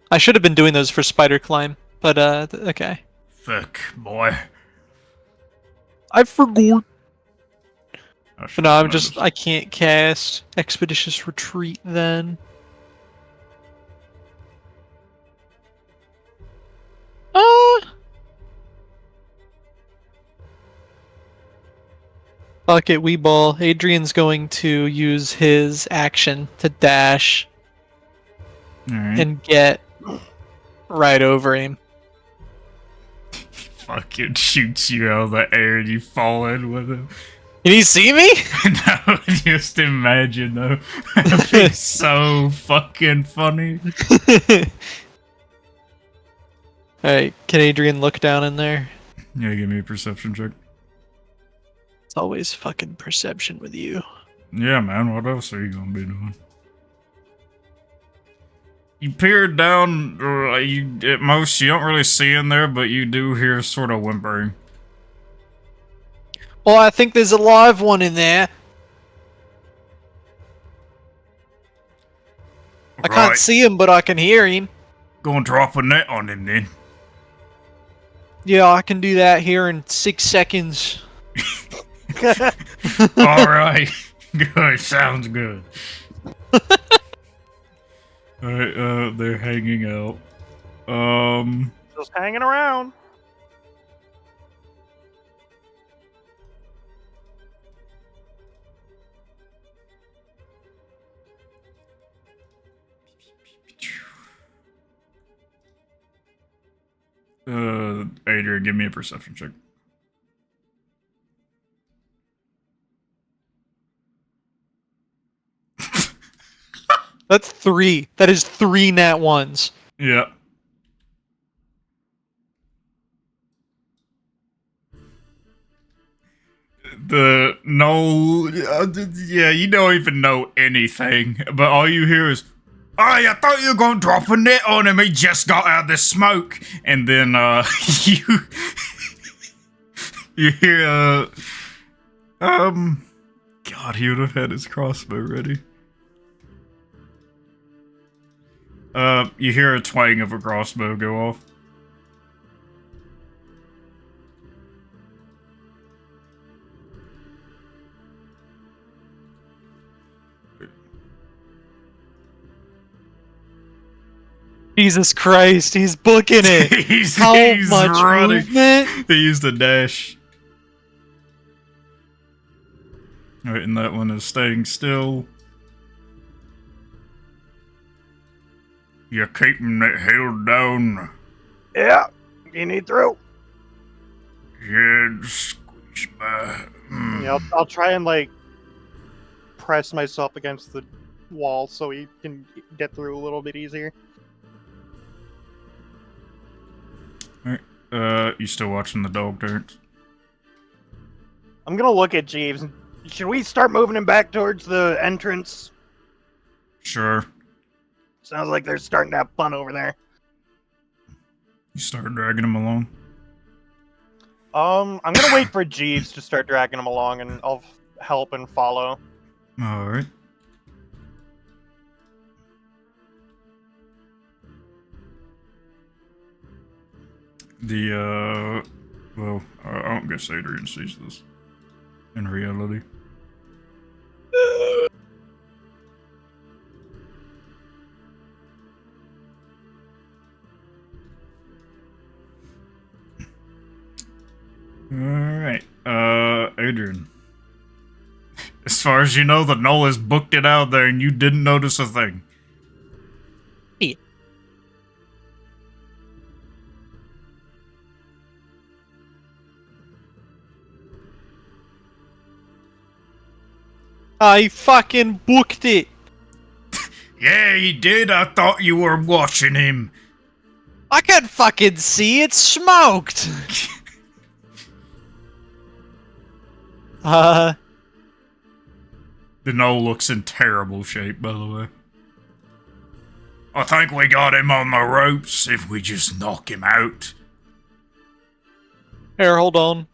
I should have been doing those for spider climb, but okay. Fuck, boy. I forgot. I But should no, have noticed. I can't cast Expeditious Retreat then. Fuck it, we ball. Adrian's going to use his action to dash Alright. and get right over him. Fucking shoots you out of the air and you fall in with him. Can he see me? No, just imagine though. That'd be so fucking funny. Alright, can Adrian look down in there? Yeah, give me a perception check. It's always fucking perception with you. Yeah, man, what else are you gonna be doing? You peer down, at most you don't really see in there, but you do hear sort of whimpering. Well, I think there's a live one in there. I can't Right. see him, but I can hear him. Go and drop a net on him then. Yeah, I can do that here in 6 seconds. Alright. Good, sounds good. Alright, they're hanging out. Just hanging around. Adrian, give me a perception check. That's 3. That is 3 nat 1s. Yeah. Yeah, you don't even know anything, but all you hear is, "Hey, I thought you were gonna drop a net on him. He just got out of the smoke." And then you hear God, he would have had his crossbow ready. You hear a twang of a crossbow go off. Jesus Christ, he's booking it. he's How much running. movement? They used a dash. Alright, and that one is staying still. You're keeping it held down. Yeah, you need through. Yeah, squeeze by. Yeah, I'll try and like press myself against the wall so he can get through a little bit easier. You still watching the dog turns? I'm gonna look at Jeeves. Should we start moving him back towards the entrance? Sure. Sounds like they're starting to have fun over there. You start dragging him along. I'm gonna wait for Jeeves to start dragging him along, and I'll help and follow. Alright. Well, I don't guess Adrian sees this in reality. Alright, Adrian. As far as you know, the Knoll has booked it out there and you didn't notice a thing. I fucking booked it. Yeah, he did. I thought you were watching him. I can fucking see it's smoked. The Knoll looks in terrible shape, by the way. I think we got him on the ropes if we just knock him out. Here, hold on.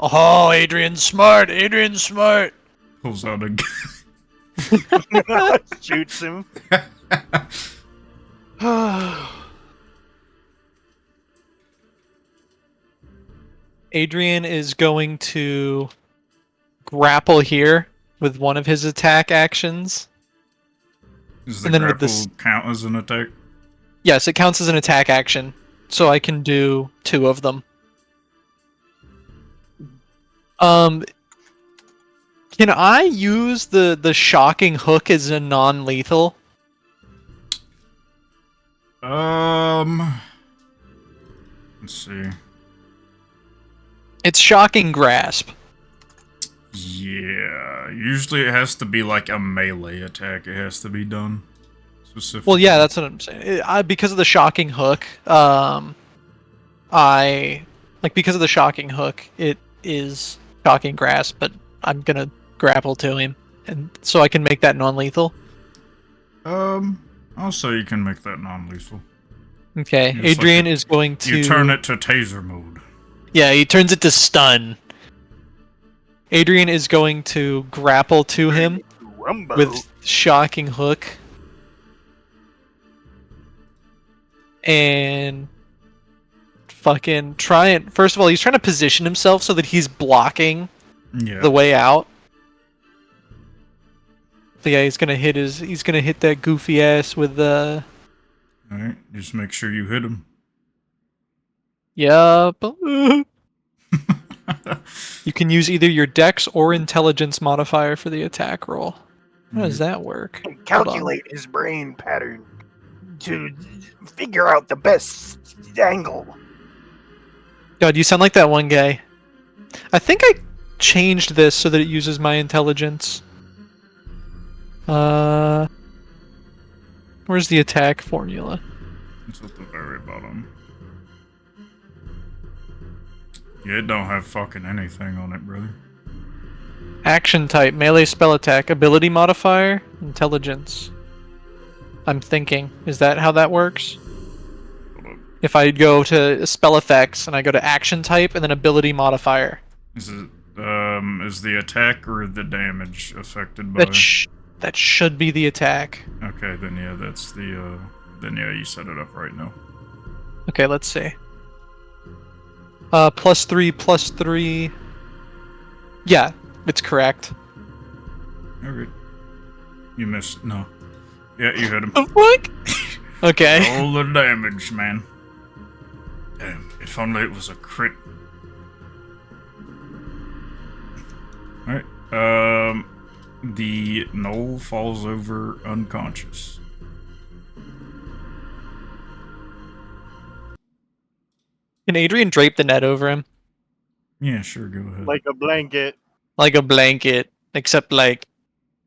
Oh, Adrian's smart. Adrian's smart. Pulls out a gun. Shoots him. Adrian is going to grapple here with one of his attack actions. Does the And then with grapple this- count as an attack? Yes, it counts as an attack action, so I can do 2 of them. Can I use the shocking hook as a non-lethal? Let's see. It's shocking grasp. Yeah, usually it has to be like a melee attack. It has to be done specifically. Well, yeah, that's what I'm saying. Because of the shocking hook, because of the shocking hook, it is shocking grasp, but I'm gonna grapple to him, and so I can make that non-lethal. I'll say you can make that non-lethal. Okay, It's Adrian like is going to. You turn it to taser mode. Yeah, he turns it to stun. Adrian is going to grapple to him Rumbo. with shocking hook. And fucking try and first of all, he's trying to position himself so that he's blocking Yeah. the way out. But yeah, he's gonna hit that goofy ass with the Alright, just make sure you hit him. Yup. You can use either your dex or intelligence modifier for the attack roll. How does that work? Calculate his brain pattern to figure out the best angle. God, you sound like that one guy. I think I changed this so that it uses my intelligence. Where's the attack formula? It's at the very bottom. Yeah, it don't have fucking anything on it, brother. Action type, melee spell attack, ability modifier, intelligence. I'm thinking, is that how that works? Hold up. If I go to spell effects and I go to action type and then ability modifier. Is it, is the attack or the damage affected by... That should be the attack. Okay, then yeah, that's the, then yeah, you set it up right now. Okay, let's see. +3. Yeah, it's correct. Okay. You missed, no. Yeah, you hit him. The fuck? Okay. Roll the damage, man. Damn, if only it was a crit. Alright, the gnoll falls over unconscious. Can Adrian drape the net over him? Yeah, sure, go ahead. Like a blanket. Like a blanket, except like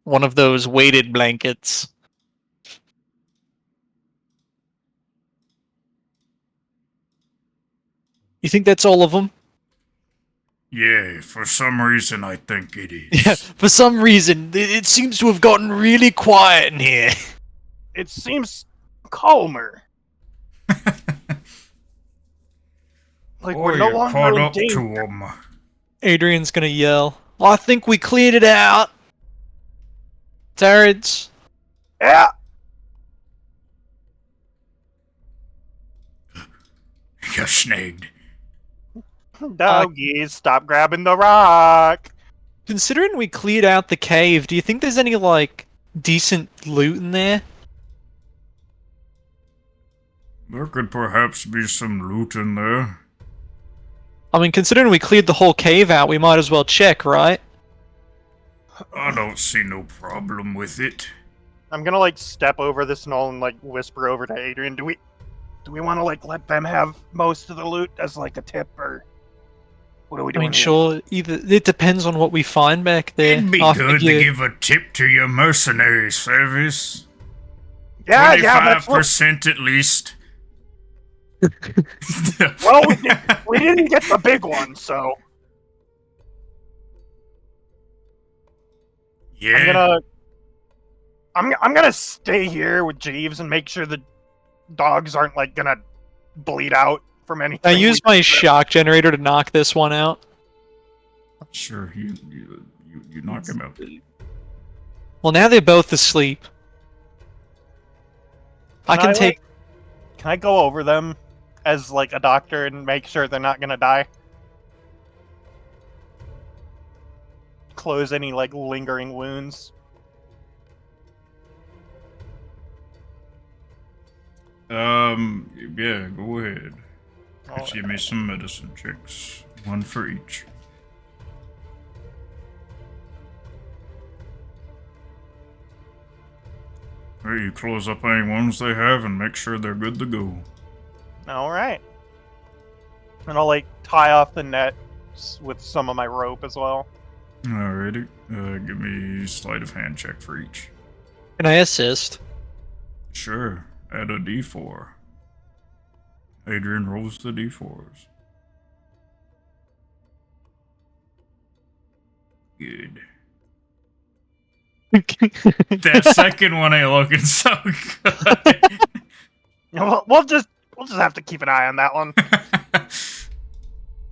one of those weighted blankets. You think that's all of them? Yeah, for some reason I think it is. Yeah, for some reason, it seems to have gotten really quiet in here. It seems calmer. Like we're no you're longer caught in up danger. to him. Adrian's gonna yell, I think we cleared it out. Terrence. Yeah. You're snagged. Doggies, stop grabbing the rock. Considering we cleared out the cave, do you think there's any, like, decent loot in there? There could perhaps be some loot in there. I mean, considering we cleared the whole cave out, we might as well check, right? I don't see no problem with it. I'm gonna like step over this knoll and like whisper over to Adrian. Do we want to like let them have most of the loot as like a tip, or what are we I doing? mean, here? sure, it depends on what we find back there. It'd be after good you- to give a tip to your mercenary service. Yeah, that's what. 25% at least. Well, we didn't get the big one, so yeah. I'm gonna stay here with Jeeves and make sure the dogs aren't like gonna bleed out from anything. I use my shock generator to knock this one out. Sure, you knock him out. Well, now they're both asleep. I can take... Can I go over them as like a doctor and make sure they're not gonna die? Close any like lingering wounds. Yeah, go ahead. Oh, Give me some medicine checks. One for each. Alright, you close up any wounds they have and make sure they're good to go. all right. And I'll like tie off the net with some of my rope as well. Alrighty. Give me sleight of hand check for each. Can I assist? Sure. Add a d4. Adrian rolls the d4s. Good. That second one ain't looking so good. We'll just have to keep an eye on that one.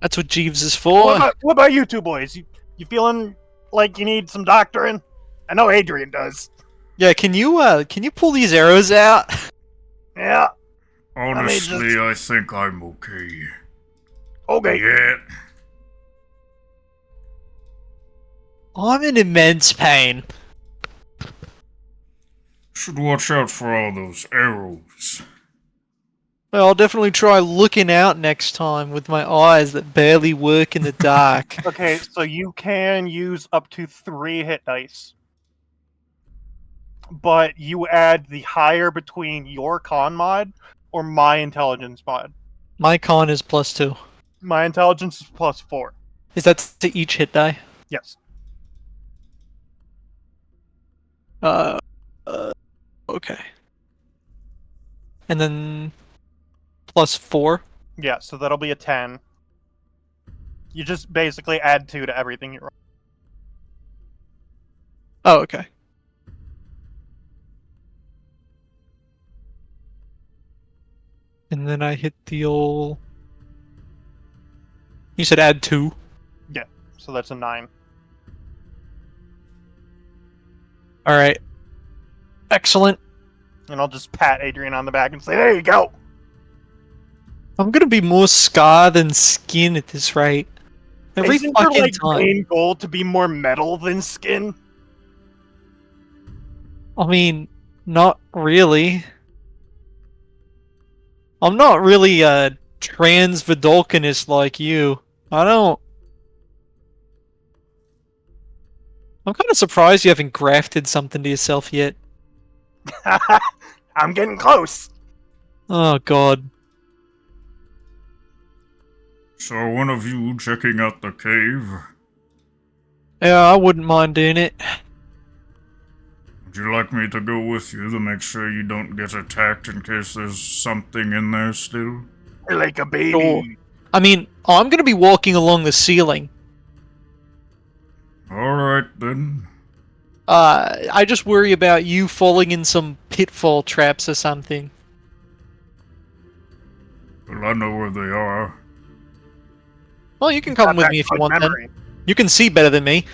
That's what Jeeves is for. What about you two boys? You feeling like you need some doctoring? I know Adrian does. Yeah, can you pull these arrows out? Yeah. Honestly, I think I'm okay. Okay. Yeah. I'm in immense pain. Should watch out for all those arrows. Well, I'll definitely try looking out next time with my eyes that barely work in the dark. Okay, so you can use up to 3 hit dice. But you add the higher between your con mod or my intelligence mod. My con is +2. My intelligence is +4. Is that to each hit die? Yes. Okay. And then +4. Yeah, so that'll be a 10. You just basically add 2 to everything you roll. Oh, okay. And then I hit the old... You said add 2? Yeah, so that's a 9. Alright. Excellent. And I'll just pat Adrian on the back and say, there you go! I'm gonna be more scar than skin at this rate. Every Isn't your, fucking like, time. main goal to be more metal than skin? I mean, not really. I'm not really a trans Vidalcanist like you. I don't... I'm kind of surprised you haven't grafted something to yourself yet. I'm getting close! Oh god. So one of you checking out the cave? Yeah, I wouldn't mind doing it. Would you like me to go with you to make sure you don't get attacked in case there's something in there still? Like a baby. Sure. I mean, I'm gonna be walking along the ceiling. Alright then. I just worry about you falling in some pitfall traps or something. Well, I know where they are. Well, you can come with me if you want then. You can see better than me.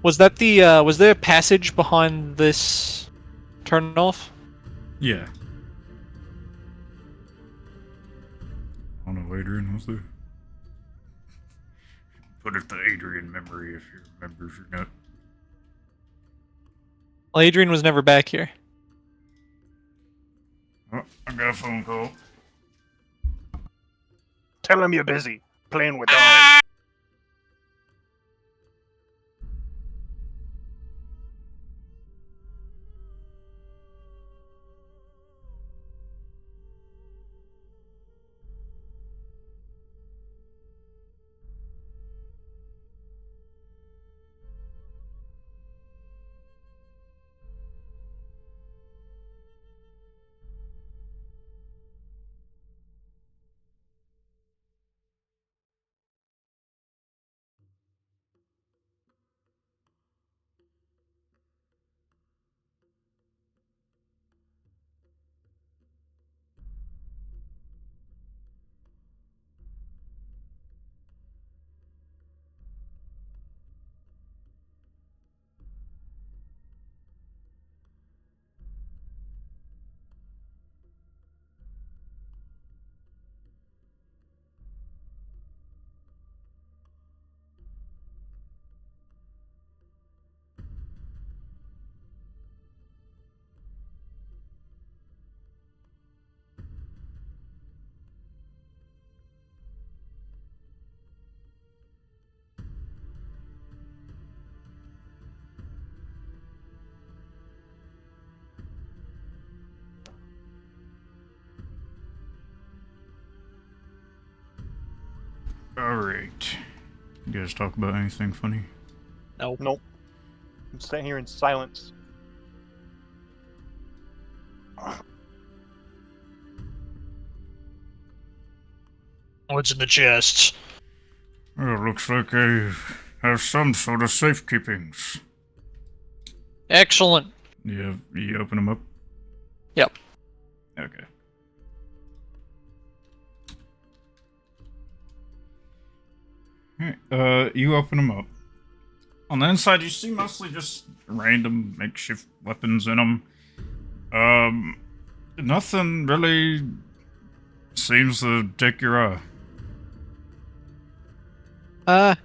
Was that the, was there a passage behind this turn off? Yeah. I don't know, Adrian, was there? Put it to Adrian memory if he remembers or not. Well, Adrian was never back here. Oh, I got a phone call. Tell him you're busy playing with dogs. Alright. You guys talk about anything funny? Nope. Nope. I'm sitting here in silence. What's in the chests? Well, it looks like I have some sort of safekeepings. Excellent. You open them up? Yep. Okay. Alright, you open them up. On the inside, you see mostly just random makeshift weapons in them. Nothing really seems to take your eye.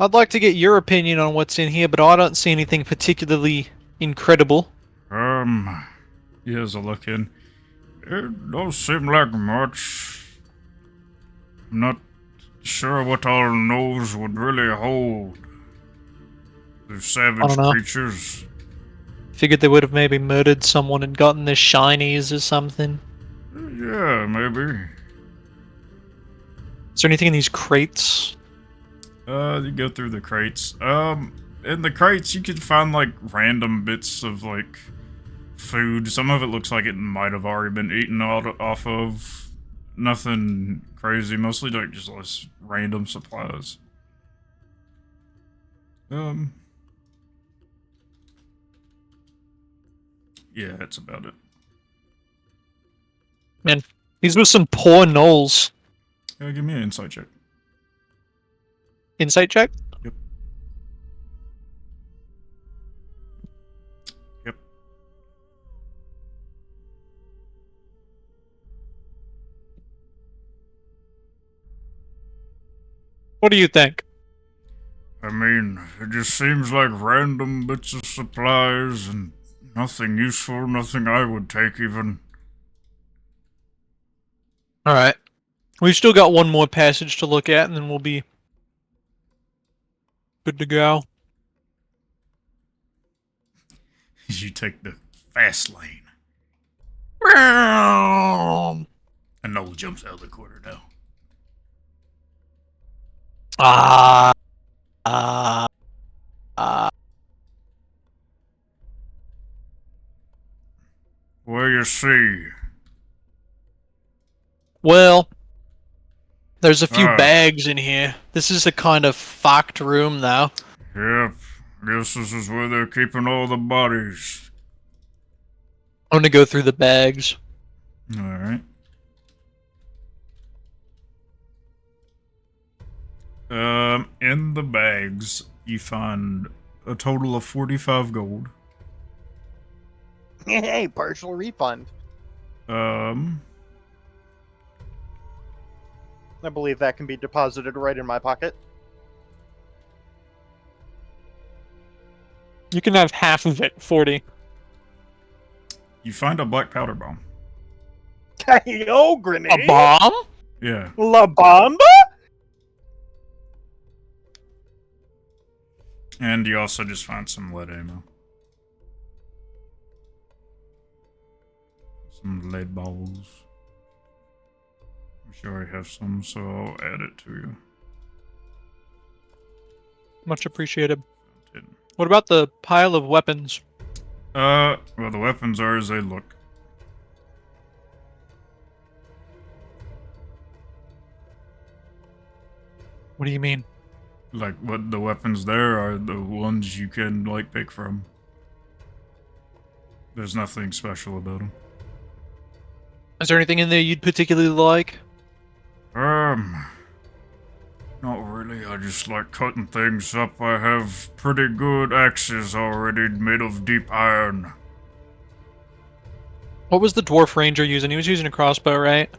I'd like to get your opinion on what's in here, but I don't see anything particularly incredible. Here's a look in. It don't seem like much. I'm not sure what our nose would really hold. They're savage creatures. Figured they would have maybe murdered someone and gotten their shinies or something. Yeah, maybe. Is there anything in these crates? You go through the crates. in the crates you can find like random bits of like food. Some of it looks like it might have already been eaten off of. Nothing crazy, mostly like just random supplies. Yeah, that's about it. Man, these were some poor gnolls. Give me an insight check. Insight check? Yep. Yep. What do you think? I mean, it just seems like random bits of supplies and nothing useful, nothing I would take even. Alright. We've still got one more passage to look at, and then we'll be good to go. You take the fast lane. And Noel jumps out of the corner now. Well, you see. Well, there's a few bags in here. This is a kind of fucked room, though. Yep. Guess this is where they're keeping all the bodies. I'm gonna go through the bags. Alright. In the bags, you find a total of 45 gold. Hey, partial refund. I believe that can be deposited right in my pocket. You can have half of it, 40. You find a black powder bomb. Yo, grenade! A bomb? Yeah. La Bomba? And you also just find some lead ammo. Some lead balls. I'm sure I have some, so I'll add it to you. Much appreciated. What about the pile of weapons? Well, the weapons are as they look. What do you mean? Like, what the weapons there are the ones you can, like, pick from. There's nothing special about them. Is there anything in there you'd particularly like? Not really. I just like cutting things up. I have pretty good axes already made of deep iron. What was the dwarf ranger using? He was using a crossbow, right?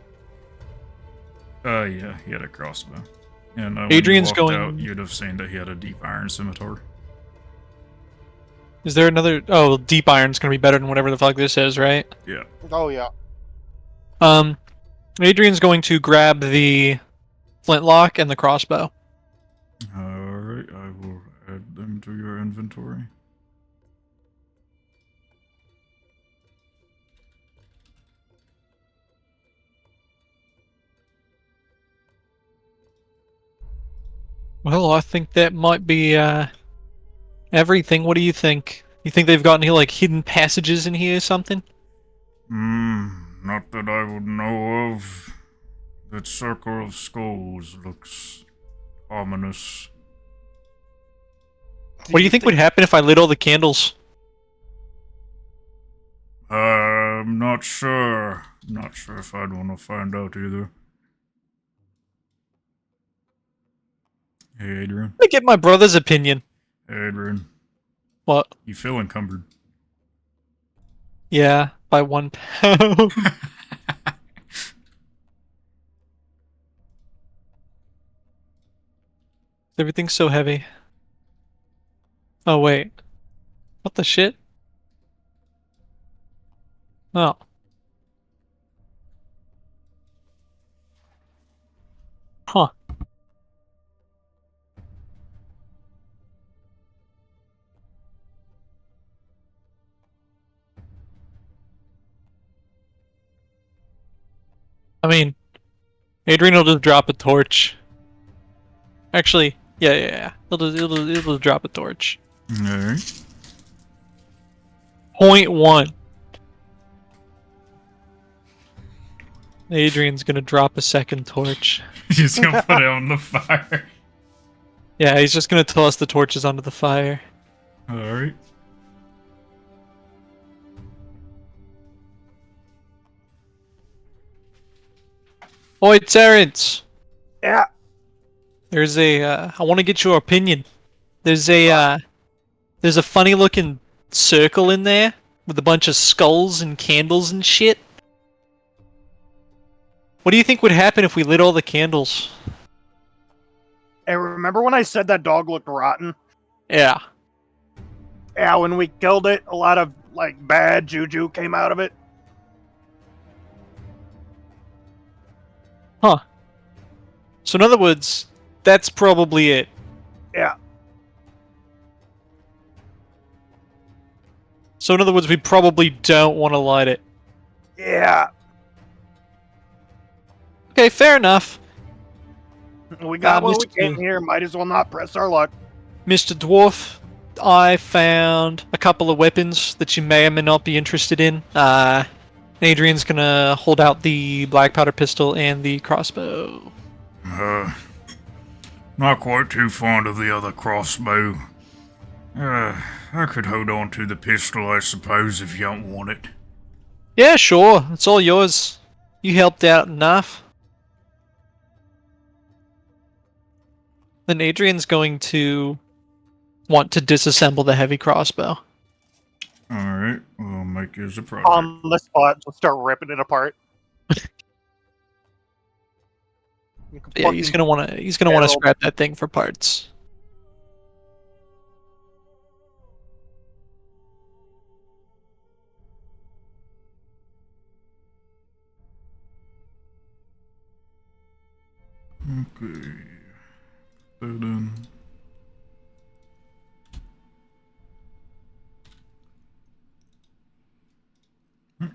Yeah, he had a crossbow. And Adrian's when you walked going- out, you'd have seen that he had a deep iron scimitar. Is there another... Oh, deep iron's gonna be better than whatever the fuck this is, right? Yeah. Oh, yeah. Adrian's going to grab the flintlock and the crossbow. Alright, I will add them to your inventory. Well, I think that might be, everything. What do you think? You think they've got any, like, hidden passages in here or something? Not that I would know of. That circle of skulls looks ominous. What do you think would happen if I lit all the candles? I'm not sure. Not sure if I'd want to find out either. Hey, Adrian. Let me get my brother's opinion. Hey, Adrian. What? You feel encumbered. Yeah, by 1 pound. Everything's so heavy. Oh, wait. What the shit? Oh. Huh. I mean, Adrian will just drop a torch. Actually, yeah. It'll drop a torch. Alright. Point 1. Adrian's gonna drop a second torch. He's gonna put it on the fire. Yeah, he's just gonna toss the torches onto the fire. Alright. Oi, Terrence! Yeah. There's I want to get your opinion. There's a funny looking circle in there with a bunch of skulls and candles and shit. What do you think would happen if we lit all the candles? Hey, remember when I said that dog looked rotten? Yeah. Yeah, when we killed it, a lot of, like, bad juju came out of it. Huh. So in other words, that's probably it. Yeah. So in other words, we probably don't want to light it. Yeah. Okay, fair enough. We got what we Mr. came here, might as well not press our luck. Mr. Dwarf, I found a couple of weapons that you may or may not be interested in. Adrian's gonna hold out the black powder pistol and the crossbow. Not quite too fond of the other crossbow. I could hold on to the pistol, I suppose, if you don't want it. Yeah, sure. It's all yours. You helped out enough. Then Adrian's going to want to disassemble the heavy crossbow. Alright, we'll make yours a project. On the spot, just start ripping it apart. Yeah, he's gonna want to scrap that thing for parts. Okay. Put that in.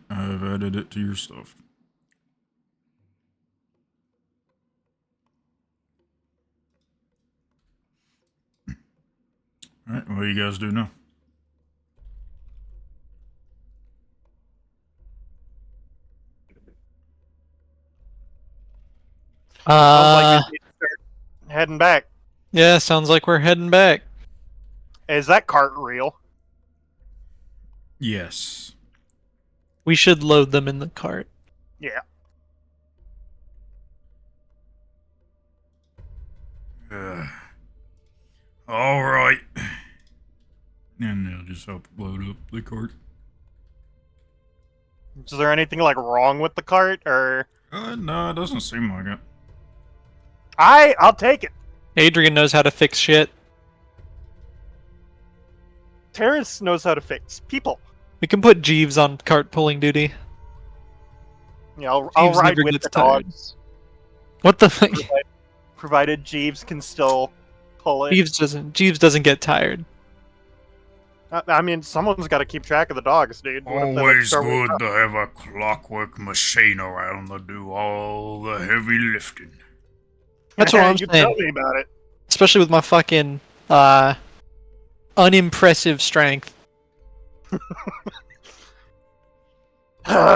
I've added it to your stuff. Alright, what do you guys do now? Sounds like you need to start heading back. Yeah, sounds like we're heading back. Is that cart real? Yes. We should load them in the cart. Yeah. Alright. And they'll just help load up the cart. Is there anything, like, wrong with the cart, or... No, it doesn't seem like it. I'll take it. Adrian knows how to fix shit. Terrence knows how to fix people. We can put Jeeves on cart pulling duty. Yeah, I'll Jeeves ride never with gets the tired. dogs. What the fuck? Provided Jeeves can still pull it. Jeeves doesn't get tired. I mean, someone's got to keep track of the dogs, dude. What if they, like, Always start waking good up? to have a clockwork machine around to do all the heavy lifting. That's what I'm You saying. tell me about it. Especially with my fucking unimpressive strength.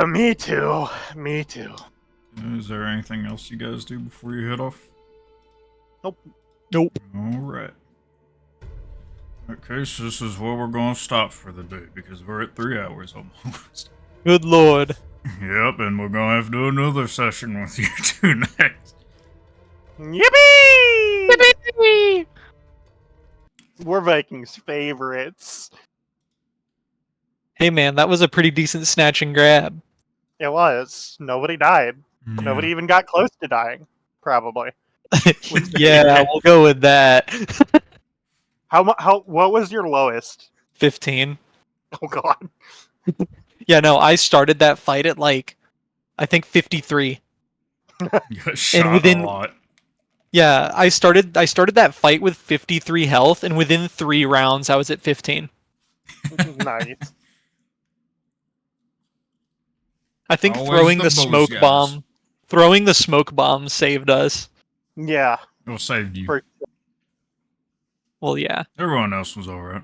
Me too. Me too. Is there anything else you guys do before you head off? Nope. Alright. Okay, so this is where we're going to stop for the day, because we're at 3 hours almost. Good lord. Yep, and we're going to have to do another session with you two next. Yippee! We're Vikings' favorites. Hey man, that was a pretty decent snatch and grab. It was. Nobody died. Yeah. Nobody even got close to dying. Probably. Yeah, we'll go with that. What was your lowest? 15. Oh god. Yeah, no, I started that fight at like, I think 53. You got shot within- a lot. Yeah, I started that fight with 53 health, and within 3 rounds I was at 15. Nice. I think Always throwing the the booze smoke guys. bomb saved us. Yeah. It'll save you. For- Well, yeah. Everyone else was alright.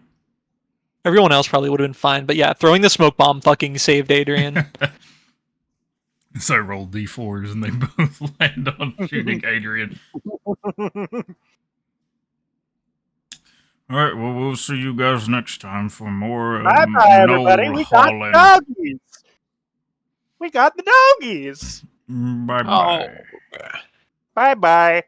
Everyone else probably would have been fine, but yeah, throwing the smoke bomb fucking saved Adrian. So I rolled d4s and they both land on shooting Adrian. Alright, well, we'll see you guys next time for more Bye bye, everybody. no We got hauling. doggies. We got the doggies. Bye Oh. bye. Bye bye.